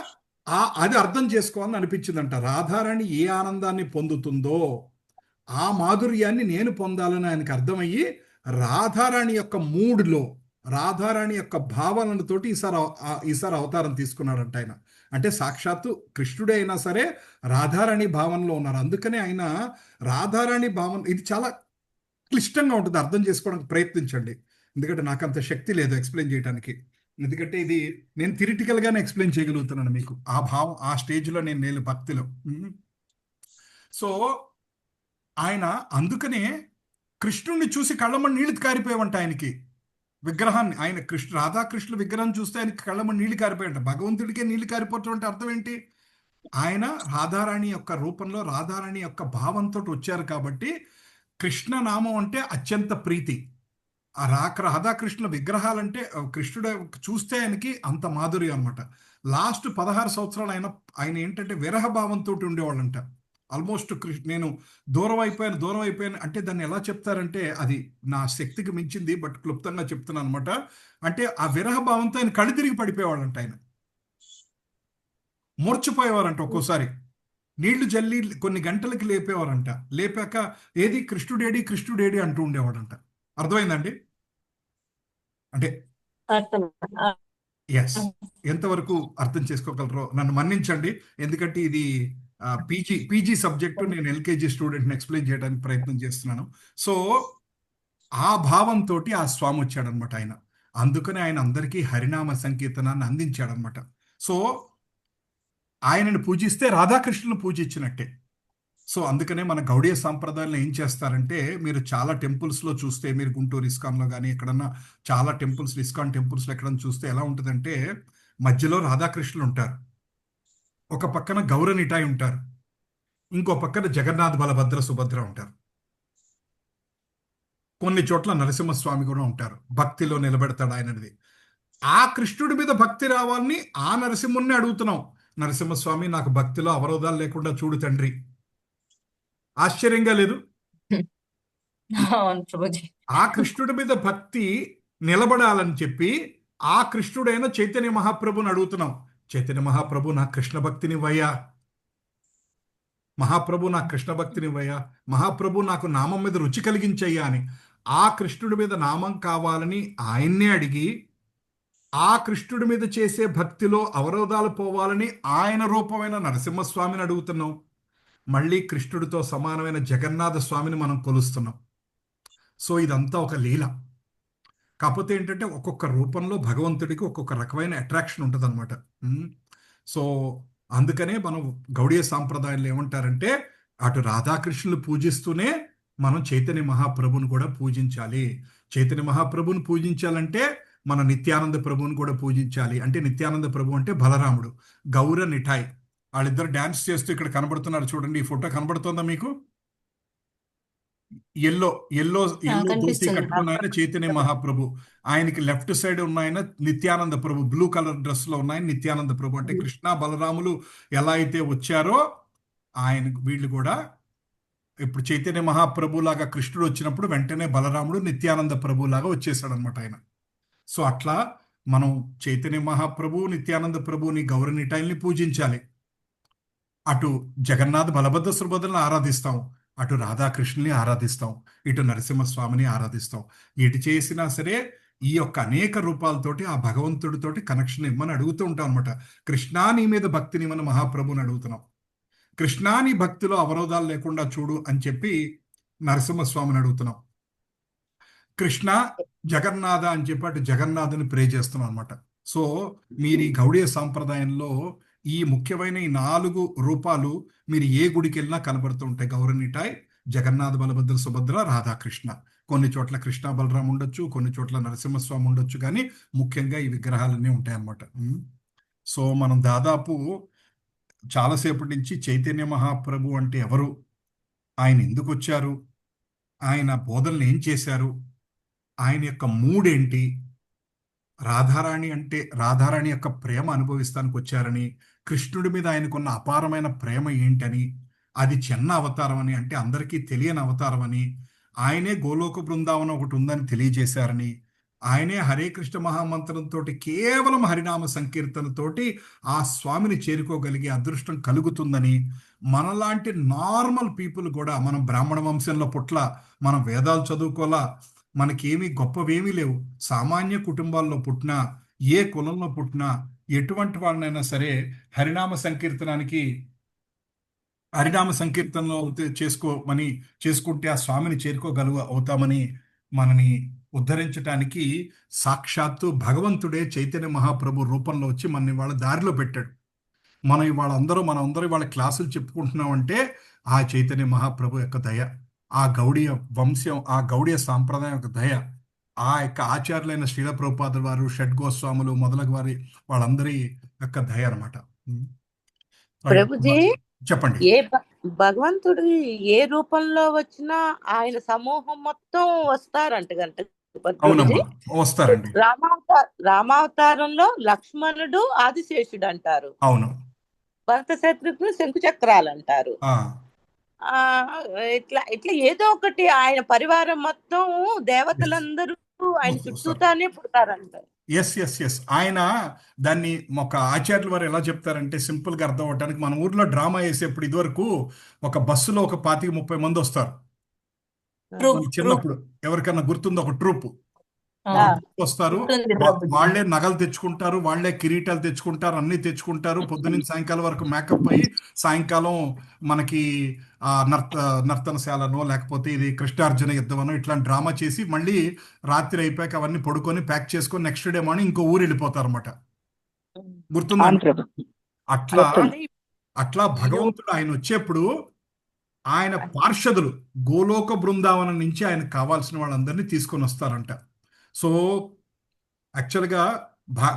అది అర్థం చేసుకోవాలని అనిపించిందంట. రాధారాణి ఏ ఆనందాన్ని పొందుతుందో ఆ మాధుర్యాన్ని నేను పొందాలని ఆయనకు అర్థమయ్యి రాధారాణి యొక్క మూడ్లో, రాధారాణి యొక్క భావనలతోటి ఈసారి అవతారం తీసుకున్నాడంట ఆయన. అంటే సాక్షాత్తు కృష్ణుడే అయినా సరే రాధారాణి భావనలో ఉన్నారు. అందుకనే ఆయన రాధారాణి భావన, ఇది చాలా క్లిష్టంగా ఉంటుంది, అర్థం చేసుకోవడానికి ప్రయత్నించండి. ఎందుకంటే నాకు అంత శక్తి లేదు ఎక్స్ప్లెయిన్ చేయడానికి. ఎందుకంటే ఇది నేను థిరిటికల్గానే ఎక్స్ప్లెయిన్ చేయగలుగుతున్నాను మీకు. ఆ భావం, ఆ స్టేజ్లో నేను భక్తిలో. సో ఆయన అందుకనే కృష్ణుడిని చూసి కళ్ళమని నీళ్లు కారిపోయావంట ఆయనకి. విగ్రహాన్ని, ఆయన రాధాకృష్ణుల విగ్రహం చూస్తే ఆయనకి కళ్ళమని నీళ్లు కారిపోయాయంట. భగవంతుడికే నీళ్లు కారిపోవటం అంటే అర్థం ఏంటి? ఆయన రాధారాణి యొక్క రూపంలో, రాధారాణి యొక్క భావంతో వచ్చారు కాబట్టి కృష్ణనామం అంటే అత్యంత ప్రీతి. ఆ రాధాకృష్ణుల విగ్రహాలంటే కృష్ణుడు చూస్తే ఆయనకి అంత మాధుర్యం అనమాట. లాస్ట్ 16 సంవత్సరాలు ఆయన ఏంటంటే విరహ భావంతో ఉండేవాళ్ళంట. ఆల్మోస్ట్ నేను దూరం అయిపోయాను అంటే దాన్ని ఎలా చెప్తారంటే, అది నా శక్తికి మించింది, బట్ క్లుప్తంగా చెప్తున్నాను అనమాట. అంటే ఆ విరహ భావంతో ఆయన కళ్ళు తిరిగి పడిపోయేవాళ్ళంట. ఆయన మూర్చిపోయేవారంట. ఒక్కోసారి నీళ్లు జల్లి కొన్ని గంటలకి లేపేవారంట. లేపాక ఏది కృష్ణుడేడి అంటూ ఉండేవాడంట. అర్థమైందండి? అంటే ఎస్, ఎంతవరకు అర్థం చేసుకోగలరో నన్ను మన్నించండి. ఎందుకంటే ఇది పీజీ సబ్జెక్టు, నేను ఎల్కేజీ స్టూడెంట్ని ఎక్స్ప్లెయిన్ చేయడానికి ప్రయత్నం చేస్తున్నాను. సో ఆ భావంతో ఆ స్వామి వచ్చాడనమాట ఆయన. అందుకని ఆయన అందరికీ హరినామ సంకీర్తనాన్ని అందించాడనమాట. సో ఆయనను పూజిస్తే రాధాకృష్ణులను పూజించినట్టే. సో అందుకనే మన గౌడీయ సాంప్రదాయంలో ఏం చేస్తారంటే, మీరు చాలా టెంపుల్స్లో చూస్తే, మీరు గుంటూరు ఇస్కాన్లో కానీ ఎక్కడన్నా చాలా టెంపుల్స్, ఇస్కాన్ టెంపుల్స్లో ఎక్కడన్నా చూస్తే ఎలా ఉంటుందంటే, మధ్యలో రాధాకృష్ణులు ఉంటారు, ఒక పక్కన గౌరనిటాయి ఉంటారు, ఇంకో పక్కన జగన్నాథ్ బలభద్ర సుభద్ర ఉంటారు, కొన్ని చోట్ల నరసింహస్వామి కూడా ఉంటారు. భక్తిలో నిలబెడతాడు ఆయనది. ఆ కృష్ణుడి మీద భక్తి రావాలని ఆ నరసింహుణ్ణి అడుగుతున్నాం. నరసింహస్వామి, నాకు భక్తిలో అవరోధాలు లేకుండా చూడు తండ్రి. ఆశ్చర్యంగా లేదు? అవును ప్రభుజీ. ఆ కృష్ణుడి మీద భక్తి నిలబడాలని చెప్పి ఆ కృష్ణుడైన చైతన్య మహాప్రభుని అడుగుతున్నాం. చైతన్య మహాప్రభు, నా కృష్ణ భక్తినివ్వయ్యా. మహాప్రభు, నా కృష్ణ భక్తినివ్వయ్యా. మహాప్రభు, నాకు నామం మీద రుచి కలిగించయ్యా అని ఆ కృష్ణుడి మీద నామం కావాలని ఆయన్నే అడిగి, ఆ కృష్ణుడి మీద చేసే భక్తిలో అవరోధాలు పోవాలని ఆయన రూపమైన నరసింహస్వామిని అడుగుతున్నాం. మళ్ళీ కృష్ణుడితో సమానమైన జగన్నాథ స్వామిని మనం కొలుస్తున్నాం. సో ఇదంతా ఒక లీల. కాకపోతే ఏంటంటే ఒక్కొక్క రూపంలో భగవంతుడికి ఒక్కొక్క రకమైన అట్రాక్షన్ ఉంటుంది అనమాట. సో అందుకనే మనం గౌడీయ సాంప్రదాయంలో ఏమంటారంటే, అటు రాధాకృష్ణులు పూజిస్తూనే మనం చైతన్య మహాప్రభుని కూడా పూజించాలి. చైతన్య మహాప్రభుని పూజించాలంటే మన నిత్యానంద ప్రభుని కూడా పూజించాలి. అంటే నిత్యానంద ప్రభు అంటే బలరాముడు, గౌర నిఠాయ్, వాళ్ళిద్దరు డాన్స్ చేస్తూ ఇక్కడ కనబడుతున్నారు. చూడండి, ఈ ఫోటో కనబడుతోందా మీకు? ఎల్లో ఎల్లో ఎల్లో ధోతి కనిపిస్తుంది. కట్టుకున్న ఆయన చైతన్య మహాప్రభు. ఆయనకి లెఫ్ట్ సైడ్ ఉన్న ఆయన నిత్యానంద ప్రభు, బ్లూ కలర్ డ్రెస్ లో ఉన్న ఆయన నిత్యానంద ప్రభు. అంటే కృష్ణ బలరాములు ఎలా అయితే వచ్చారో ఆయన వీళ్ళు కూడా ఇప్పుడు చైతన్య మహాప్రభు లాగా కృష్ణుడు వచ్చినప్పుడు వెంటనే బలరాముడు నిత్యానంద ప్రభు లాగా వచ్చేసాడు అనమాట ఆయన. సో అట్లా మనం చైతన్య మహాప్రభు, నిత్యానంద ప్రభుని, గౌరనిటాయిల్ని పూజించాలి. అటు జగన్నాథ్ బలభద్ర సుభద్రని ఆరాధిస్తాం, అటు రాధాకృష్ణుని ఆరాధిస్తాం, ఇటు నరసింహస్వామిని ఆరాధిస్తాం. ఎటు చేసినా సరే ఈ యొక్క అనేక రూపాలతోటి ఆ భగవంతుడితోటి కనెక్షన్ ఇవ్వమని అడుగుతూ ఉంటాం అనమాట. కృష్ణా, నీ మీద భక్తిని ఇవ్వని మహాప్రభుని అడుగుతున్నాం. కృష్ణా, నీ భక్తిలో అవరోధాలు లేకుండా చూడు అని చెప్పి నరసింహస్వామిని అడుగుతున్నాం. కృష్ణ, జగన్నాథ అని చెప్పి అటు జగన్నాథుని ప్రే చేస్తున్నాం అనమాట. సో మీరు ఈ గౌడీయ సాంప్రదాయంలో ఈ ముఖ్యమైన ఈ 4 రూపాలు మీరు ఏ గుడికి వెళ్ళినా కనబడుతూ ఉంటాయి. గౌరనిటాయ్, జగన్నాథ బలభద్ర సుభద్ర, రాధాకృష్ణ. కొన్ని చోట్ల కృష్ణ బలరాం ఉండొచ్చు, కొన్ని చోట్ల నరసింహస్వామి ఉండొచ్చు, కానీ ముఖ్యంగా ఈ విగ్రహాలన్నీ ఉంటాయి అన్నమాట. సో మనం దాదాపు చాలాసేపటి నుంచి చైతన్య మహాప్రభు అంటే ఎవరు, ఆయన ఎందుకు వచ్చారు, ఆయన బోధనలు ఏం చేశారు, ఆయన యొక్క మూడేంటి, రాధారాణి అంటే రాధారాణి యొక్క ప్రేమ అనుభవిస్తానికి వచ్చారని, కృష్ణుడి మీద ఆయనకున్న అపారమైన ప్రేమ ఏంటని, అది చిన్న అవతారం అని, అంటే అందరికీ తెలియని అవతారం అని, ఆయనే గోలోక బృందావనం ఒకటి ఉందని తెలియజేశారని, ఆయనే హరే కృష్ణ మహామంత్రంతో కేవలం హరినామ సంకీర్తనతోటి ఆ స్వామిని చేరుకోగలిగే అదృష్టం కలుగుతుందని, మనలాంటి నార్మల్ పీపుల్ కూడా, మనం బ్రాహ్మణ వంశంలో పుట్ల, మనం వేదాలు చదువుకోలా, మనకేమీ గొప్పవేమీ లేవు, సామాన్య కుటుంబాల్లో పుట్టినా, ఏ కులంలో పుట్టినా, ఎటువంటి వాళ్ళనైనా సరే హరినామ సంకీర్తనలో చేసుకుంటే ఆ స్వామిని అవుతామని, మనని ఉద్ధరించడానికి సాక్షాత్తు భగవంతుడే చైతన్య మహాప్రభు రూపంలో వచ్చి మన వాళ్ళ దారిలో పెట్టాడు. మనం అందరూ వాళ్ళ క్లాసులు చెప్పుకుంటున్నామంటే ఆ చైతన్య మహాప్రభు యొక్క దయ, ఆ గౌడీయ వంశం, ఆ గౌడీయ సాంప్రదాయం యొక్క దయ, ఆ యొక్క ఆచార్యులైన శ్రీల ప్రభుపాదుల వారు, షడ్గోస్వాములు మొదలగు వారి వాళ్ళందరి యొక్క దయ అనమాట. ప్రభుజీ, చెప్పండి. భగవంతుడు ఏ రూపంలో వచ్చినా ఆయన సమూహం మొత్తం వస్తారంట గంట. అవునమ్మా, వస్తారండి. రామావతారంలో లక్ష్మణుడు ఆదిశేషుడు అంటారు, అవును. భరత శత్రుఘ్నుడు శంకుచక్రాలు అంటారు. ఇట్లా ఇట్లా ఏదో ఒకటి ఆయన పరివారం మొత్తం దేవతలందరూ ఆయన చుట్టూతానే పుడతారంట. ఎస్ ఆయన దాన్ని ఒక ఆచార్యుల వారు ఎలా చెప్తారంటే, సింపుల్ గా అర్థం అవడానికి, మన ఊర్లో డ్రామా వేసేప్పుడు ఇదివరకు ఒక బస్సులో ఒక 25-30 మంది వస్తారు. చిన్నప్పుడు ఎవరికన్నా గుర్తుందో, ఒక ట్రూప్. వస్తారు, ఉంటుంది ప్రభుజీ. వాళ్ళే నగలు తెచ్చుకుంటారు, వాళ్ళే కిరీటాలు తెచ్చుకుంటారు, అన్ని తెచ్చుకుంటారు. పొద్దునుంచి సాయంకాలం వరకు మేకప్ అయ్యి సాయంకాలం మనకి ఆ నర్తనశాలను లేకపోతే ఇది కృష్ణార్జున యుద్ధమనో ఇట్లాంటి డ్రామా చేసి మళ్ళీ రాత్రి అయిపోయాక అవన్నీ పడుకొని ప్యాక్ చేసుకొని నెక్స్ట్ డే మార్నింగ్ ఇంకో ఊరు వెళ్ళిపోతారు అనమాట. గుర్తుందండి? అట్లా అట్లా భగవంతుడు ఆయన వచ్చేప్పుడు ఆయన పార్షదులు గోలోక బృందావనం నుంచి ఆయనకు కావాల్సిన వాళ్ళందరినీ తీసుకొని వస్తారంట. సో యాక్చువల్గా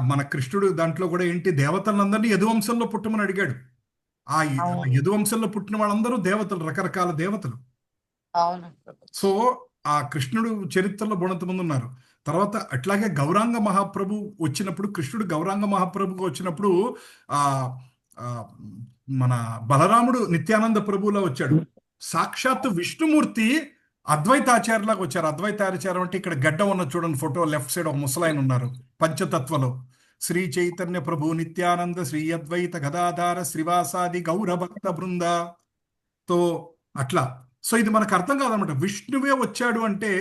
మన కృష్ణుడు దాంట్లో కూడా ఏంటి, దేవతలందరినీ యదువంశంలో పుట్టమని అడిగాడు. ఆ యదువంశంలో పుట్టిన వాళ్ళందరూ దేవతలు, రకరకాల దేవతలు. సో ఆ కృష్ణుడు చరిత్రలో బుణంతమంది ఉన్నారు. తర్వాత అట్లాగే గౌరాంగ మహాప్రభు వచ్చినప్పుడు, కృష్ణుడు గౌరాంగ మహాప్రభుగా వచ్చినప్పుడు ఆ మన బలరాముడు నిత్యానంద ప్రభువులా వచ్చాడు. సాక్షాత్తు విష్ణుమూర్తి అద్వైతాచార్యలాగా వచ్చారు. అద్వైతాచార్యం అంటే ఇక్కడ గడ్డ ఉన్న చూడండి ఫోటో, లెఫ్ట్ సైడ్ ఒక ముసలాయన ఉన్నారు పంచతత్వలో. శ్రీ చైతన్య ప్రభు నిత్యానంద శ్రీ అద్వైత గదాధార శ్రీవాసాది గౌర భక్త బృంద. తో అట్లా. సో ఇది మనకు అర్థం కాదనమాట. విష్ణువే వచ్చాడు అంటే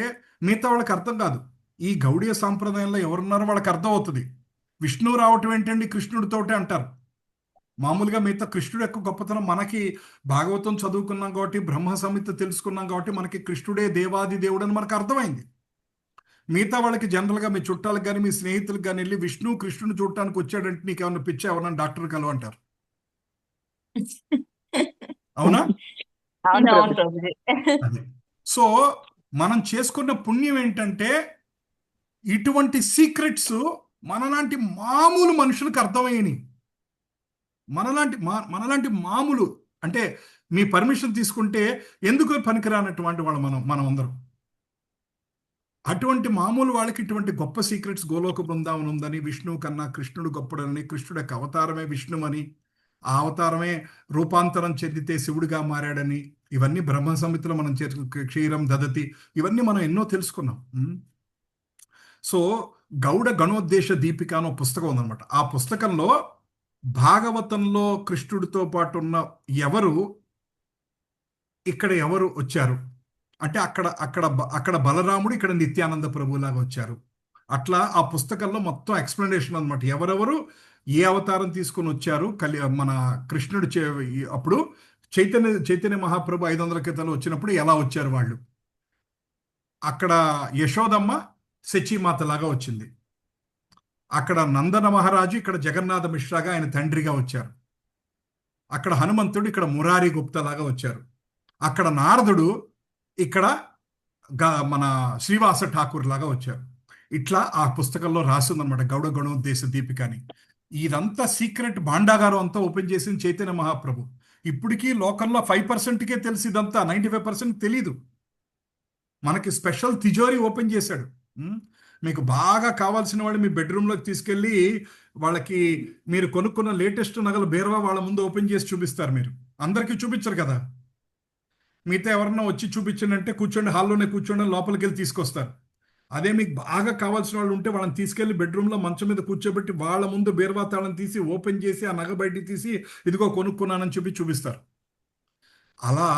మిగతా వాళ్ళకి అర్థం కాదు. ఈ గౌడీయ సాంప్రదాయంలో ఎవరున్నారో వాళ్ళకి అర్థం అవుతుంది. విష్ణువు రావటం ఏంటండి కృష్ణుడితోటే అంటారు. మామూలుగా మిగతా కృష్ణుడు యొక్క గొప్పతనం మనకి భాగవతం చదువుకున్నాం కాబట్టి, బ్రహ్మ సంహిత తెలుసుకున్నాం కాబట్టి మనకి కృష్ణుడే దేవాది దేవుడు అని మనకు అర్థమైంది. మిగతా వాళ్ళకి జనరల్గా మీ చుట్టాలకు కానీ మీ స్నేహితులకు కానీ వెళ్ళి విష్ణు కృష్ణుని చూడటానికి వచ్చాడంటే నీకు ఏమన్నా పిచ్చా, ఎవరన్నా డాక్టర్ కలు అంటారు. అవునా? అదే. సో మనం చేసుకున్న పుణ్యం ఏంటంటే ఇటువంటి సీక్రెట్స్ మనలాంటి మామూలు మనుషులకు అర్థమయ్యని. మనలాంటి మామూలు అంటే మీ పర్మిషన్ తీసుకుంటే ఎందుకు పనికిరానటువంటి వాళ్ళు మనం అందరం. అటువంటి మామూలు వాళ్ళకి ఇటువంటి గొప్ప సీక్రెట్స్ గోలోక బృందావనం ఉందని, విష్ణువు కన్నా కృష్ణుడు గొప్పడని, కృష్ణుడు యొక్క అవతారమే విష్ణువని, ఆ అవతారమే రూపాంతరం చెందితే శివుడిగా మారాడని, ఇవన్నీ బ్రహ్మ సంహితలో మనం క్షీరం దదతి, ఇవన్నీ మనం ఎన్నో తెలుసుకున్నాం. సో గౌడ గణోద్దేశ దీపిక అనే పుస్తకం ఉందన్నమాట. ఆ పుస్తకంలో భాగవతంలో కృష్ణుడితో పాటు ఉన్న ఇక్కడ ఎవరు వచ్చారు అంటే అక్కడ బలరాముడు, ఇక్కడ నిత్యానంద ప్రభులాగా వచ్చారు. అట్లా ఆ పుస్తకంలో మొత్తం ఎక్స్ప్లెనేషన్ అనమాట. ఎవరెవరు ఏ అవతారం తీసుకొని వచ్చారు. మన కృష్ణుడు అప్పుడు చైతన్య మహాప్రభు 500 క్రితంలో వచ్చినప్పుడు ఎలా వచ్చారు వాళ్ళు. అక్కడ యశోదమ్మ శచీమాత లాగా వచ్చింది. అక్కడ నందన మహారాజు ఇక్కడ జగన్నాథ మిశ్రాగా ఆయన తండ్రిగా వచ్చారు. అక్కడ హనుమంతుడు ఇక్కడ మురారి గుప్తా లాగా వచ్చారు. అక్కడ నారదుడు ఇక్కడ మన శ్రీవాస ఠాకూర్ లాగా వచ్చారు. ఇట్లా ఆ పుస్తకంలో రాసిందనమాట గౌడ గణోద్దేశ దీపికని. ఇదంతా సీక్రెట్ భాండాగారం అంతా ఓపెన్ చేసింది చైతన్య మహాప్రభు. ఇప్పటికీ లోకంలో 5%కే తెలిసి ఇదంతా, 95% తెలీదు. మనకి స్పెషల్ తిజోరీ ఓపెన్ చేశాడు. మీకు బాగా కావాల్సిన వాళ్ళు మీ బెడ్రూమ్లోకి తీసుకెళ్ళి వాళ్ళకి మీరు కొనుక్కున్న లేటెస్ట్ నగలు బేరవా వాళ్ళ ముందు ఓపెన్ చేసి చూపిస్తారు. మీరు అందరికీ చూపించరు కదా. మిగతా ఎవరన్నా వచ్చి చూపించండి కూర్చోండి, హాల్లోనే కూర్చోండి, లోపలికి వెళ్ళి తీసుకొస్తారు. అదే మీకు బాగా కావాల్సిన వాళ్ళు ఉంటే వాళ్ళని తీసుకెళ్లి బెడ్రూమ్లో మంచం మీద కూర్చోబెట్టి వాళ్ళ ముందు బేరవా తాళం తీసి ఓపెన్ చేసి ఆ నగ బయటికి తీసి ఇదిగో కొనుక్కున్నానని చూపిస్తారు. అలా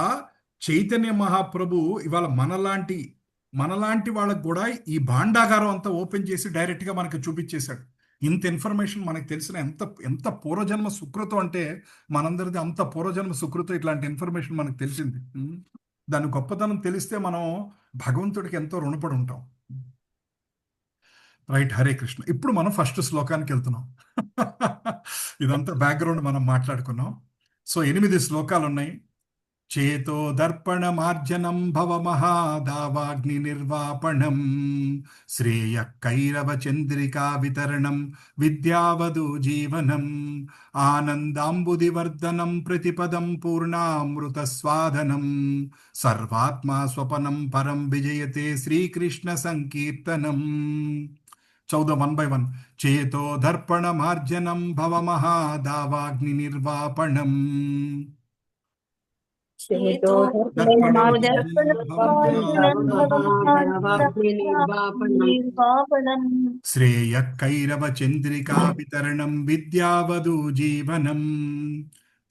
చైతన్య మహాప్రభు ఇవాళ మనలాంటి వాళ్ళకు కూడా ఈ భాండాగారం అంతా ఓపెన్ చేసి డైరెక్ట్గా మనకి చూపించేశాడు. ఇంత ఇన్ఫర్మేషన్ మనకు తెలిసిన ఎంత పూర్వజన్మ సుకృతం అంటే మనందరిది అంత పూర్వజన్మ సుకృతం ఇట్లాంటి ఇన్ఫర్మేషన్ మనకు తెలిసింది. దాని గొప్పతనం తెలిస్తే మనం భగవంతుడికి ఎంతో రుణపడి ఉంటాం. రైట్. హరే కృష్ణ. ఇప్పుడు మనం ఫస్ట్ శ్లోకానికి వెళ్తున్నాం. ఇదంతా బ్యాక్గ్రౌండ్ మనం మాట్లాడుకున్నాం. సో 8 శ్లోకాలు ఉన్నాయి. చేతో దర్పణ మార్జనం భవ మహాదావాగ్ని నిర్వాపణం శ్రేయ కైరవ చంద్రికా వితరణం విద్యావధు జీవనం ఆనందాంబుదివర్ధనం ప్రతిపదం పూర్ణామృత స్వాదనం సర్వాత్మా స్వపనం పరం విజయతే శ్రీకృష్ణ సంకీర్తనం. 1 by 1. చేతో దర్పణ మార్జనం భవ మహాదావాగ్ని నిర్వాపణం శ్రేయ కైరవ చంద్రికా వితరణం విద్యావధు జీవనం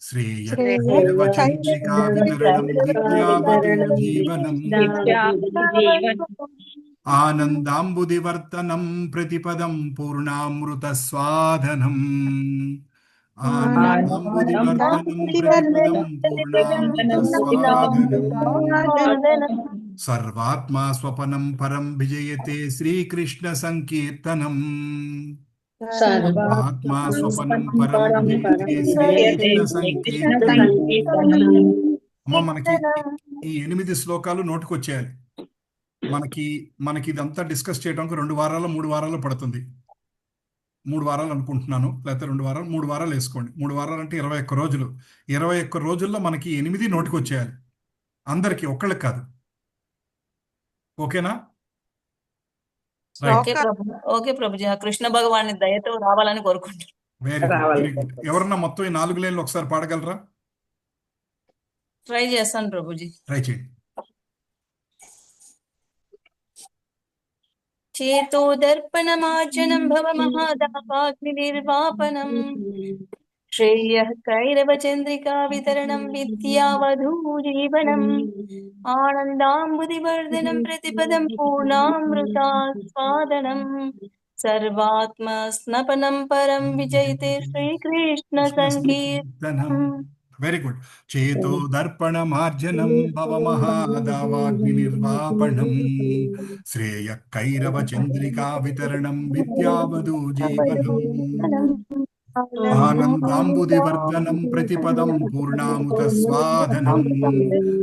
శ్రేయ కైరవ చంద్రికా వితరణం విద్యావధు జీవనం ఆనందాంబుదివర్తనం ప్రతిపదం పూర్ణామృత స్వాదనం. ఆనందాంబుదివర్ధనం ఆనందాంబుదివర్ధనం ప్రతిపదం పూర్ణామృత స్వాదనం. సర్వాత్మా స్వపనం పరం విజయతే శ్రీకృష్ణ సంకీర్తనం. సర్వాత్మా స్వపనం పరం విజయతే శ్రీకృష్ణ సంకీర్తనం. అమ్మ, మనకి ఈ 8 శ్లోకాలు నోటుకొచ్చేయాలి. మనకి ఇదంతా డిస్కస్ చేయడానికి 2 వారాలు 3 వారాలు పడుతుంది. 3 వారాలు అనుకుంటున్నాను, లేకపోతే 2 వారాలు, 3 వారాలు వేసుకోండి. 3 వారాలు అంటే 21 రోజులు. 21 రోజుల్లో మనకి 8 నోటుకొచ్చేయాలి. అందరికి, ఒక్కళ్ళకి కాదు. ఓకేనా? రైట్. ఓకే ప్రభుజీ, ఆ కృష్ణ భగవాని దయతో రావాలని కోరుకుంటున్నాను. Very good, very good. ఎవరన్నా మొత్తం ఈ 4 లైన్లు ఒకసారి పాడగలరా? ట్రై చేస్తాను ప్రభుజీ. ట్రై చేయండి. చేతో దర్పణమార్జనం భవమహాదాపాగ్ని నిర్వాపనం శ్రేయః కైరవ చంద్రికా వితరణం విద్యావధూజీవనం ఆనందాంబుదివర్ధనం ప్రతిపదం పూర్ణామృతాస్వాదనం సర్వాత్మ స్నపనం పరం విజయతే శ్రీకృష్ణ సంకీర్తనం. Very good. చేతో దర్పణ మార్జనం భవమహాదావాగ్ని నిర్వాపణం శ్రేయ కైరవ చంద్రికా వితరణం విద్యావధూ జీవనం ఆనందాంబుదివర్ధనం ప్రతిపదం పూర్ణామృత స్వాదనం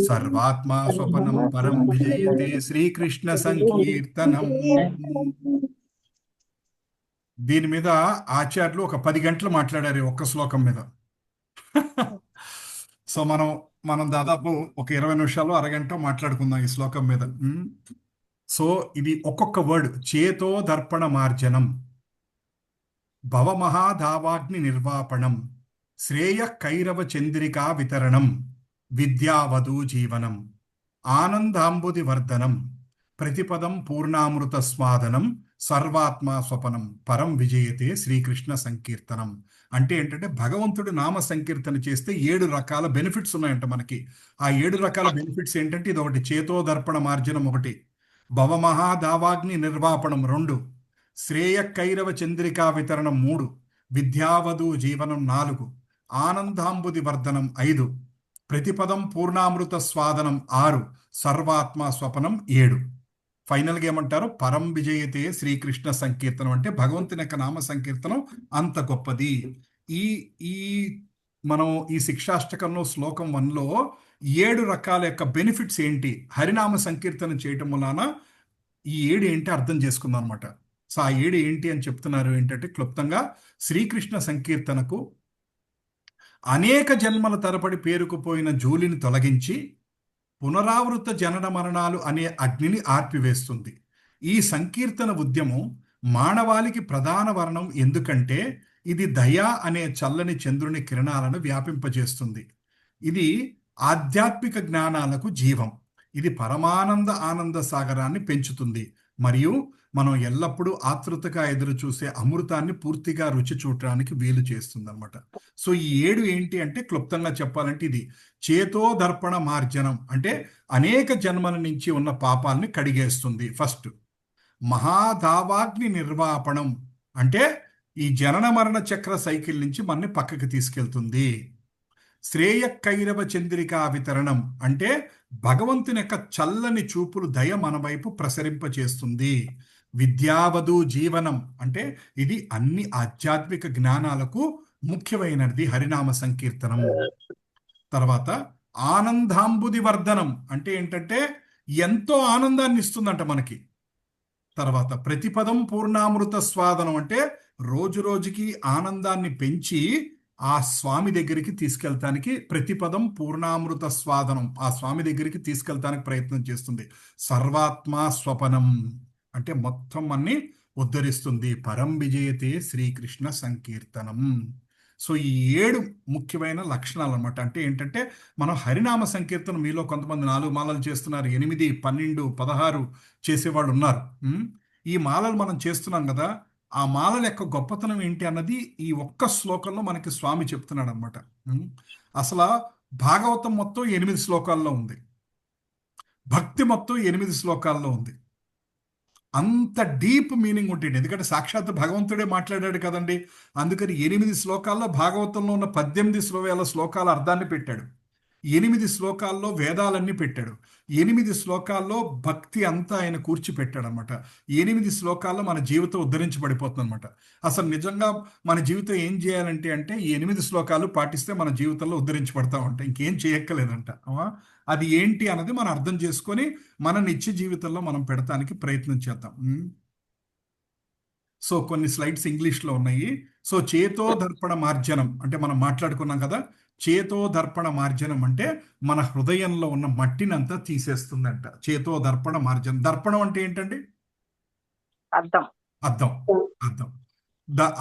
సర్వాత్మా స్వపనం పరం విజయతే శ్రీకృష్ణ సంకీర్తనం. దీని మీద ఆచార్యులు ఒక 10 గంటలు మాట్లాడారు ఒక్క శ్లోకం మీద. సో మనం దాదాపు ఒక 20 నిమిషాలు, అరగంట మాట్లాడుకుందాం ఈ శ్లోకం మీద. సో ఇది ఒక్కొక్క వర్డ్. చేతో దర్పణ మార్జనం, భవమహాధావాగ్ని నిర్వాపణం, శ్రేయ కైరవ చంద్రికా వితరణం, విద్యావధూ జీవనం, ఆనందాంబుదివర్ధనం, ప్రతిపదం పూర్ణామృత స్వాదనం, సర్వాత్మా స్వపనం పరం విజయతే శ్రీకృష్ణ సంకీర్తనం. అంటే ఏంటంటే భగవంతుడి నామ సంకీర్తన చేస్తే 7 రకాల బెనిఫిట్స్ ఉన్నాయంట మనకి. ఆ 7 రకాల బెనిఫిట్స్ ఏంటంటే ఇది ఒకటి, చేతో దర్పణ మార్జనం 1, భవమహాదావాగ్ని నిర్వాపణం 2, శ్రేయ కైరవ చంద్రికా వితరణం 3, విద్యావధూ జీవనం 4, ఆనందాంబుది వర్ధనం 5, ప్రతిపదం పూర్ణామృత స్వాదనం 6, సర్వాత్మ స్వపనం 7. ఫైనల్గా ఏమంటారు? పరం విజయతే శ్రీకృష్ణ సంకీర్తనం. అంటే భగవంతుని యొక్క నామ సంకీర్తనం అంత గొప్పది. ఈ మనం ఈ శిక్షాష్టకంలో శ్లోకం 1లో 7 రకాల యొక్క బెనిఫిట్స్ ఏంటి, హరినామ సంకీర్తన చేయటం వలన ఈ 7 ఏంటి అర్థం చేసుకుందాం అనమాట. సో ఆ 7 ఏంటి అని చెప్తున్నారు. ఏంటంటే క్లుప్తంగా శ్రీకృష్ణ సంకీర్తనకు అనేక జన్మల తరబడి పేరుకుపోయిన జూలిని తొలగించి పునరావృత జనన మరణాలు అనే అగ్నిని ఆర్పివేస్తుంది. ఈ సంకీర్తన ఉద్యమం మానవాళికి ప్రధాన వర్ణం, ఎందుకంటే ఇది దయా అనే చల్లని చంద్రుని కిరణాలను వ్యాపింపజేస్తుంది. ఇది ఆధ్యాత్మిక జ్ఞానాలకు జీవం. ఇది పరమానంద ఆనంద సాగరాన్ని పెంచుతుంది మరియు మనం ఎల్లప్పుడూ ఆతృతగా ఎదురు చూసే అమృతాన్ని పూర్తిగా రుచి చూడటానికి వీలు చేస్తుంది అనమాట. సో ఈ 7 ఏంటి అంటే క్లుప్తంగా చెప్పాలంటే ఇది చేతో దర్పణ మార్జనం అంటే అనేక జన్మల నుంచి ఉన్న పాపాలని కడిగేస్తుంది. ఫస్ట్ మహాదావాగ్ని నిర్వాపణం అంటే ఈ జనన మరణ చక్ర సైకిల్ నుంచి మనని పక్కకి తీసుకెళ్తుంది. శ్రేయ కైరవ చంద్రికా వితరణం అంటే భగవంతుని యొక్క చల్లని చూపులు దయ మన వైపు ప్రసరింపచేస్తుంది. విద్యావధూ జీవనం అంటే ఇది అన్ని ఆధ్యాత్మిక జ్ఞానాలకు ముఖ్యమైనది హరినామ సంకీర్తనం. తర్వాత ఆనందాంబుది వర్ధనం అంటే ఏంటంటే ఎంతో ఆనందాన్ని ఇస్తుందంట మనకి. తర్వాత ప్రతిపదం పూర్ణామృత స్వాదనం అంటే రోజు రోజుకి ఆనందాన్ని పెంచి ఆ స్వామి దగ్గరికి తీసుకెళ్తానికి ప్రతిపదం పూర్ణామృత స్వాదనం ఆ స్వామి దగ్గరికి తీసుకెళ్తానికి ప్రయత్నం చేస్తుంది. సర్వాత్మా స్వపనం అంటే మొత్తం అన్ని ఉద్ధరిస్తుంది. పరం విజయతే శ్రీకృష్ణ సంకీర్తనం. సో ఈ 7 ముఖ్యమైన లక్షణాలు అనమాట. అంటే ఏంటంటే మనం హరినామ సంకీర్తనం మీలో కొంతమంది 4 మాలలు చేస్తున్నారు, 8, 12, 16 చేసేవాళ్ళు ఉన్నారు. ఈ మాలలు మనం చేస్తున్నాం కదా, ఆ మాలల యొక్క గొప్పతనం ఏంటి అన్నది ఈ ఒక్క శ్లోకంలో మనకి స్వామి చెప్తున్నాడు అనమాట. అసలు భాగవతం మొత్తం 8 శ్లోకాల్లో ఉంది, భక్తి మొత్తం 8 శ్లోకాల్లో ఉంది. అంత డీప్ మీనింగ్ ఉంటుంది. ఎందుకంటే సాక్షాత్ భగవంతుడే మాట్లాడాడు కదండి. అందుకని 8 శ్లోకాల్లో భాగవతంలో ఉన్న 18 శ్లోకాల అర్థాన్ని పెట్టాడు. 8 శ్లోకాల్లో వేదాలన్నీ పెట్టాడు. 8 శ్లోకాల్లో భక్తి అంతా ఆయన కూర్చిపెట్టాడు అనమాట. 8 శ్లోకాల్లో మన జీవితం ఉద్ధరించబడిపోతుంది అనమాట. అసలు నిజంగా మన జీవితం ఏం చేయాలంటే ఈ 8 శ్లోకాలు పాటిస్తే మన జీవితంలో ఉద్ధరించబడతా ఉంటాయి. ఇంకేం చేయక్కర్లేదంట. అది ఏంటి అన్నది మనం అర్థం చేసుకొని మన నిత్య జీవితంలో మనం పెడతానికి ప్రయత్నం చేద్దాం. సో కొన్ని స్లైడ్స్ ఇంగ్లీష్లో ఉన్నాయి. సో చేతో దర్పణ మార్జనం అంటే మనం మాట్లాడుకున్నాం కదా. చేతో దర్పణ మార్జనం అంటే మన హృదయంలో ఉన్న మట్టినంతా తీసేస్తుందంట. చేతో దర్పణ మార్జనం. దర్పణం అంటే ఏంటండి? అర్థం. అద్దం.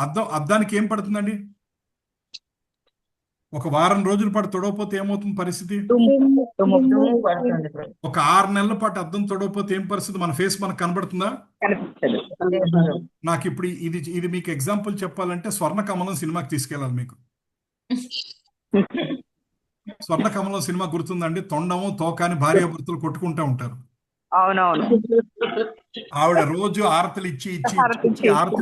అద్దం. అద్దానికి ఏం పడుతుందండి? ఒక వారం రోజుల పాటు తొడవపోతే ఏమవుతుంది పరిస్థితి? ఒక 6 నెలల పాటు అద్దం తొడవపోతే ఏం పరిస్థితి? మన ఫేస్ మనకు కనబడుతుందా? నాకు ఇప్పుడు ఇది మీకు ఎగ్జాంపుల్ చెప్పాలంటే స్వర్ణకమలం సినిమాకి తీసుకెళ్ళాలి మీకు. స్వర్ణకమలం సినిమా గుర్తుందండి? తొండము తోకాని భార్యాభర్తలు కొట్టుకుంటూ ఉంటారు. అవునవును. ఆవిడ రోజు ఆరతలు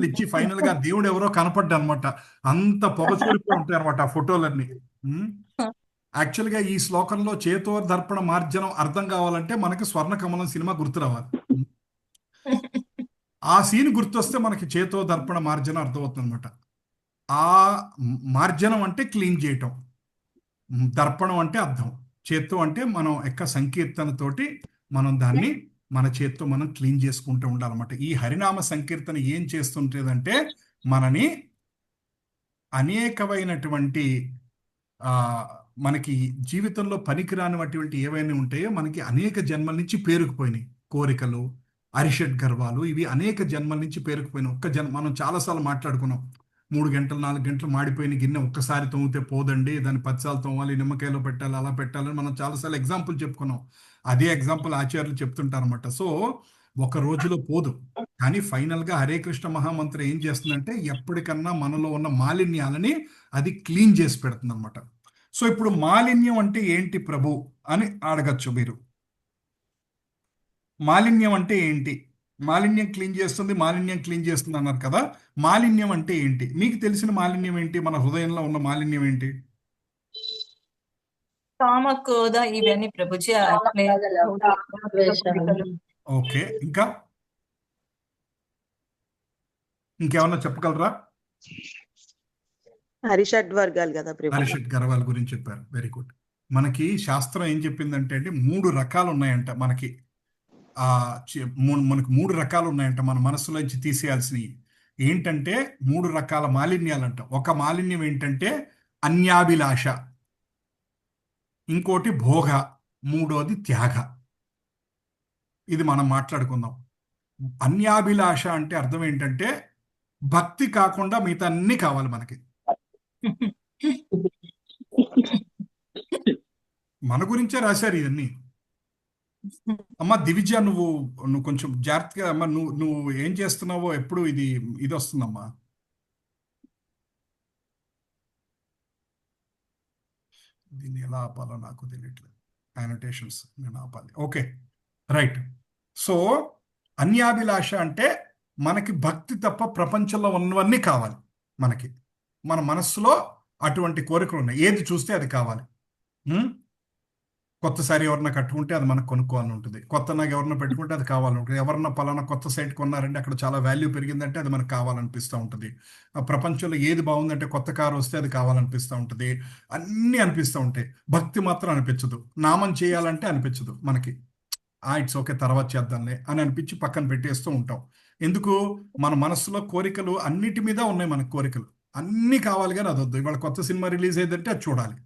ఇచ్చి ఫైనల్ గా దేవుడు ఎవరో కనపడ్డా అనమాట. అంత పొగచూరిపోయి ఉంటాయి అనమాట ఆ ఫోటోలన్నీ. యాక్చువల్ గా ఈ శ్లోకంలో చేతో దర్పణ మార్జనం అర్థం కావాలంటే మనకి స్వర్ణకమలం సినిమా గుర్తు రావాలి. ఆ సీన్ గుర్తొస్తే మనకి చేతో దర్పణ మార్జనం అర్థమవుతుంది అనమాట. ఆ మార్జనం అంటే క్లీన్ చేయటం, దర్పణం అంటే అర్థం, చేత్తో అంటే మనం యొక్క సంకీర్తనతోటి మనం దాన్ని మన చేత్తో మనం క్లీన్ చేసుకుంటూ ఉండాలన్నమాట. ఈ హరినామ సంకీర్తన ఏం చేస్తుంటుందంటే మనని అనేకమైనటువంటి మనకి జీవితంలో పనికిరానిటువంటి ఏవైనా ఉంటాయో మనకి అనేక జన్మల నుంచి పేరుకుపోయినాయి కోరికలు, అరిషడ్ గర్వాలు, ఇవి అనేక జన్మల నుంచి పేరుకుపోయినాయి. ఒక్క జన్మ మనం చాలాసార్లు మాట్లాడుకున్నాం. 3 గంటలు 4 గంటలు మాడిపోయిన గిన్నె ఒక్కసారి తోమితే పోదండి, దాన్ని 10 సార్లు తోమాలి, నిమ్మకాయలో పెట్టాలి, అలా పెట్టాలని మనం చాలాసార్లు ఎగ్జాంపుల్ చెప్పుకున్నాం. అదే ఎగ్జాంపుల్ ఆచార్యులు చెప్తుంటారన్నమాట. సో ఒక రోజులో పోదు, కానీ ఫైనల్గా హరే కృష్ణ మహామంత్రం ఏం చేస్తుందంటే ఎప్పటికన్నా మనలో ఉన్న మాలిన్యాలని అది క్లీన్ చేసి పెడుతుంది అనమాట. సో ఇప్పుడు మాలిన్యం అంటే ఏంటి ప్రభు అని అడగచ్చు మీరు. మాలిన్యం అంటే ఏంటి? మాలిన్యం క్లీన్ చేస్తుంది అన్నారు కదా. మాలిన్యం అంటే ఏంటి? మీకు తెలిసిన మాలిన్యం ఏంటి? మన హృదయంలో ఉన్న మాలిన్యం ఏంటి? కామ క్రోధ ఇవన్నీ ప్రభుజీ. ఓకే, ఇంకేమన్నా చెప్పగలరా? హరిషడ్ వర్గాలు కదా ప్రభు. హరిషడ్ గర్వాల గురించి చెప్పారు. Very good. మనకి శాస్త్రం ఏం చెప్పిందంటే 3 రకాలు ఉన్నాయంట. మనకి మనకు 3 రకాలు ఉన్నాయంట మన మనసులోంచి తీసేయాల్సినవి. ఏంటంటే 3 రకాల మాలిన్యాలంట. ఒక మాలిన్యం ఏంటంటే అన్యాభిలాష, ఇంకోటి భోగ, మూడోది త్యాగ. ఇది మనం మాట్లాడుకుందాం. అన్యాభిలాష అంటే అర్థం ఏంటంటే భక్తి కాకుండా మిగతా అన్ని కావాలి మనకి. మన గురించే రాశారు ఇవన్నీ. అమ్మ దివిజ, నువ్వు కొంచెం జాగ్రత్తగా అమ్మ, నువ్వు ఏం చేస్తున్నావో ఎప్పుడు ఇది వస్తుందమ్మా. దీన్ని ఎలా ఆపాలో నాకు తెలియట్లేదు. అనోటేషన్స్ నేను ఆపాలి. Okay, right. సో అన్యాభిలాష అంటే మనకి భక్తి తప్ప ప్రపంచంలో ఉన్నవన్నీ కావాలి మనకి. మన మనస్సులో అటువంటి కోరికలు ఉన్నాయి. ఏది చూస్తే అది కావాలి. కొత్త సారీ ఎవరన్నా కట్టుకుంటే అది మనకు కొనుక్కోవాలని ఉంటుంది. కొత్త నాకు ఎవరన్నా పెట్టుకుంటే అది కావాలని ఉంటుంది. ఎవరన్నా పలానా కొత్త సైట్ కొన్నారంటే అక్కడ చాలా వాల్యూ పెరిగిందంటే అది మనకు కావాలనిపిస్తూ ఉంటుంది. ఆ ప్రపంచంలో ఏది బాగుందంటే కొత్త కారు వస్తే అది కావాలనిపిస్తూ ఉంటుంది. అన్నీ అనిపిస్తూ ఉంటాయి. భక్తి మాత్రం అనిపించదు. నామం చేయాలంటే అనిపించదు మనకి. ఇట్స్ ఓకే, తర్వాత చేద్దాంలే అని అనిపించి పక్కన పెట్టేస్తూ ఉంటాం. ఎందుకు? మన మనసులో కోరికలు అన్నిటి మీద ఉన్నాయి. మనకు కోరికలు అన్నీ కావాలి, కానీ అది వద్దు. ఇవాళ కొత్త సినిమా రిలీజ్ అయ్యిందంటే అది చూడాలి,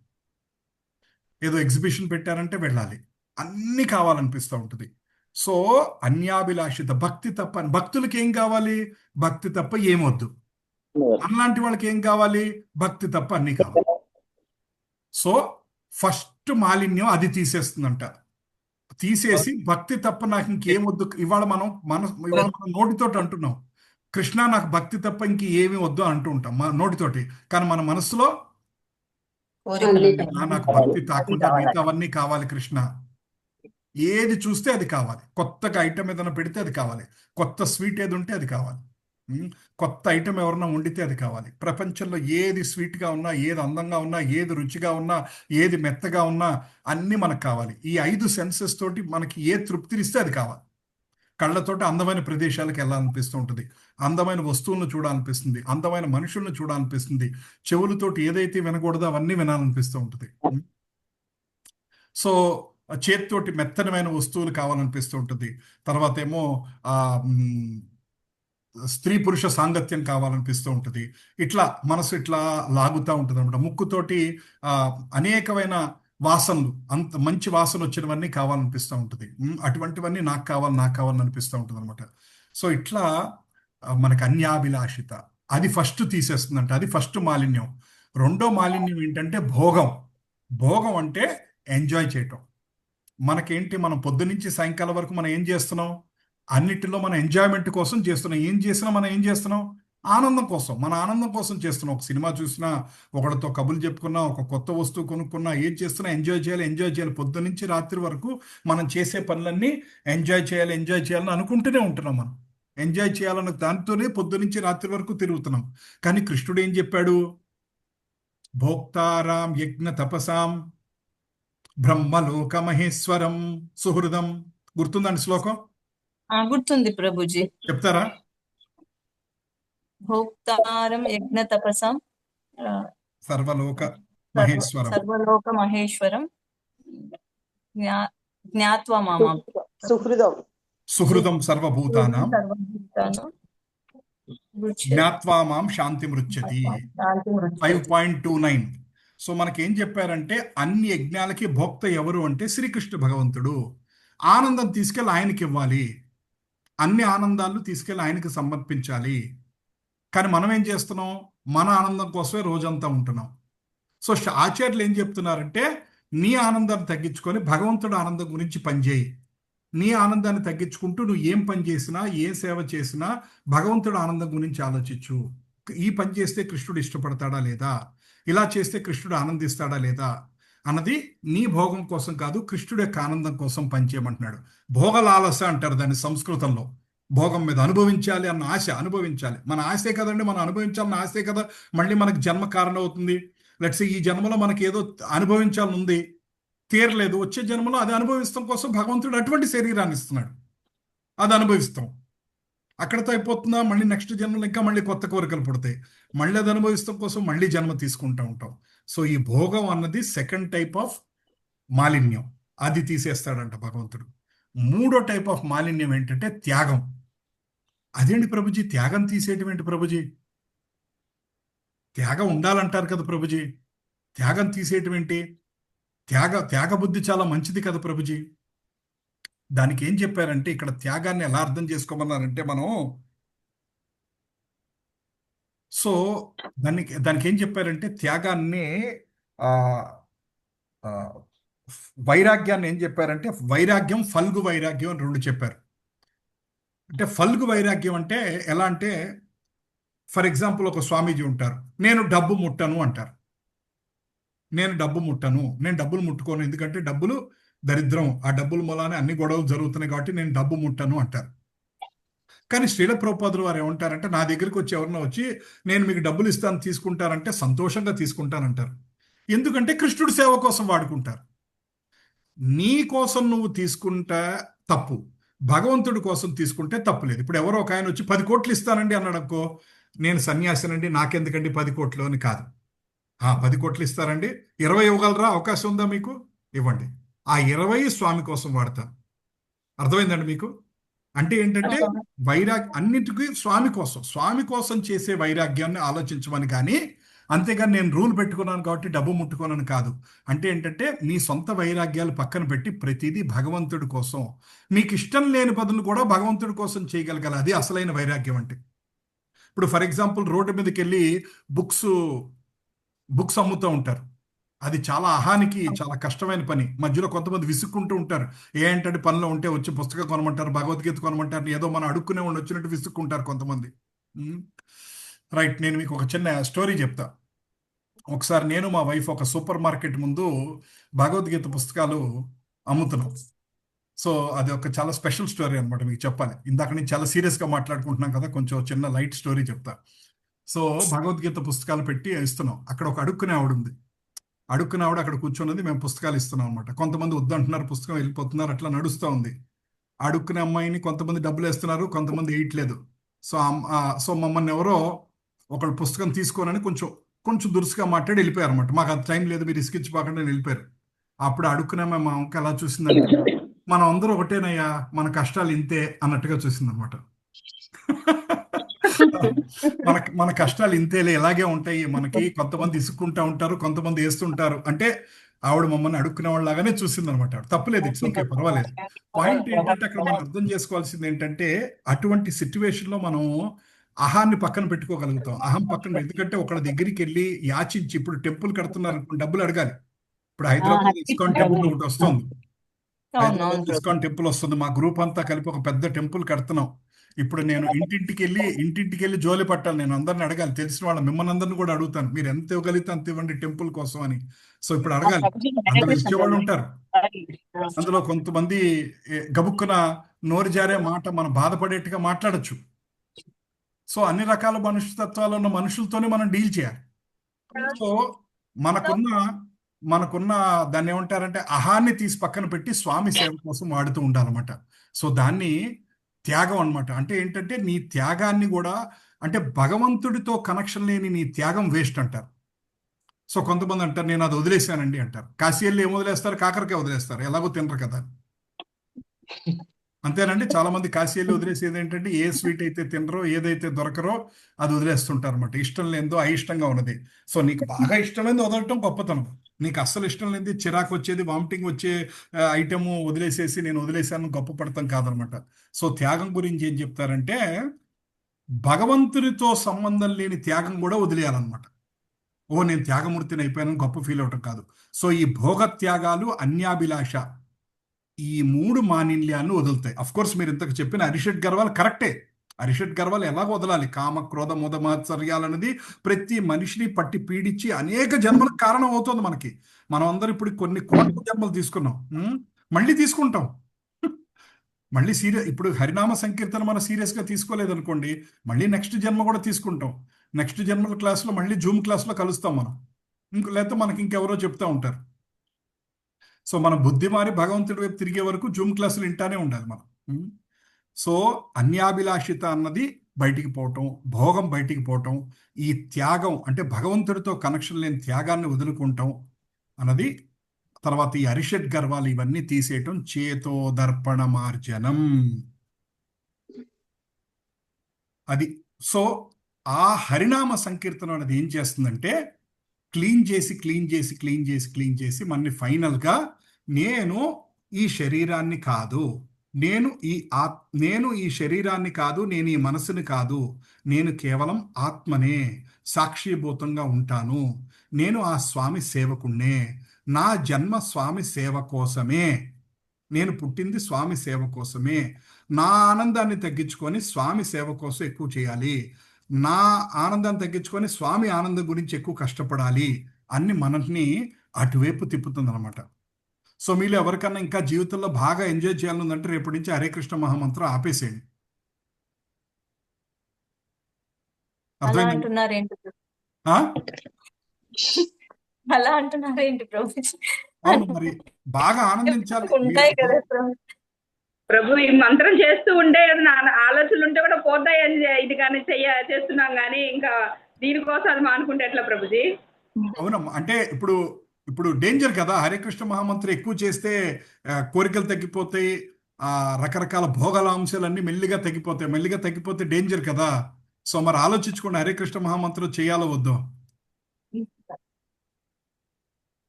ఏదో ఎగ్జిబిషన్ పెట్టారంటే వెళ్ళాలి, అన్నీ కావాలనిపిస్తూ ఉంటుంది. సో అన్యాభిలాషిత భక్తి తప్ప. భక్తులకి ఏం కావాలి? భక్తి తప్ప ఏమొద్దు. మనలాంటి వాళ్ళకి ఏం కావాలి? భక్తి తప్ప అన్నీ కావాలి. సో ఫస్ట్ మాలిన్యం అది తీసేస్తుందంట. తీసేసి భక్తి తప్ప నాకు ఇంకేమొద్దు. ఇవాళ మనం నోటితోటి అంటున్నాం, కృష్ణ నాకు భక్తి తప్ప ఇంకేమీ వద్దు అంటూ ఉంటాం నోటితోటి, కానీ మన మనసులో నాకు భక్తి తాకుండా మిగతావన్నీ కావాలి కృష్ణ. ఏది చూస్తే అది కావాలి. కొత్తగా ఐటమ్ ఏదైనా పెడితే అది కావాలి. కొత్త స్వీట్ ఏది ఉంటే అది కావాలి. ఉమ్, కొత్త ఐటమ్ ఎవరన్నా వండితే అది కావాలి. ప్రపంచంలో ఏది స్వీట్గా ఉన్నా, ఏది అందంగా ఉన్నా, ఏది రుచిగా ఉన్నా, ఏది మెత్తగా ఉన్నా అన్నీ మనకు కావాలి. ఈ 5 సెన్సెస్ తోటి మనకి ఏ తృప్తినిస్తే అది కావాలి. కళ్ళతోటి అందమైన ప్రదేశాలకు వెళ్ళాలనిపిస్తూ ఉంటుంది, అందమైన వస్తువులను చూడాలనిపిస్తుంది, అందమైన మనుషులను చూడాలనిపిస్తుంది, చెవులతోటి ఏదైతే వినకూడదో అవన్నీ వినాలనిపిస్తూ ఉంటుంది. సో చేతితోటి మెత్తనమైన వస్తువులు కావాలనిపిస్తూ ఉంటుంది. తర్వాత ఏమో ఆ మ్, స్త్రీ పురుష సాంగత్యం కావాలనిపిస్తూ ఉంటుంది. ఇట్లా మనసు ఇట్లా లాగుతూ ఉంటుంది అనమాట. ముక్కుతోటి ఆ అనేకమైన వాసనలు, అంత మంచి వాసన వచ్చినవన్నీ కావాలనిపిస్తూ ఉంటుంది. అటువంటివన్నీ నాకు కావాలని అనిపిస్తూ ఉంటుంది అనమాట. సో ఇట్లా మనకి అన్యాభిలాషిత అది ఫస్ట్ తీసేస్తుందంట. అది ఫస్ట్ మాలిన్యం. రెండో మాలిన్యం ఏంటంటే భోగం. భోగం అంటే ఎంజాయ్ చేయటం. మనకేంటి, మనం పొద్దునుంచి సాయంకాలం వరకు మనం ఏం చేస్తున్నాం? అన్నిటిలో మనం ఎంజాయ్మెంట్ కోసం చేస్తున్నాం. ఏం చేసినా మనం ఏం చేస్తున్నాం? ఆనందం కోసం. మన ఆనందం కోసం చేస్తున్నాం. ఒక సినిమా చూసినా, ఒకరితో కబుర్లు చెప్పుకున్నా, ఒక కొత్త వస్తువు కొనుక్కున్నా, ఏం చేస్తున్నా ఎంజాయ్ చేయాలి, ఎంజాయ్ చేయాలి. పొద్దునుంచి రాత్రి వరకు మనం చేసే పనులన్నీ ఎంజాయ్ చేయాలి, ఎంజాయ్ చేయాలని అనుకుంటూనే ఉంటున్నాం. మనం ఎంజాయ్ చేయాలన్న దాంతోనే పొద్దునుంచి రాత్రి వరకు తిరుగుతున్నాం. కానీ కృష్ణుడు ఏం చెప్పాడు? భోక్తారాం యజ్ఞ తపసాం బ్రహ్మలోక మహేశ్వరం సుహృదం. గుర్తుందండి శ్లోకం? గుర్తుంది ప్రభుజీ. చెప్తారా? భోక్తారం యజ్ఞ తపసం సర్వలోక మహేశ్వరం సర్వలోక మహేశ్వరం జ్ఞాత్వా మామాం సుహృదం సుహృదం సర్వభూతానాం సర్వభూతానాం జ్ఞాత్వా మాం శాంతి మృచ్చతి. 5.29. సో మనకేం చెప్పారంటే అన్ని యజ్ఞాలకి భోక్త ఎవరు అంటే శ్రీకృష్ణ భగవంతుడు. ఆనందం తీసుకెళ్ళి ఆయనకి ఇవ్వాలి, అన్ని ఆనందాలు తీసుకెళ్ళి ఆయనకి సమర్పించాలి. కానీ మనం ఏం చేస్తున్నాం? మన ఆనందం కోసమే రోజంతా ఉంటున్నాం. సో ఆచార్యులు ఏం చెప్తున్నారంటే నీ ఆనందాన్ని తగ్గించుకొని భగవంతుడు ఆనందం గురించి పనిచేయి. నీ ఆనందాన్ని తగ్గించుకుంటూ నువ్వు ఏం పని చేసినా, ఏ సేవ చేసినా భగవంతుడు ఆనందం గురించి ఆలోచించు. ఈ పని చేస్తే కృష్ణుడు ఇష్టపడతాడా లేదా, ఇలా చేస్తే కృష్ణుడు ఆనందిస్తాడా లేదా అన్నది నీ భోగం కోసం కాదు, కృష్ణుడు యొక్క ఆనందం కోసం పనిచేయమంటున్నాడు. భోగలాలస అంటారు దాన్ని సంస్కృతంలో. భోగం మీద అనుభవించాలి అన్న ఆశ. అనుభవించాలి, మన ఆశే కదండి, మనం అనుభవించాలన్న ఆశే కదా మళ్ళీ మనకి జన్మ కారణం అవుతుంది. లెట్స్ ఈ జన్మలో మనకి ఏదో అనుభవించాలని ఉంది, తీరలేదు. వచ్చే జన్మలో అది అనుభవిస్తాం కోసం భగవంతుడు అటువంటి శరీరాన్ని ఇస్తున్నాడు. అది అనుభవిస్తాం. అక్కడతో అయిపోతుందా? మళ్ళీ నెక్స్ట్ జన్మలో ఇంకా మళ్ళీ కొత్త కోరికలు పుడతాయి. మళ్ళీ అది అనుభవిస్తాం కోసం మళ్ళీ జన్మ తీసుకుంటూ ఉంటాం. సో ఈ భోగం అన్నది సెకండ్ టైప్ ఆఫ్ మాలిన్యం. అది తీసేస్తాడంట భగవంతుడు. మూడో టైప్ ఆఫ్ మాలిన్యం ఏంటంటే త్యాగం. అదేంటి ప్రభుజీ, త్యాగం తీసేయటం ఏంటి ప్రభుజీ? త్యాగం ఉండాలంటారు కదా ప్రభుజీ, త్యాగం తీసేయటం ఏంటి? త్యాగ బుద్ధి చాలా మంచిది కదా ప్రభుజీ. దానికి ఏం చెప్పారంటే ఇక్కడ త్యాగాన్ని ఎలా అర్థం చేసుకోమన్నారంటే మనం, సో దానికి ఏం చెప్పారంటే త్యాగాన్ని ఆ ఆ, వైరాగ్యాన్ని ఏం చెప్పారంటే వైరాగ్యం, ఫల్గు వైరాగ్యం అని రెండు చెప్పారు. అంటే ఫల్గు వైరాగ్యం అంటే ఎలా అంటే, ఫర్ ఎగ్జాంపుల్ ఒక స్వామీజీ ఉంటారు, నేను డబ్బు ముట్టను అంటారు. నేను డబ్బులు ముట్టుకోను, ఎందుకంటే డబ్బులు దరిద్రం, ఆ డబ్బుల మూలానే అన్ని గొడవలు జరుగుతున్నాయి కాబట్టి నేను డబ్బు ముట్టను అంటారు. కానీ శ్రీల ప్రభుపాదులు వారు ఏమంటారంటే, నా దగ్గరికి వచ్చి ఎవరన్నా వచ్చి నేను మీకు డబ్బులు ఇస్తాను తీసుకుంటారంటే సంతోషంగా తీసుకుంటానంటారు. ఎందుకంటే కృష్ణుడి సేవ కోసం వాడుకుంటారు. నీ కోసం నువ్వు తీసుకుంటా తప్పు, భగవంతుడి కోసం తీసుకుంటే తప్పు లేదు. ఇప్పుడు ఎవరో ఒక ఆయన వచ్చి 10 కోట్లు ఇస్తానండి అన్నాడు అనుకో, నేను సన్యాసినండి నాకెందుకండి 10 కోట్లు అని కాదు. 10 కోట్లు ఇస్తారండి, 20 ఇవ్వగలరా, అవకాశం ఉందా మీకు, ఇవ్వండి. ఆ 20 స్వామి కోసం వాడతాను. అర్థమైందండి మీకు? అంటే ఏంటంటే అన్నిటికీ స్వామి కోసం చేసే వైరాగ్యాన్ని ఆలోచించమని. కానీ అంతేగాని నేను రూల్ పెట్టుకున్నాను కాబట్టి డబ్బు ముట్టుకోనని కాదు. అంటే ఏంటంటే మీ సొంత వైరాగ్యాలు పక్కన పెట్టి ప్రతిదీ భగవంతుడి కోసం, మీకు ఇష్టం లేని పనులు కూడా భగవంతుడి కోసం చేయగలగాలి. అది అసలైన వైరాగ్యం అంటే. ఇప్పుడు ఫర్ ఎగ్జాంపుల్ రోడ్డు మీదకి వెళ్ళి బుక్స్ అమ్ముతూ ఉంటారు. అది చాలా అహానికి చాలా కష్టమైన పని. మధ్యలో కొంతమంది విసుక్కుంటూ ఉంటారు. ఏంటంటే పనిలో ఉంటే వచ్చి పుస్తకం కొనమంటారు, భగవద్గీత కొనమంటారు, ఏదో మనం అడుక్కునే ఉండి వచ్చినట్టు విసుక్కుంటారు కొంతమంది. రైట్, నేను మీకు ఒక చిన్న స్టోరీ చెప్తా. ఒకసారి నేను మా వైఫ్ ఒక సూపర్ మార్కెట్ ముందు భగవద్గీత పుస్తకాలు అమ్ముతున్నాం. సో అది ఒక చాలా స్పెషల్ స్టోరీ అనమాట, మీకు చెప్పాలి. ఇందాక నుంచి చాలా సీరియస్ గా మాట్లాడుకుంటున్నాం కదా, కొంచెం చిన్న లైట్ స్టోరీ చెప్తా. సో భగవద్గీత పుస్తకాలు పెట్టి ఇస్తున్నాం. అక్కడ ఒక అడుక్కునే ఆవిడ ఉంది. అడుక్కునే ఆవిడ అక్కడ కూర్చున్నది, మేము పుస్తకాలు ఇస్తున్నాం అనమాట. కొంతమంది వద్దంటున్నారు, పుస్తకం వెళ్ళిపోతున్నారు, అట్లా నడుస్తూ ఉంది. అడుక్కునే అమ్మాయిని కొంతమంది డబ్బులు వేస్తున్నారు, కొంతమంది వేయట్లేదు. సో మమ్మల్ని ఎవరో ఒకళ్ళు పుస్తకం తీసుకోనని కొంచెం కొంచెం దురుసుగా మాట్లాడి వెళ్ళిపోయారు అనమాట. మాకు అది టైం లేదు, మీరు ఇసుకిచ్చిపోకుండా వెళ్ళిపోయారు. అప్పుడు అడుక్కునే మా అమ్మకి ఎలా చూసిందంటే, మనం అందరూ ఒకటేనయ్యా, మన కష్టాలు ఇంతే అన్నట్టుగా చూసిందనమాట. మన కష్టాలు ఇంతేలే, ఇలాగే ఉంటాయి మనకి. కొంతమంది ఇసుక్కుంటా ఉంటారు, కొంతమంది వేస్తుంటారు. అంటే ఆవిడ మమ్మల్ని అడుక్కునే వాళ్ళలాగానే చూసింది అనమాట. తప్పులేదు, ఇట్స్ ఓకే, పర్వాలేదు. పాయింట్ ఏంటంటే అక్కడ మనం అర్థం చేసుకోవాల్సింది ఏంటంటే, అటువంటి సిచ్యువేషన్ లో మనం అహాన్ని పక్కన పెట్టుకోగలుగుతాం. అహం పక్కన, ఎందుకంటే ఒకళ్ళ దగ్గరికి వెళ్ళి యాచించి, ఇప్పుడు టెంపుల్ కడుతున్నారు, డబ్బులు అడగాలి. ఇప్పుడు హైదరాబాద్ ఇస్కాన్ టెంపుల్ ఒకటి వస్తుంది, హైదరాబాద్ ఇస్కాన్ టెంపుల్ వస్తుంది. మా గ్రూప్ అంతా కలిపి ఒక పెద్ద టెంపుల్ కడుతున్నాం. ఇప్పుడు నేను ఇంటింటికి వెళ్ళి జోలి పట్టాలి. నేను అందరిని అడగాలి, తెలిసిన వాళ్ళ మిమ్మల్ని అందరిని కూడా అడుగుతాను, మీరు ఎంత ఇవ్వగలిగితే అంత ఇవ్వండి టెంపుల్ కోసం అని. సో ఇప్పుడు అడగాలి. అందులో ఇచ్చేవాళ్ళు ఉంటారు, అందులో కొంతమంది గబుక్కున నోరు జారే మాట, మనం బాధపడేట్టుగా మాట్లాడచ్చు. సో అన్ని రకాల మనుషుతత్వాలు ఉన్న మనుషులతోనే మనం డీల్ చేయాలి. సో మనకున్న దాన్ని ఏమంటారంటే, అహాన్ని తీసి పక్కన పెట్టి స్వామి సేవ కోసం వాడుతూ ఉండాలన్నమాట. సో దాన్ని త్యాగం అన్నమాట. అంటే ఏంటంటే, నీ త్యాగాన్ని కూడా, అంటే భగవంతుడితో కనెక్షన్ లేని నీ త్యాగం వేస్ట్ అంటారు. సో కొంతమంది అంటారు, నేను అది వదిలేశానండి అంటారు. కాశీ వెళ్ళి ఏం వదిలేస్తారు? కాకరకాయ వదిలేస్తారు, ఎలాగో తినరు కదా. అంతేనండి, చాలా మంది కాశీ వెళ్ళి వదిలేసేది ఏంటంటే, ఏ స్వీట్ అయితే తినరో, ఏదైతే దొరకరో అది వదిలేస్తుంటారు అనమాట. ఇష్టం లేదో, అయిష్టంగా ఉన్నది. సో నీకు బాగా ఇష్టమైంది వదలటం గొప్పతనం. నీకు అస్సలు ఇష్టం లేనిది, చిరాకు వచ్చేది, వామిటింగ్ వచ్చే ఐటమ్ వదిలేసేసి నేను వదిలేశాను గొప్ప పడతాం కాదనమాట. సో త్యాగం గురించి ఏం చెప్తారంటే, భగవంతునితో సంబంధం లేని త్యాగం కూడా వదిలేయాలన్నమాట. నేను త్యాగమూర్తిని అయిపోయానని గొప్ప ఫీల్ అవటం కాదు. సో ఈ భోగ త్యాగాలు, అన్యాభిలాష, ఈ 3 మానిన్యాలను వదులుతాయి. అఫ్ కోర్స్ మీరు ఇంతకు చెప్పిన అరిషడ్ గర్వాలు కరెక్టే. అరిషడ్ గర్వాలు ఎలాగ వదలాలి? కామ, క్రోధ, మోద మాత్సర్యాలన్నది ప్రతి మనిషిని పట్టి పీడించి అనేక జన్మలకు కారణం అవుతుంది మనకి. మనం అందరం ఇప్పుడు కొన్ని కోట్ల జన్మలు తీసుకున్నాం, మళ్ళీ తీసుకుంటాం. మళ్ళీ ఇప్పుడు హరినామ సంకీర్తన మనం సీరియస్గా తీసుకోలేదనుకోండి, మళ్ళీ నెక్స్ట్ జన్మ కూడా తీసుకుంటాం. నెక్స్ట్ జన్మల క్లాస్లో మళ్ళీ జూమ్ క్లాస్లో కలుస్తాం మనం. లేకపోతే మనకి ఇంకెవరో చెప్తా ఉంటారు. సో మన బుద్ధి మారి భగవంతుడి వైపు తిరిగే వరకు జూమ్ క్లాసులు వింటానే ఉండాలి మనం. సో అన్యాభిలాషిత అన్నది బయటికి పోవటం, భోగం బయటికి పోవటం, ఈ త్యాగం అంటే భగవంతుడితో కనెక్షన్ లేని త్యాగాన్ని వదులుకుంటాం అన్నది. తర్వాత ఈ అరిషడ్ గర్వాలు ఇవన్నీ తీసేయటం, చేతో దర్పణ మార్జనం అది. సో ఆ హరినామ సంకీర్తనం అనేది ఏం చేస్తుందంటే, క్లీన్ చేసి మనని ఫైనల్గా, నేను ఈ శరీరాన్ని కాదు, నేను ఈ శరీరాన్ని కాదు, నేను ఈ మనసుని కాదు, నేను కేవలం ఆత్మనే, సాక్షిభూతంగా ఉంటాను, నేను ఆ స్వామి సేవకుణ్ణే, నా జన్మ స్వామి సేవ కోసమే, నేను పుట్టింది స్వామి సేవ కోసమే, నా ఆనందాన్ని తగ్గించుకొని స్వామి సేవ కోసం ఎక్కువ చేయాలి, నా ఆనందాన్ని తగ్గించుకొని స్వామి ఆనందం గురించి ఎక్కువ కష్టపడాలి అన్ని మనల్ని అటువైపు తిప్పుతుంది అనమాట. సో మీలో ఎవరికన్నా ఇంకా జీవితంలో బాగా ఎంజాయ్ చేయాలంటే రేపటి నుంచి హరే కృష్ణ మహామంత్రం ఆపేసేయండి. అలా అంటున్నారేంటి ప్రభుజీ? అవును, మరి బాగా ఆనందించాలి. ఉంటాయి కదా ప్రభు, ఈ మంత్రం చేస్తూ ఉంటే ఆలోచనలు ఉంటే కూడా పోతాయని ఇది కానీ చేస్తున్నాం కానీ, ఇంకా దీనికోసం అది మానుకుంటే ఎట్లా ప్రభుజీ? అవునమ్మా, అంటే ఇప్పుడు డేంజర్ కదా. హరే కృష్ణ మహామంత్రం ఎక్కువ చేస్తే కోరికలు తగ్గిపోతాయి, రకరకాల భోగాల అంశాలన్నీ మెల్లిగా తగ్గిపోతే డేంజర్ కదా. సో మరి ఆలోచించుకోండి, హరే కృష్ణ మహామంత్రం చేయాలో వద్దో.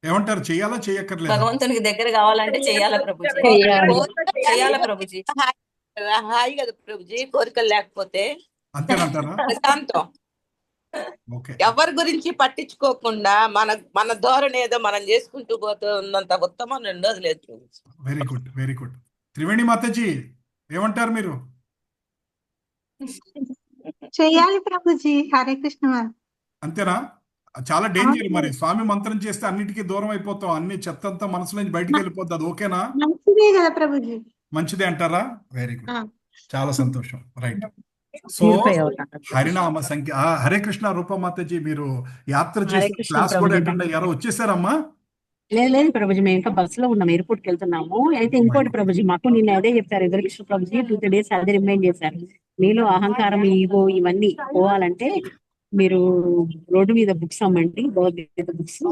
ఏమంటారు, చెయ్యాలా చేయక్కర్లేదు? భగవంతునికి దగ్గర కావాలంటే చెయ్యాలా ప్రభుజీ? చెయ్యాలా ప్రభుజీ? హాయి కదా ప్రభుజీ, కోరికలు లేకపోతే అంతేనంటారా? ప్రశాంతం. ఎవరి గురించి పట్టించుకోకుండా మన ధోరణి ఏదో మనం చేసుకుంటూ పోతూ ఉన్నంత ఉత్తమం రెండోది లేదు. Very good. త్రివేణి మాతాజీ ఏమంటారు మీరు? చేయాలి ప్రభుజీ, హరే కృష్ణ. అంతేనా? చాలా డేంజర్. మరి స్వామి మంత్రం చేస్తే అన్నిటికీ దూరం అయిపోతాం, అన్ని చెత్త అంతా మనసు నుంచి బయటికి వెళ్ళిపోద్ది. అది ఓకేనా? మంచిదే కదా ప్రభుజీ. మంచిదే అంటారా? వెరీ గుడ్, చాలా సంతోషం. రైట్. సో ప్యూరిఫై అవుతాను. హరినామ సంఖ్య హరే కృష్ణ రూపమాతజీ, మీరు యాత్ర హరే చేసి కృష్ణ క్లాస్ కూడా ప్రభుజీ. అటెండ్ అయ్యారా? వచ్చేసారమ్మా? లేదు లేదు ప్రభుజీ, మేము ఇంకా బస్ లో ఉన్నాం, ఎయిర్పోర్ట్ కి వెళ్తున్నాము. అయితే ఇంకోటి ప్రభుజీ, మాకు నిన్న అదే చెప్పారు హరికృష్ణ ప్రభుజీ, 2-3 days అదే రిమైండ్ చేశారు. మీలో అహంకారం, ఈగో ఇవన్నీ పోవాలంటే మీరు రోడ్డు మీద బుక్స్ అమ్మండి, భగవద్గీత బుక్స్.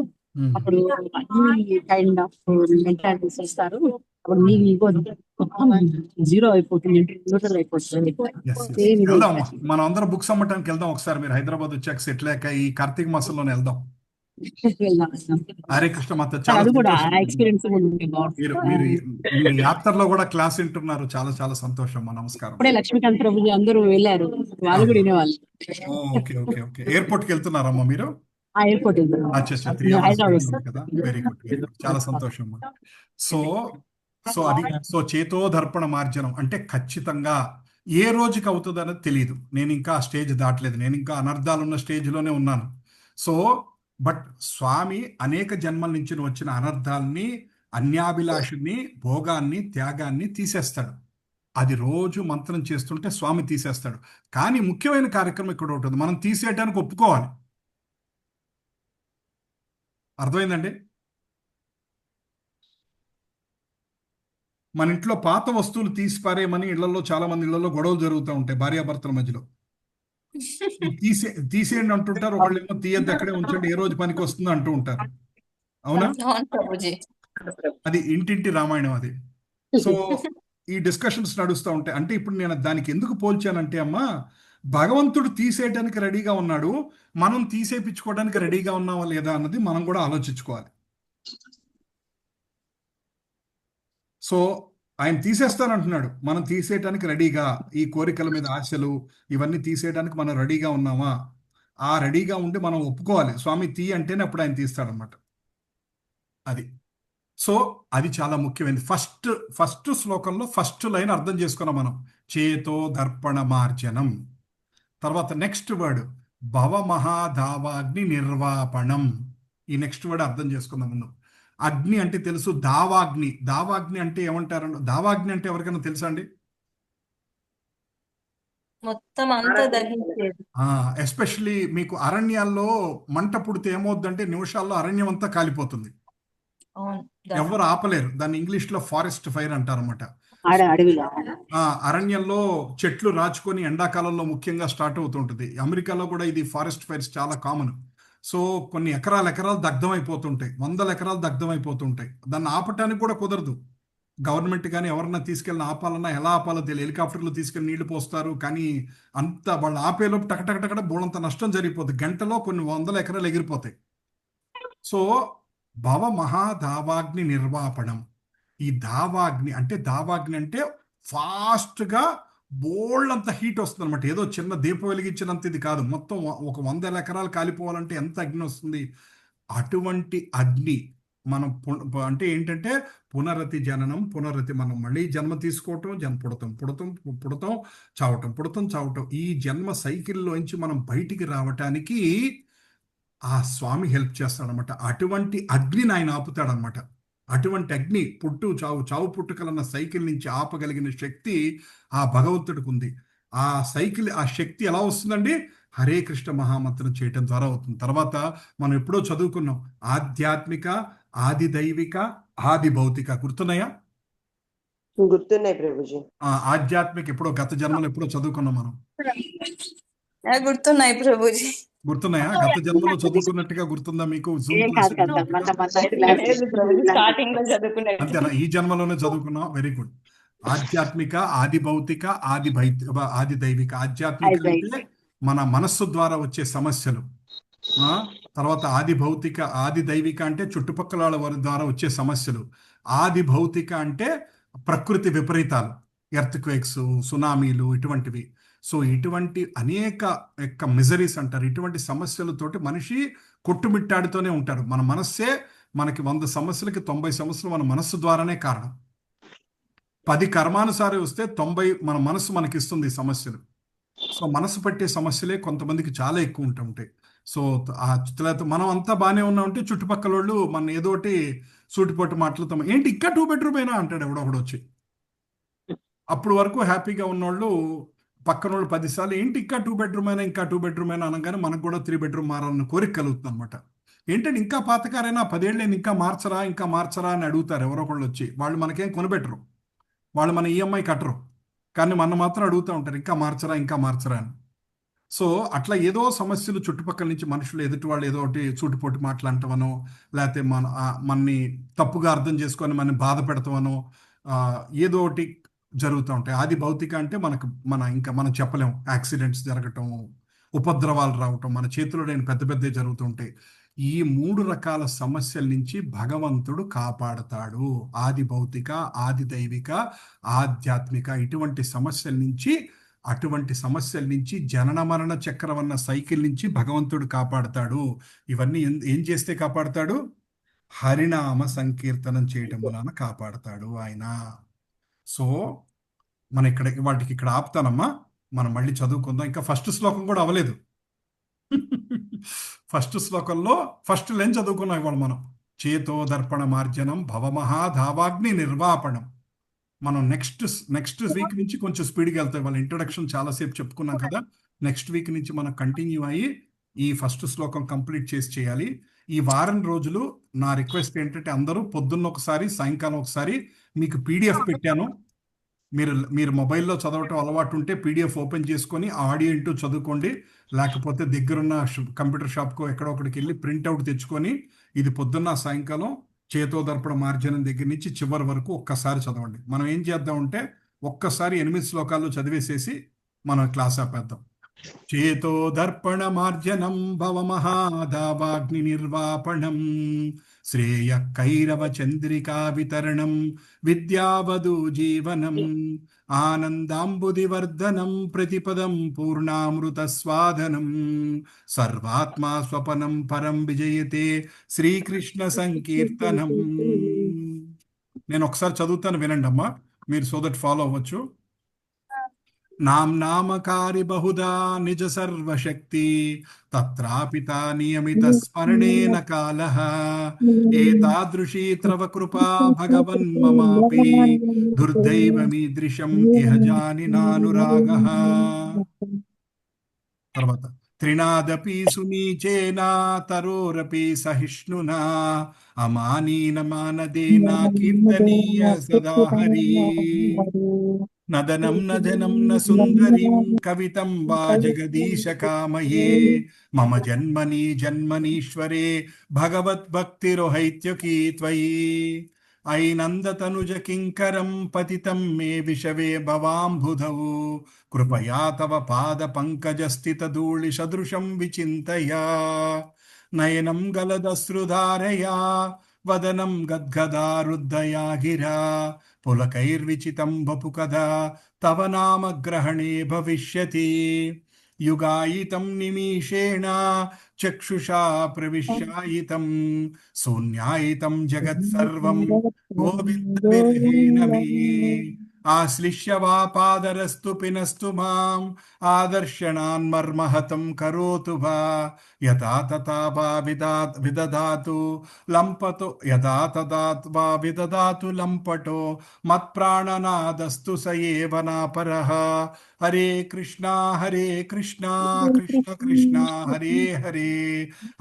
అప్పుడు అన్ని కైండ్ ఆఫ్ మెంటాలిటీస్ వస్తారు. అప్పుడు మీ ఈగో జీరో అయిపోతుంది, న్యూట్రల్ అయిపోతుంది. వెళ్దాం, మనం అందరం బుక్స్ అమ్మటానికి వెళ్దాం ఒకసారి. మీరు హైదరాబాద్ వచ్చాక సెటిల్ అయ్యాక ఈ కార్తీక మాసంలోనే వెళ్దాం. హరే కృష్ణ మాత, చాలా అది కూడా సంతోషం. ఎక్స్పీరియన్స్ మీరు యాత్రలో కూడా క్లాస్ వింటున్నారు, చాలా చాలా సంతోషం. నమస్కారం. ఇప్పుడే లక్ష్మీకాంత్ ప్రభుజీ అందరూ వెళ్ళారు, వాళ్ళు కూడా వినేవాళ్ళు. Okay okay okay. ఎయిర్పోర్ట్ కి వెళ్తున్నారమ్మా మీరు? ఆ ఎయిర్పోర్ట్ అచ్చా, 3 hours హైదరాబాద్ కదా. వెరీ గుడ్, చాలా సంతోషం అమ్మా. సో చేతో దర్పణ మార్జనం అంటే ఖచ్చితంగా ఏ రోజుకి అవుతుంది అనేది తెలియదు. నేను ఇంకా ఆ స్టేజ్ దాటలేదు, నేను ఇంకా అనర్థాలు ఉన్న స్టేజ్లోనే ఉన్నాను. సో బట్ స్వామి అనేక జన్మల నుంచి వచ్చిన అనర్థాలని, అన్యాభిలాషుని, భోగాన్ని, త్యాగాన్ని తీసేస్తాడు. అది రోజు మంత్రం చేస్తుంటే స్వామి తీసేస్తాడు. కానీ ముఖ్యమైన కార్యక్రమం ఇక్కడ ఉంటుంది, మనం తీసేయడానికి ఒప్పుకోవాలి. అర్థమైందండి? మన ఇంట్లో పాత వస్తువులు తీసి పారేయమని ఇళ్లలో, చాలా మంది ఇళ్లలో గొడవలు జరుగుతూ ఉంటాయి భార్యాభర్తల మధ్యలో. తీసేయండి అంటుంటారు, ఒకళ్ళేమో తీయద్దు అక్కడే ఉంచండి, ఏ రోజు పనికి వస్తుందో అంటూ ఉంటారు. అవునా? అది ఇంటింటి రామాయణం అది. సో ఈ డిస్కషన్స్ నడుస్తూ ఉంటాయి. అంటే ఇప్పుడు నేను దానికి ఎందుకు పోల్చానంటే అమ్మా, భగవంతుడు తీసేయడానికి రెడీగా ఉన్నాడు, మనం తీసేపించుకోవడానికి రెడీగా ఉన్నావా లేదా అన్నది మనం కూడా ఆలోచించుకోవాలి. సో ఆయన తీసేస్తానంటున్నాడు, మనం తీసేయడానికి రెడీగా, ఈ కోరికల మీద ఆశలు ఇవన్నీ తీసేయడానికి మనం రెడీగా ఉన్నామా? ఆ రెడీగా ఉండి మనం ఒప్పుకోవాలి. స్వామి తీ అంటేనే అప్పుడు ఆయన తీస్తాడనమాట. అది. సో అది చాలా ముఖ్యమైనది. ఫస్ట్ శ్లోకంలో ఫస్ట్ లైన్ అర్థం చేసుకున్నాం మనం, చేతో దర్పణ మార్జనం. తర్వాత నెక్స్ట్ వర్డ్ భవమహాధావాగ్ని నిర్వాపణం. ఈ నెక్స్ట్ వర్డ్ అర్థం చేసుకుందాం ముందు. అగ్ని అంటే తెలుసు, దావాగ్ని. దావాగ్ని అంటే ఏమంటారు? దావాగ్ని అంటే ఎవరికైనా తెలుసా అండి? మొత్తం అంతా దహించేది. ఎస్పెషలీ మీకు అరణ్యాల్లో మంట పుడితే ఏమవుద్దంటే నిమిషాల్లో అరణ్యం అంతా కాలిపోతుంది, ఎవరు ఆపలేరు. దాన్ని ఇంగ్లీష్ లో ఫారెస్ట్ ఫైర్ అంటారు అనమాట. అరణ్యంలో చెట్లు రాచుకొని ఎండాకాలంలో ముఖ్యంగా స్టార్ట్ అవుతుంటుంది. అమెరికాలో కూడా ఇది ఫారెస్ట్ ఫైర్స్ చాలా కామన్. సో కొన్ని ఎకరాలు దగ్ధం అయిపోతుంటాయి, 100 ఎకరాలు దగ్ధం అయిపోతుంటాయి. దాన్ని ఆపటానికి కూడా కుదరదు. గవర్నమెంట్ కానీ ఎవరన్నా తీసుకెళ్ళిన ఆపాలన్నా ఎలా ఆపాలో తెలియదు. హెలికాప్టర్లు తీసుకెళ్ళి నీళ్లు పోస్తారు, కానీ అంత వాళ్ళు ఆపేలోపు టకటకటకట బోళంత నష్టం జరిగిపోతుంది. గంటలో కొన్ని 100 ఎకరాలు ఎగిరిపోతాయి. సో భవ మహాదావాగ్ని నిర్వాపణం. ఈ దావాగ్ని అంటే ఫాస్ట్గా బోల్డంత హీట్ వస్తుంది అనమాట. ఏదో చిన్న దీపం వెలిగించినంత ఇది కాదు, మొత్తం ఒక 100 ఎకరాలు కాలిపోవాలంటే ఎంత అగ్ని వస్తుంది. అటువంటి అగ్ని మనం అంటే ఏంటంటే పునరతి జననం, పునరతి, మనం మళ్ళీ జన్మ తీసుకోవటం, పుడతాం చావటం. ఈ జన్మ సైకిల్లోంచి మనం బయటికి రావటానికి ఆ స్వామి హెల్ప్ చేస్తాడనమాట. అటువంటి అగ్నిని ఆయన ఆపుతాడనమాట. అటువంటి అగ్ని చావు పుట్టుకలన్న సైకిల్ నుంచి ఆపగలిగిన శక్తి ఆ భగవంతుడికి ఉంది. ఆ శక్తి ఎలా వస్తుందండి? హరే కృష్ణ మహామంత్రం చేయటం ద్వారా అవుతుంది. తర్వాత మనం ఎప్పుడో చదువుకున్నాం, ఆధ్యాత్మిక, ఆది దైవిక, ఆది భౌతిక. గుర్తున్నాయా? గుర్తున్నాయి ప్రభుజీ. ఆధ్యాత్మిక ఎప్పుడో గత జన్మలో ఎప్పుడో చదువుకున్నాం మనం. గుర్తున్నాయి ప్రభుజీ. గుర్తున్నాయా? గత జన్మలో చదువుకున్నట్టుగా గుర్తుందా మీకు? అంతేనా? ఈ జన్మలోనే చదువుకున్నాం. Very good. ఆధ్యాత్మిక, ఆది భౌతిక, ఆది దైవిక. ఆధ్యాత్మిక అంటే మన మనస్సు ద్వారా వచ్చే సమస్యలు. తర్వాత ఆది భౌతిక, ఆది దైవిక అంటే చుట్టుపక్కల వారి ద్వారా వచ్చే సమస్యలు. ఆది భౌతిక అంటే ప్రకృతి విపరీతాలు, ఎర్త్ క్వేక్స్, సునామీలు, ఇటువంటివి. సో ఇటువంటి అనేక మిజరీస్ అంటారు. ఇటువంటి సమస్యలతోటి మనిషి కొట్టుమిట్టాడుతూనే ఉంటారు. మన మనస్సే మనకి 100 సమస్యలకి 90 సమస్యలు మన మనస్సు ద్వారానే కారణం. 10 కర్మానుసారి వస్తే 90 మన మనస్సు మనకి ఇస్తుంది సమస్యలు. సో మనసు పట్టే సమస్యలే కొంతమందికి చాలా ఎక్కువ ఉంటుంటాయి. సో మనం అంతా బాగానే ఉన్నామంటే చుట్టుపక్కల వాళ్ళు మన ఏదోటి సూటిపోటు మాటలతో, ఏంటి ఇంకా 2 bedroom అయినా అంటాడు ఎవడొకడు వచ్చి. అప్పుడు వరకు హ్యాపీగా ఉన్నోళ్ళు పక్కనోళ్ళు 10 సార్లు ఏంటి ఇంకా 2 బెడ్రూమ్ అయినా ఇంకా 2 బెడ్రూమ్ అయినా అనగానే మనకు కూడా 3 బెడ్రూమ్ మారాలన్న కోరిక కలుగుతుంది అనమాట. ఏంటంటే ఇంకా పాతకారైనా 10 ఏళ్ళని ఇంకా మార్చరా అని అడుగుతారు ఎవరో ఒకళ్ళు వచ్చి. వాళ్ళు మనకేం కొనిపెట్టరు, వాళ్ళు మన ఈఎంఐ కట్టరు, కానీ మన మాత్రం అడుగుతూ ఉంటారు ఇంకా మార్చరా అని. సో అట్లా ఏదో సమస్యలు చుట్టుపక్కల నుంచి మనుషులు ఎదుటి వాళ్ళు ఏదో ఒకటి సూటిపోటి మాట్లాడటమనో, లేకపోతే మనని తప్పుగా అర్థం చేసుకొని మనని బాధ పెడతామనో ఏదో ఒకటి జరుగుతూ ఉంటాయి. ఆది భౌతిక అంటే మనం చెప్పలేం. యాక్సిడెంట్స్ జరగటం, ఉపద్రవాలు రావటం, మన చేతిలో లేని పెద్ద పెద్దవి జరుగుతుంటాయి. ఈ 3 రకాల సమస్యల నుంచి భగవంతుడు కాపాడతాడు. ఆది భౌతిక, ఆది దైవిక, ఆధ్యాత్మిక అటువంటి సమస్యల నుంచి జనన మరణ చక్రం అన్న సైకిల్ నుంచి భగవంతుడు కాపాడతాడు. ఇవన్నీ ఏం చేస్తే కాపాడతాడు? హరినామ సంకీర్తనం చేయటం వలన కాపాడతాడు ఆయన. సో మన వాటికి ఇక్కడ ఆపుతానమ్మా, మనం మళ్ళీ చదువుకుందాం. ఇంకా ఫస్ట్ శ్లోకం కూడా అవ్వలేదు. ఫస్ట్ శ్లోకంలో ఫస్ట్ లైన్ చదువుకున్నాం ఇవాళ మనం. చేతో దర్పణ మార్జనం భవమహాధావాగ్ని నిర్వాపణం. మనం నెక్స్ట్ వీక్ నుంచి కొంచెం స్పీడ్గా వెళ్తాయి. వాళ్ళ ఇంట్రొడక్షన్ చాలాసేపు చెప్పుకున్నాం కదా. నెక్స్ట్ వీక్ నుంచి మనం కంటిన్యూ అయ్యి ఈ ఫస్ట్ శ్లోకం కంప్లీట్ చేయాలి. ఈ వారం రోజులు నా రిక్వెస్ట్ ఏంటంటే అందరూ పొద్దున్న ఒకసారి, సాయంకాలం ఒకసారి మీకు పీడిఎఫ్ పెట్టాను. మీరు మొబైల్లో చదవటం అలవాటు ఉంటే పీడిఎఫ్ ఓపెన్ చేసుకొని ఆడియో ఇంటూ చదువుకోండి. లేకపోతే దగ్గరున్న కంప్యూటర్ షాప్కో ఎక్కడో ఒకటికి వెళ్ళి ప్రింట్అవుట్ తెచ్చుకొని ఇది పొద్దున్న సాయంకాలం చేతో దర్పణ మార్జనం దగ్గర నుంచి చివరి వరకు ఒక్కసారి చదవండి. మనం ఏం చేద్దామంటే ఒక్కసారి 8 శ్లోకాలు చదివేసేసి మనం క్లాస్ ఆపేద్దాం. చేతో దర్పణ మార్జనం భవమహాధావాగ్ని నిర్వాపణం శ్రేయ కైరవ చంద్రికా వితరణం విద్యావధు జీవనం ఆనందాంబుదివర్ధనం ప్రతిపదం పూర్ణామృత స్వాదనం సర్వాత్మా స్వపనం పరం విజయతే శ్రీకృష్ణ సంకీర్తనం. నేను ఒకసారి చదువుతాను, వినండి అమ్మా, మీరు సో దట్ ఫాలో అవ్వచ్చు. నామకారి బహుదా నిజ సర్వశక్తి తత్రాపితా నియమిత స్మరణేన కాలః ఏతాదృశీ తవ కృపా భగవన్ మమాపి దుర్దైవమీదృశం ఇహ జాని నానురాగః. తర్వాత త్రినాదపి సునీచేనా తరోరపి సహిష్ణునా అమానీన మానదేనా కీర్తనీయ సదా హరి నదనం నజనం న సుందరీం కవితం వా జగదీశ కామయే మమ జన్మనీశ్వరే భగవద్భక్తిరోహైత్యకీ త్వయి ఐనందతనుజ కింకరం పతితం మే విషవే భవాంబుధౌ కృపయా తవ పాద పంకజ స్థిత ధూళి సదృశం విచింతయా నయనం గలదశ్రుధారయా వదనం గద్గదారుద్ధయా గిరా పులకైర్విచితం వపు కదా తవ నామ గ్రహణే భవిష్యతి యుగాయితం నిమిషేణ చక్షుషా ప్రవిశ్యాయితం శూన్యాయితం జగత్సర్వం గోవింద విరహేణ మే ఆశ్లిష్య వా పాదరస్తు పినస్తు మాం ఆదర్శనాన్మర్మహతం కరోతు వా యథా తథా వా విదధాతు లంపతో యథా తథా వా విదధాతు లంపటో మత్ప్రాణనాదస్తు స ఏవ నాపరః. హరే కృష్ణ కృష్ణ కృష్ణ హరే హరే,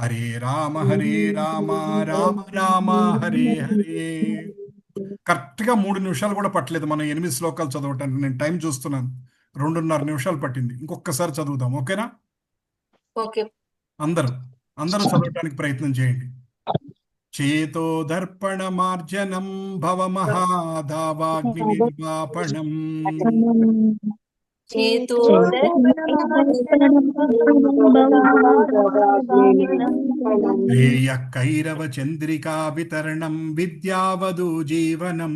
హరే రామ రామ రామ హరే హరే. కరెక్ట్గా 3 నిమిషాలు కూడా పట్టలేదు మనం 8 శ్లోకాలు చదవటానికి. నేను టైం చూస్తున్నాను, 2.5 నిమిషాలు పట్టింది. ఇంకొకసారి చదువుదాం, ఓకేనా? ఓకే. అందరూ చదవటానికి ప్రయత్నం చేయండి. చేతో దర్పణ మార్జనం భవమహాధావాగ్ని నిర్వాపణం చేతో శ్రేయ కైరవ చంద్రికా వితరణం విద్యావధు జీవనం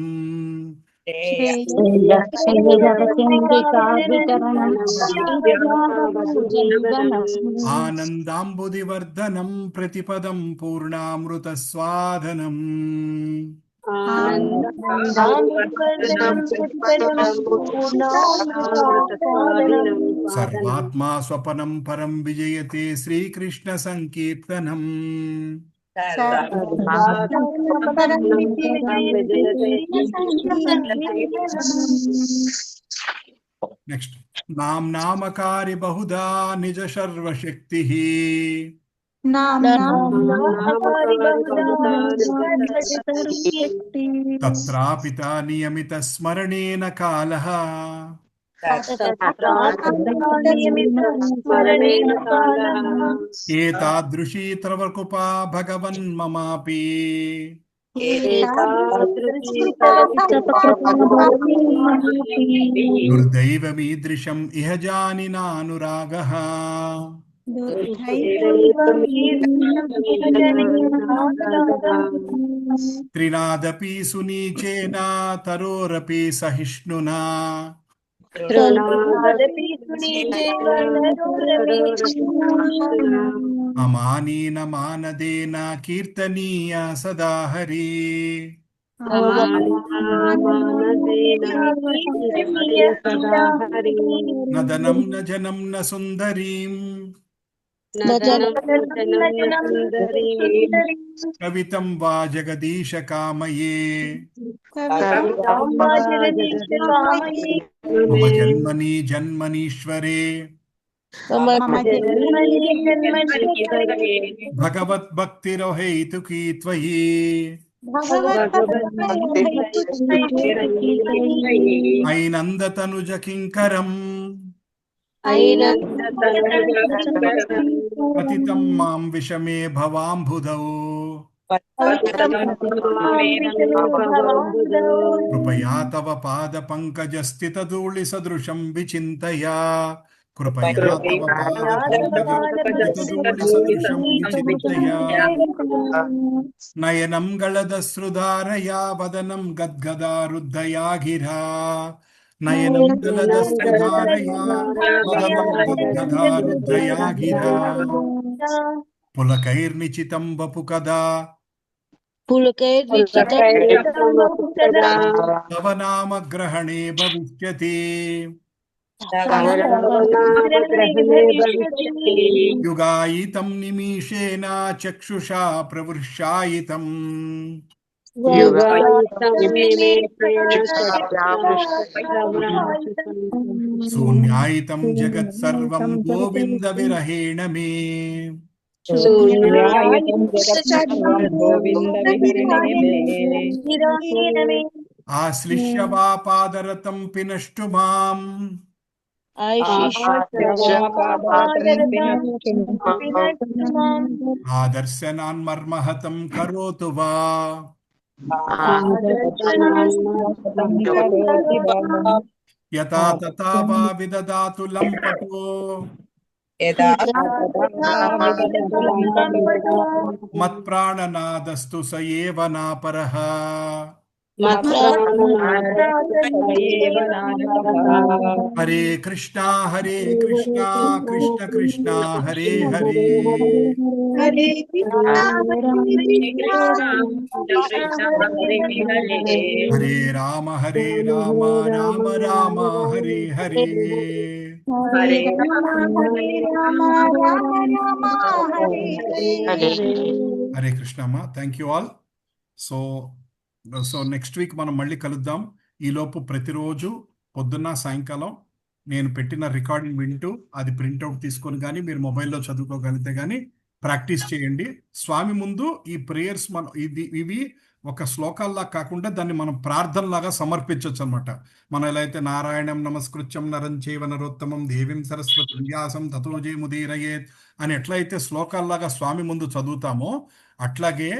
ఆనందాంబుదివర్ధనం ప్రతిపదం పూర్ణామృత స్వాదనం సర్వాత్మా స్వపనం పరం విజయతే శ్రీకృష్ణ సంకీర్తనం. నెక్స్ట్ నామకారి బహుదా నిజ సర్వశక్తి తత్రాపిత నియమిత స్మరణేన కాలః ఏతాదృశీ తవ కృపా భగవన్మమాపి దుర్దైవమీదృశం ఇహ జానినానురాగః త్రినాదపి సునీచేన తరోరపి సహిష్ణునా అమానీన మానదేన కీర్తనీయ సదా హరి నదనం న జనం న సుందరీం కవితం వా జగదీశ కామయే మమ జన్మని జన్మనీశ్వరే భగవద్భక్తిరహైతుకీ త్వయి ఐనందతనుజ కింకరం పతితం మాం విషమే భవాంబుధౌ కృపయా తవ పాద పంకజ స్థిత ధూళి సదృశం విచింతయా కృపయా తవ పాద పంకజ స్థిత ధూళి సదృశం విచింతయా నయనం గళదశ్రుధారయా వదనం గద్గదారుద్ధయా గిరా నయనం గళదశ్రుధారయా వదనం గద్గదారుద్ధయా గిరా పులకైర్నిచితం వపు కదా తవ నామ గ్రహణే భవిష్యతి యుగాయితం నిమిషేన చక్షుషా ప్రవృషాయితం శూన్యాయితం జగత్ సర్వం గోవింద విరహేణ మే ఆశ్లిష్య వా పాదరతం పినష్టు మాం ఆదర్శనాన్మర్మహతం కరోతు వా యథా తథా వా విదదాతు లంపటో మత్ప్రాణనాదస్తు స ఏవ నాపరః హరే కృష్ణ కృష్ణ కృష్ణ హరే హరే హరే రామ రామ రామ హరే హరే హరే కృష్ణ అమ్మా. Thank you all. So next week మనం మళ్ళీ కలుద్దాం. ఈలోపు ప్రతిరోజు పొద్దున్న సాయంకాలం నేను పెట్టిన రికార్డింగ్ వింటూ అది ప్రింట్అవుట్ తీసుకొని కానీ మీరు మొబైల్లో చదువుకోగలిగితే కానీ ప్రాక్టీస్ చేయండి. స్వామి ముందు ఈ ప్రేయర్స్ ఇవి ఒక శ్లోకాల్లా కాకుండా దాన్ని మనం ప్రార్థనలాగా సమర్పించవచ్చు అనమాట. మనం ఎలా అయితే నారాయణం నమస్కృత్యం నరం చైవ నరోత్తమం దేవీం సరస్వతి వ్యాసం తతో జయముదీరయేత్ అని ఎట్లయితే శ్లోకాల్లాగా స్వామి ముందు చదువుతామో అట్లాగే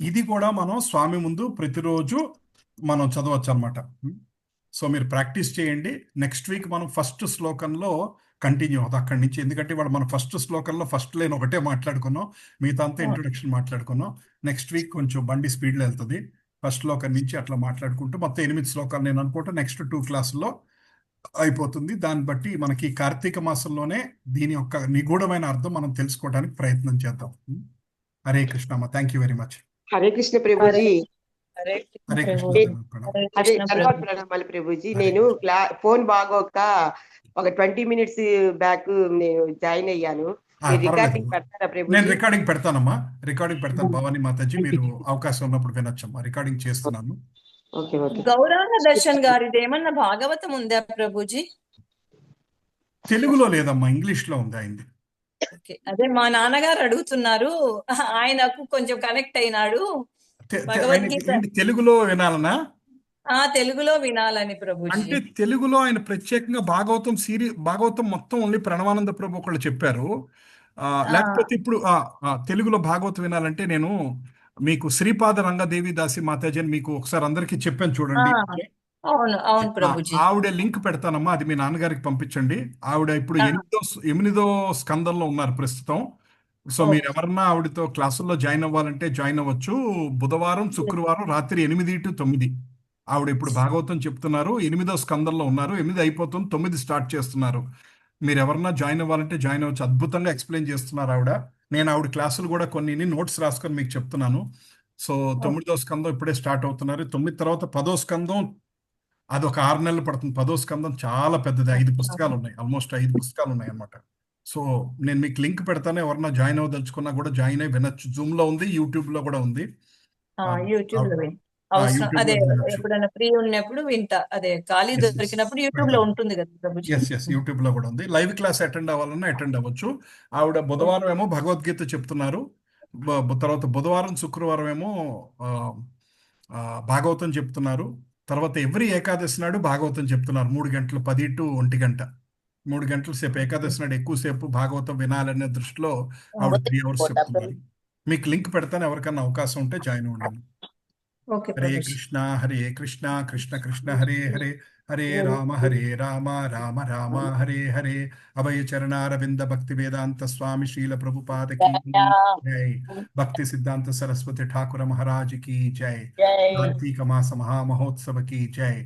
ఇది కూడా మనం స్వామి ముందు ప్రతిరోజు మనం చదవచ్చు అనమాట. సో మీరు ప్రాక్టీస్ చేయండి. నెక్స్ట్ వీక్ మనం ఫస్ట్ శ్లోకంలో కంటిన్యూ అవుతాం అక్కడి నుంచి. ఎందుకంటే ఇవాళ మనం ఫస్ట్ శ్లోకంలో ఫస్ట్ లైన్ ఒకటే మాట్లాడుకున్నాం, మిగతా అంతా ఇంట్రొడక్షన్ మాట్లాడుకున్నాం. నెక్స్ట్ వీక్ కొంచెం బండి స్పీడ్లో వెళ్తుంది. ఫస్ట్ శ్లోకం నుంచి అట్లా మాట్లాడుకుంటూ మొత్తం 8 శ్లోకాలు నేను అనుకుంటా నెక్స్ట్ 2 క్లాసుల్లో అయిపోతుంది. దాన్ని బట్టి మనకి కార్తీక మాసంలోనే దీని యొక్క నిగూఢమైన అర్థం మనం తెలుసుకోవడానికి ప్రయత్నం చేద్దాం. హరే కృష్ణ అమ్మ. Thank you very much. Hare Krishna Prabhuji. Hare Krishna. అదే తర్వాత ప్రణామాలు ప్రభుజీ. నేను ఫోన్ బాగోక ఒక 20 minutes బ్యాక్ నేను జాయిన్ అయ్యాను. మీరు రికార్డింగ్ పర్వాలేదమ్మా. పెడతారా నేను ప్రభుజీ? రికార్డింగ్ పెడతానమ్మా. రికార్డింగ్ పెడతాను భవానీ మాతాజీ, మీరు అవకాశం ఉన్నప్పుడు వినొచ్చమ్మా. రికార్డింగ్ చేస్తున్నాను. Okay okay. గౌరాంగ దర్శన్ గారిది ఏమన్నా భాగవతం ఉందా ప్రభుజీ? తెలుగులో లేదమ్మా, ఇంగ్లీష్ లో ఉంది అయింది. ఓకే, అదే మా నాన్నగారు అడుగుతున్నారు, ఆయనకు కొంచెం కనెక్ట్ అయినాడు భగవద్గీత. ఏంటి తెలుగులో వినాలనా? తెలుగులో వినాలని ప్రభుజీ. అంటే తెలుగులో ఆయన ప్రత్యేకంగా భాగవతం మొత్తం ఓన్లీ ప్రణవానంద ప్రభు ఒకళ్ళు చెప్పారు. లేకపోతే ఇప్పుడు తెలుగులో భాగవతం వినాలంటే నేను మీకు శ్రీపాద రంగదేవి దాసి మాతాజీ అని మీకు ఒకసారి అందరికీ చెప్పాను చూడండి. అవును అవును ప్రభుజీ. ఆవిడ లింక్ పెడతానమ్మా, అది మీ నాన్నగారికి పంపించండి. ఆవిడ ఇప్పుడు 8వ స్కందంలో ఉన్నారు ప్రస్తుతం. సో మీరు ఎవరన్నా ఆవిడతో క్లాసుల్లో జాయిన్ అవ్వాలంటే జాయిన్ అవ్వచ్చు. బుధవారం శుక్రవారం రాత్రి 8 to 9 ఆవిడ ఇప్పుడు భాగవతం చెప్తున్నారు. 8వ స్కందంలో ఉన్నారు. 8 అయిపోతుంది, 9 స్టార్ట్ చేస్తున్నారు. మీరు ఎవరన్నా జాయిన్ అవ్వాలంటే జాయిన్ అవ్వచ్చు. అద్భుతంగా ఎక్స్ప్లెయిన్ చేస్తున్నారు ఆవిడ. నేను ఆవిడ క్లాసులు కూడా కొన్ని నోట్స్ రాసుకొని మీకు చెప్తున్నాను. సో 9వ స్కందం ఇప్పుడే స్టార్ట్ అవుతున్నారు. 9 తర్వాత 10వ స్కందం, అది ఒక 6 నెలలు పడుతుంది. 10వ స్కందం చాలా పెద్దది, 5 పుస్తకాలు ఉన్నాయి, ఆల్మోస్ట్ 5 పుస్తకాలు ఉన్నాయి అన్నమాట. సో నేను మీకు లింక్ పెడతాను, ఎవరన్నా జాయిన్ అవ్వదలుచుకున్నా కూడా జాయిన్ అయ్యి వినొచ్చు. జూమ్ లో ఉంది, యూట్యూబ్ లో కూడా ఉంది. యూట్యూబ్ లో అవసరం యూట్యూబ్ అదే, లో వినొచ్చు. ఎప్పుడైనా ఫ్రీ ఉన్నప్పుడు వింటా. అదే ఖాళీ దొరికినప్పుడు యూట్యూబ్ లో ఉంటుంది కదా ప్రభుజీ. ఎస్ యూట్యూబ్ లో కూడా ఉంది. లైవ్ క్లాస్ అటెండ్ అవ్వాలన్నా అటెండ్ అవ్వచ్చు. ఆవిడ బుధవారం ఏమో భగవద్గీత చెప్తున్నారు. తర్వాత బుధవారం శుక్రవారం ఏమో భాగవతం చెప్తున్నారు. తర్వాత ఎవ్రీ ఏకాదశి నాడు భాగవతం చెప్తున్నారు. 3 గంటలు, 10 to 1 గంట, 3 గంటల సేపు ఏకాదశి నాడు ఎక్కువసేపు భాగవతం వినాలనే దృష్టిలో ఆవిడ 3 hours చెప్తున్నారు. మీకు లింక్ పెడతాను, ఎవరికన్నా అవకాశం ఉంటే జాయిన్ అవ్వండి. హరే కృష్ణ కృష్ణ కృష్ణ హరే హరే, హరే రామ రామ రామ హరే హరే. అభయ చరణారవింద భక్తి వేదాంత స్వామి శ్రీల ప్రభుపాద కీ జై. భక్తి సిద్ధాంత సరస్వతి ఠాకుర మహారాజ్ की जय. कार्तिक मास महामहोत्सव की जय.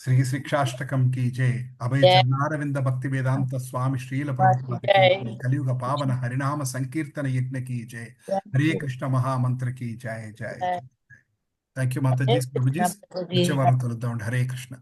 श्री शिक्षाष्टकम की जय. अभय चरणारविंद भक्ति वेदांत स्वामी श्रील प्रभुपाद की जय. कलियुग पावन हरिनाम संकीर्तन यज्ञ की जय. हरे कृष्ण महामंत्र की जय जय. Thank you Mataji, Prabhuji. వచ్చే వారం కలుద్దాం. హరే కృష్ణ.